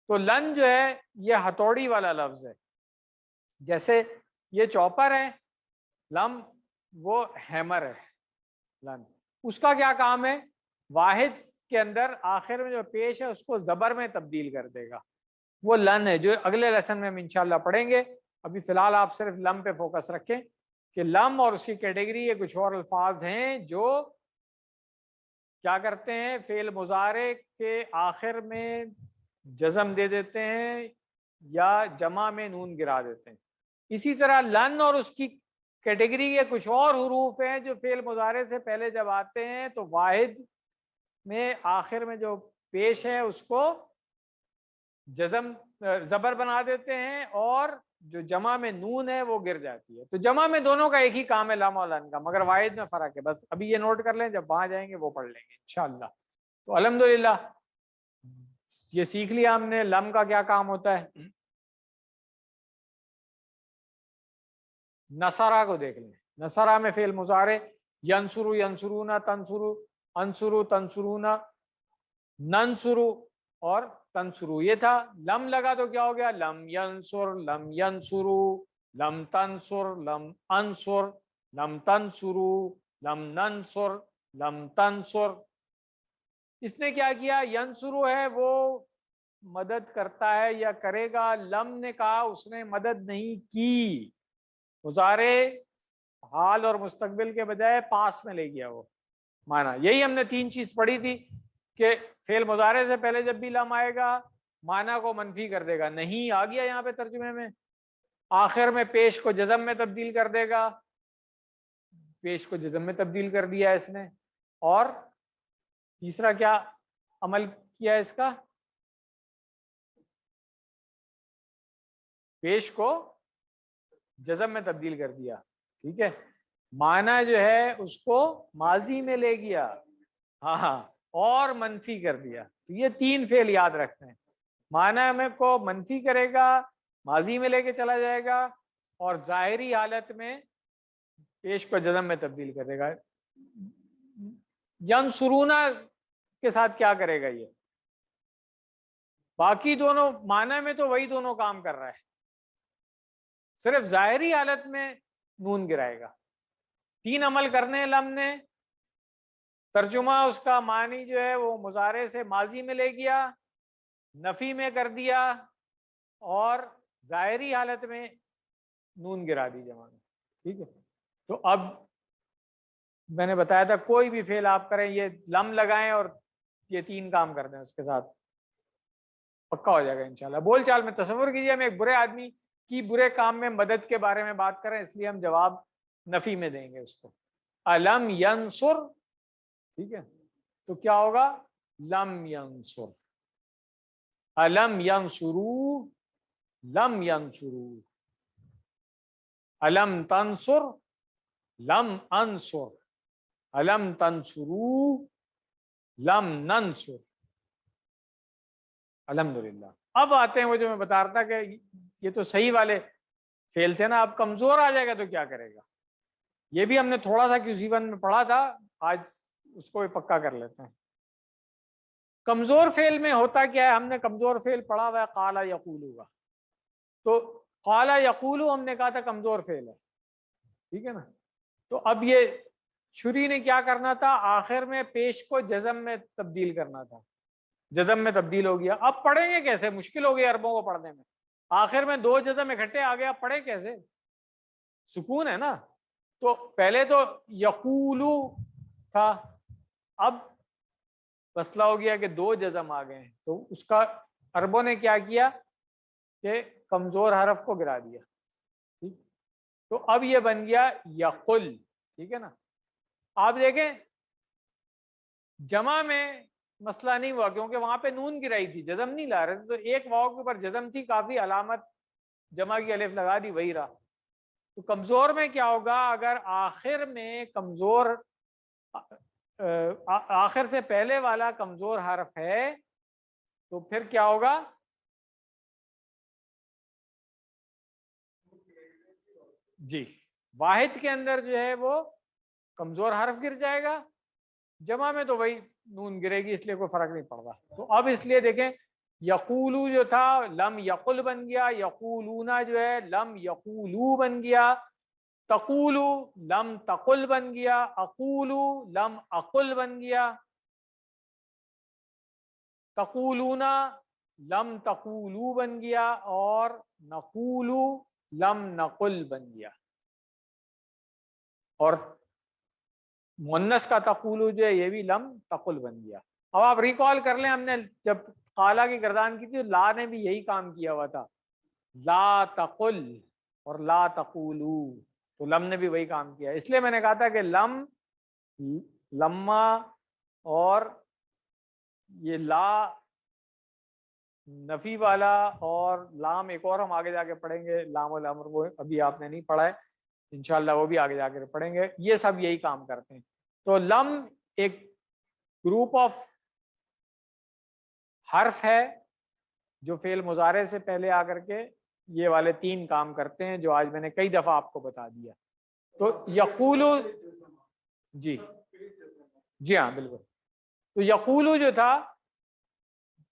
تو لن جو ہے یہ ہتھوڑی والا لفظ ہے, جیسے یہ چوپر ہے, لم وہ ہیمر ہے. لن اس کا کیا کام ہے؟ واحد کے اندر آخر میں جو پیش ہے اس کو زبر میں تبدیل کر دے گا, وہ لن ہے, جو اگلے لیسن میں ہم انشاءاللہ پڑھیں گے. ابھی فی الحال آپ صرف لم پہ فوکس رکھیں کہ لم اور اس کی کیٹیگری یہ کچھ اور الفاظ ہیں جو کیا کرتے ہیں؟ فعل مضارع کے آخر میں جزم دے دیتے ہیں یا جمع میں نون گرا دیتے ہیں. اسی طرح لن اور اس کی کیٹیگری کے کچھ اور حروف ہیں جو فعل مضارع سے پہلے جب آتے ہیں تو واحد میں آخر میں جو پیش ہے اس کو جزم زبر بنا دیتے ہیں, اور جو جمع میں نون ہے وہ گر جاتی ہے. تو جمع میں دونوں کا ایک ہی کام ہے لم اور لن کا, مگر واحد میں فرق ہے. بس ابھی یہ نوٹ کر لیں, جب وہاں جائیں گے وہ پڑھ لیں گے انشاءاللہ. تو الحمدللہ یہ سیکھ لیا ہم نے لم کا کیا کام ہوتا ہے. نصرہ کو دیکھ لیں. نصرہ میں فعل مضارع ینصرو ینصرون تنصرو انصرو تنصرون ننصرو اور تنصرو, یہ تھا. لم لگا تو کیا ہو گیا؟ لم ینصر لم ینصرو لم تنصر لم انصر لم تنصرو لم ننصر لم تنصر. اس نے کیا کیا؟ ینصرو ہے وہ مدد کرتا ہے یا کرے گا, لم نے کہا اس نے مدد نہیں کی. مضارع حال اور مستقبل کے بجائے پاس میں لے گیا وہ مانا. یہی ہم نے 3 چیز پڑھی تھی کہ فعل مضارع سے پہلے جب بھی لم آئے گا مانا کو منفی کر دے گا. نہیں آ گیا یہاں پہ ترجمے میں. آخر میں پیش کو جزم میں تبدیل کر دے گا, پیش کو جزم میں تبدیل کر دیا اس نے. اور تیسرا کیا عمل کیا اس کا؟ پیش کو جزم میں تبدیل کر دیا. ٹھیک ہے. معنی جو ہے اس کو ماضی میں لے گیا, ہاں, اور منفی کر دیا. تو یہ 3 فعل یاد رکھتے ہیں. معنی میں کو منفی کرے گا, ماضی میں لے کے چلا جائے گا, اور ظاہری حالت میں پیش کو جزم میں تبدیل کرے گا. ینصرونا کے ساتھ کیا کرے گا؟ یہ باقی دونوں معنی میں تو وہی دونوں کام کر رہا ہے, صرف ظاہری حالت میں نون گرائے گا. 3 عمل کرنے لم نے. ترجمہ اس کا معنی جو ہے وہ مضارع سے ماضی میں لے گیا, نفی میں کر دیا, اور ظاہری حالت میں نون گرا دی جمع میں. ٹھیک ہے, تو اب میں نے بتایا تھا کوئی بھی فعل آپ کریں یہ لم لگائیں اور یہ 3 کام کر دیں, اس کے ساتھ پکا ہو جائے گا انشاءاللہ. بول چال میں تصور کیجئے ہم ایک برے آدمی کی برے کام میں مدد کے بارے میں بات کریں, اس لیے ہم جواب نفی میں دیں گے اس کو. الم ینصر, ٹھیک ہے, تو کیا ہوگا؟ لم ینصر. الم ینصرو, لم ینصرو. الم تنصر, لم انصر. الم تنصرو, لم ننصر. الحمدللہ. اب آتے ہیں وہ جو میں بتا رہا تھا کہ یہ تو صحیح والے فعل تھے نا, اب کمزور آ جائے گا تو کیا کرے گا؟ یہ بھی ہم نے تھوڑا سا Q1 میں پڑھا تھا, آج اس کو بھی پکا کر لیتے ہیں. کمزور فعل میں ہوتا کیا ہے؟ ہم نے کمزور فعل پڑھا ہوا ہے قال یقول کا, تو قال یقول ہم نے کہا تھا کمزور فعل ہے, ٹھیک ہے نا. تو اب یہ شری نے کیا کرنا تھا؟ آخر میں پیش کو جزم میں تبدیل کرنا تھا, جزم میں تبدیل ہو گیا. اب پڑھیں گے کیسے؟ مشکل ہو گئی عربوں کو پڑھنے میں. آخر میں 2 جزم اکٹھے آ گیا, پڑھیں کیسے؟ سکون ہے نا. تو پہلے تو یقولو تھا, اب مسئلہ ہو گیا کہ 2 جزم آ گئے ہیں, تو اس کا عربوں نے کیا کیا کہ کمزور حرف کو گرا دیا. ٹھیک, تو اب یہ بن گیا یقل. ٹھیک ہے نا. آپ دیکھیں جمع میں مسئلہ نہیں ہوا کیونکہ وہاں پہ نون گرائی تھی, جزم نہیں لا رہے تھے, تو ایک واو کے اوپر جزم تھی, کافی علامت جمع کی الف لگا دی, وہی رہا. تو کمزور میں کیا ہوگا؟ اگر آخر میں کمزور آخر سے پہلے والا کمزور حرف ہے تو پھر کیا ہوگا؟ جی, واحد کے اندر جو ہے وہ کمزور حرف گر جائے گا, جمع میں تو وہی نون گرے گی, اس لیے کوئی فرق نہیں پڑ رہا. تو اب اس لیے دیکھیں یقولو جو تھا لم یقل بن گیا, یقولونا جو ہے لم یقولو بن گیا, تقولو لم تقل بن گیا, اقولو لم اقل بن گیا, تقولونا لم تقولو بن گیا, اور نقولو لم نقل بن گیا. اور مؤنث کا تقولو جو ہے یہ بھی لم تقل بن گیا. اب آپ ریکال کر لیں, ہم نے جب قالا کی گردان کی تھی لا نے بھی یہی کام کیا ہوا تھا, لا تقل اور لا تقولو, تو لم نے بھی وہی کام کیا. اس لیے میں نے کہا تھا کہ لم, لما اور یہ لا نفی والا اور لام ایک اور ہم آگے جا کے پڑھیں گے, لام الامر, وہ ابھی آپ نے نہیں پڑھا ہے, انشاءاللہ وہ بھی آگے جا کے پڑھیں گے. یہ سب یہی کام کرتے ہیں. تو لم ایک گروپ آف حرف ہے جو فعل مضارع سے پہلے آ کر کے یہ والے 3 کام کرتے ہیں جو آج میں نے کئی دفعہ آپ کو بتا دیا. تو یقولو, جی جی ہاں بالکل. تو یقولو جو تھا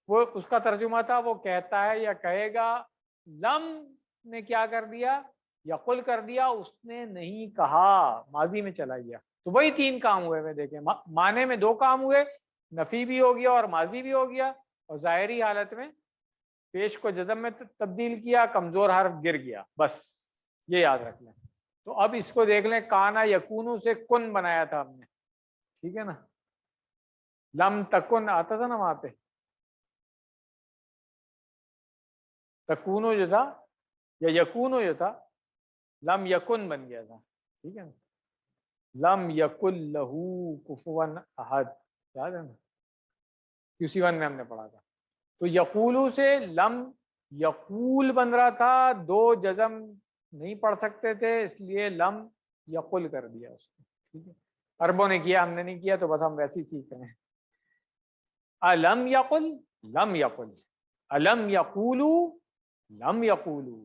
وہ اس کا ترجمہ تھا وہ کہتا ہے یا کہے گا. لم نے کیا کر دیا؟ یقل کر دیا, اس نے نہیں کہا, ماضی میں چلا گیا. تو وہی 3 کام ہوئے میں دیکھیں, معنی میں 2 کام ہوئے, نفی بھی ہو گیا اور ماضی بھی ہو گیا, اور ظاہری حالت میں پیش کو جزم میں تبدیل کیا, کمزور حرف گر گیا. بس یہ یاد رکھ لیں. تو اب اس کو دیکھ لیں, کانا یکونو سے کن بنایا تھا ہم نے, ٹھیک ہے نا. لم تکن آتا تھا نا وہاں پہ, تکونو جو تھا یا یکونو جو تھا لم یکن بن گیا تھا, ٹھیک ہے نا. لم یکن لہو کفوا احد, یاد ہے نا, Q1 میں ہم نے پڑھا تھا. تو یقولو سے لم یقول بن رہا تھا, 2 جزم نہیں پڑھ سکتے تھے, اس لیے لم یقل کر دیا اس کو, ٹھیک ہے. عربوں نے کیا, ہم نے نہیں کیا, تو بس ہم ویسے ہی سیکھ رہے ہیں. الم یقل لم یقل, الم یقولو لم یقولو,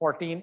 14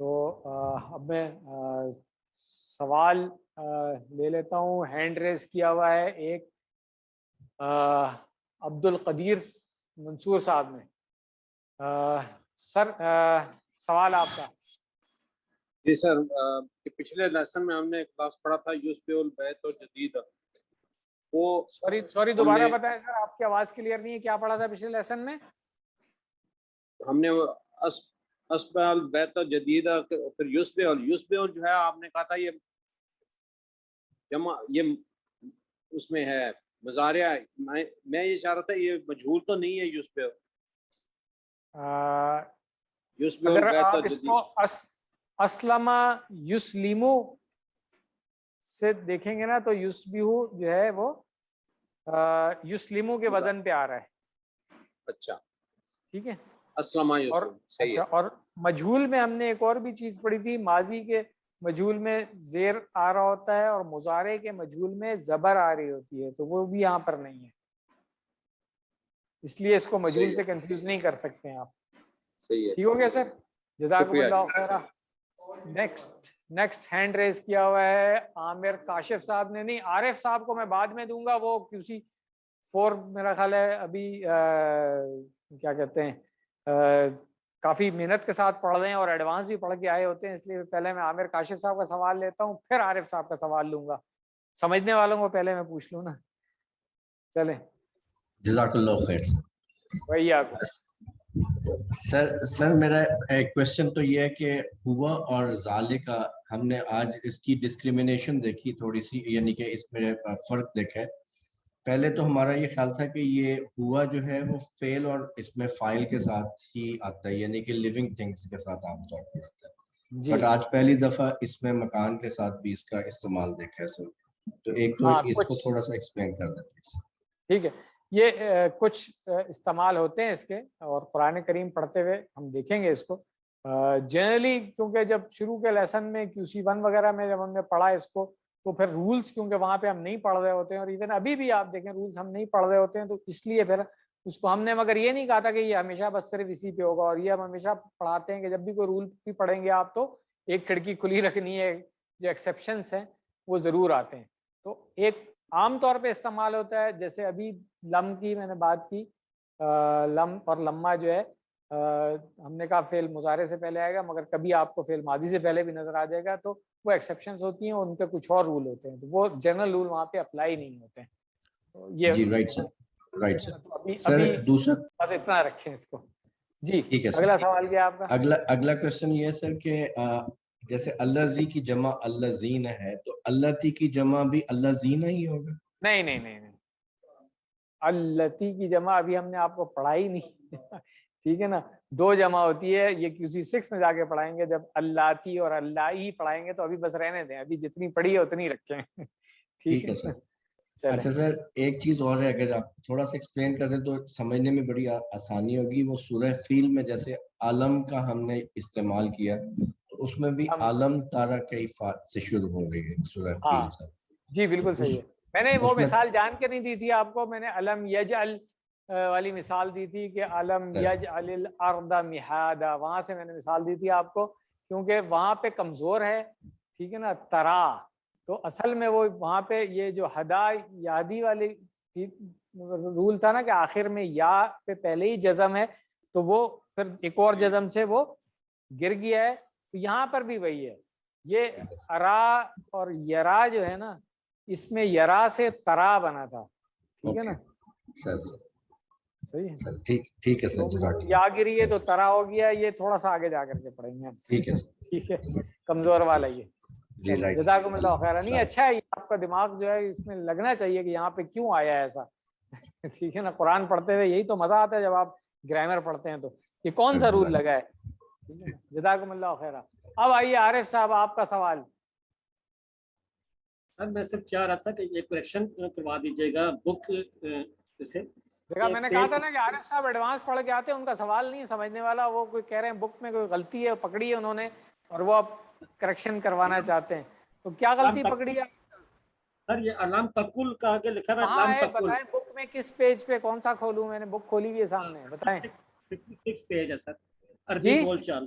تو اب میں سوال لے لیتا ہوں. ہینڈ ریز کیا ہوا ہے ایک عبد القدیر منصور صاحب نے. سر سوال آپ کا. جی سر، پچھلے لیسن میں ہم نے ایک کلاس پڑھا تھا یوسف البیت اور جدید. وہ سوری دوبارہ بتائیں سر، آپ کی آواز کلیئر نہیں ہے. کیا پڑھا تھا پچھلے لیسن میں؟ ہم نے اسبع البیت اور جدید، پھر یوسف جو ہے آپ نے کہا تھا یہ جمع، یہ اس میں ہے مضارع. میں یہ چاہ رہا تھا یہ مجہول تو نہیں ہے یوسف اگر البیت آپ اور اس جدید. کو اسلم یسلیمو سے دیکھیں گے نا تو یسبیہو جو ہے وہ یسلیمو کے وزن پہ آ رہا ہے. اچھا ٹھیک ہے. اسلم اور یوسف صحیح اچھا، ہے. اور مجہول میں ہم نے ایک اور بھی چیز پڑھی تھی. ماضی کے مجہول میں زیر آ رہا ہوتا ہے اور مضارع کے مجہول میں زبر آ رہی ہوتی ہے، تو وہ بھی یہاں پر نہیں ہے. اس لیے اس کو مجہول سے کنفیوز نہیں کر سکتے ہیں آپ. صحیح ہے. ٹھیک ہو گیا سر؟ جزاکم شکریہ. اللہ خیرہ. نیکسٹ ہینڈ ریز کیا ہوا ہے عامر کاشف صاحب نے. نہیں، عارف صاحب کو میں بعد میں دوں گا. وہ QC 4 میرا خیال ہے ابھی کیا کہتے ہیں کافی محنت کے ساتھ پڑھ رہے ہیں اور ایڈوانس بھی پڑھ کے آئے ہوتے ہیں. اس لیے پہلے میں عامر کاشف صاحب کا سوال لیتا ہوں، پھر عارف صاحب کا سوال لوں گا. سمجھنے والوں کو پہلے میں پوچھ لوں نا. چلیں. جزاک اللہ خیر. وہی آپ سر میرا ایک کوشچن تو یہ ہے کہ ہوا اور ذالکا ہم نے آج اس کی ڈسکریمنیشن دیکھی تھوڑی سی، یعنی کہ اس میں فرق دیکھا ہے. پہلے تو ہمارا یہ خیال تھا کہ یہ ہوا جو ہے وہ فعل اور اس میں فاعل کے ساتھ ہی آتا ہے، یعنی کہ لیونگ تھنگس کے ساتھ عام طور پر آتا ہے. جی. بٹ آج پہلی دفعہ اس میں مکان کے ساتھ بھی اس کا استعمال دیکھا ہے سر. تو ایک تو ہاں، اس کو تھوڑا سا ایکسپلین کر دیتے. ٹھیک ہے. یہ کچھ استعمال ہوتے ہیں اس کے، اور قرآن کریم پڑھتے ہوئے ہم دیکھیں گے اس کو. جنرلی کیونکہ جب شروع کے لیسن میں QC 1 وغیرہ میں جب ہم نے پڑھا اس کو، تو پھر رولز کیونکہ وہاں پہ ہم نہیں پڑھ رہے ہوتے ہیں، اور ایون ابھی بھی آپ دیکھیں رولز ہم نہیں پڑھ رہے ہوتے ہیں، تو اس لیے پھر اس کو ہم نے مگر یہ نہیں کہا تھا کہ یہ ہمیشہ بس صرف اسی پہ ہوگا. اور یہ ہم ہمیشہ پڑھاتے ہیں کہ جب بھی کوئی رول بھی پڑھیں گے آپ تو ایک کھڑکی کھلی رکھنی ہے. جو ایکسیپشنس ہیں وہ ضرور آتے ہیں. تو ایک عام طور پہ استعمال ہوتا ہے، جیسے ابھی لم کی میں نے بات کی. لم اور لما جو ہے ہم نے کہا فعل مضارع سے پہلے آئے گا، مگر کبھی آپ کو فعل ماضی سے پہلے بھی نظر آ جائے گا. تو وہ ایکسیپشنز ہوتی ہیں، ان کے کچھ اور رول ہوتے ہیں، تو وہ جنرل رول وہاں پہ اپلائی نہیں ہوتے ہیں. تو یہ جی رائٹ سر. Right sir. ابھی سر دوسرا بس اتنا رکھیں اس کو. جی ٹھیک ہے سر. اگلا سوال کیا آپ کا؟ اگلا کوشچن یہ ہے سر کہ جیسے اللہ زی کی جمع اللہ زین ہے، تو اللہ تی کی جمع بھی اللہ زین ہی ہوگا؟ نہیں نہیں نہیں نہیں، اللتی کی جمع ابھی ہم نے آپ کو پڑھائی نہیں. ٹھیک ہے نا. 2 جمع ہوتی ہے، یہ QC 6 میں جا کے پڑھائیں گے. جب اللہتی اور اللہ ہی پڑھائیں گے تو ابھی بس رہنے دیں، ابھی جتنی پڑھی ہے اتنی رکھیں. ٹھیک ہے سر. اچھا سر ایک چیز اور ہے، اگر آپ تھوڑا سا ایکسپلین کر دیں تو سمجھنے میں بڑی آسانی ہوگی. وہ سورہ فیل میں جیسے عالم کا ہم نے استعمال کیا، تو اس میں بھی عالم تارا کیف سے شروع ہو رہی ہے سورہ فیل سر. جی بالکل صحیح ہے. میں نے وہ مثال جان کے نہیں دی تھی آپ کو، میں نے علم یجعل والی مثال دی تھی کہ علم یجعل الارض مہادا، وہاں سے میں نے مثال دی تھی آپ کو، کیونکہ وہاں پہ کمزور ہے. ٹھیک ہے نا. ترا تو اصل میں وہ وہاں پہ یہ جو ہدا یادی والی رول تھا نا کہ آخر میں یا پہ پہلے ہی جزم ہے، تو وہ پھر ایک اور جزم سے وہ گر گیا ہے. تو یہاں پر بھی وہی ہے. یہ ارا اور یرا جو ہے نا، اس میں یرا سے ترا بنا تھا. ٹھیک ہے نا سر. صحیح ہے. ٹھیک ہے سر. یا گری ہے تو ترا ہو گیا. یہ تھوڑا سا آگے جا کر کے پڑھیں گے. ٹھیک ہے. ٹھیک ہے. کمزور والا یہ. جزاکم اللہ خیر. نہیں اچھا ہے، آپ کا دماغ جو ہے اس میں لگنا چاہیے کہ یہاں پہ کیوں آیا ہے ایسا. ٹھیک ہے نا. قرآن پڑھتے ہوئے یہی تو مزہ آتا ہے جب آپ گرامر پڑھتے ہیں تو یہ کون سا رول لگا ہے. ٹھیک ہے. جزاکم اللہ خیر. اب آئیے عارف صاحب آپ کا سوال. سر میں صرف چاہ رہا تھا کہ یہ کریکشن کروا دیجیے گا بک سے. دیکھا میں نے کہا تھا نا کہ عارف صاحب ایڈوانس پڑھ کے آتے ہیں، ان کا سوال نہیں سمجھنے والا. وہ کوئی کہہ رہے ہیں بک میں کوئی غلطی ہے پکڑی ہے انہوں نے، اور وہ اب کریکشن کروانا چاہتے ہیں. تو کیا غلطی پکڑی ہے سر؟ یہ علام تقل کا آگے لکھا ہے علام تقل. بتائیں بک میں کس پیج پہ، کون سا کھولوں؟ میں نے بک کھولی ہوئی ہے سامنے، بتائیں. 56 پیج ہے سر، عربی جی بول چال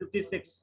56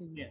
Yeah.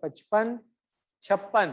56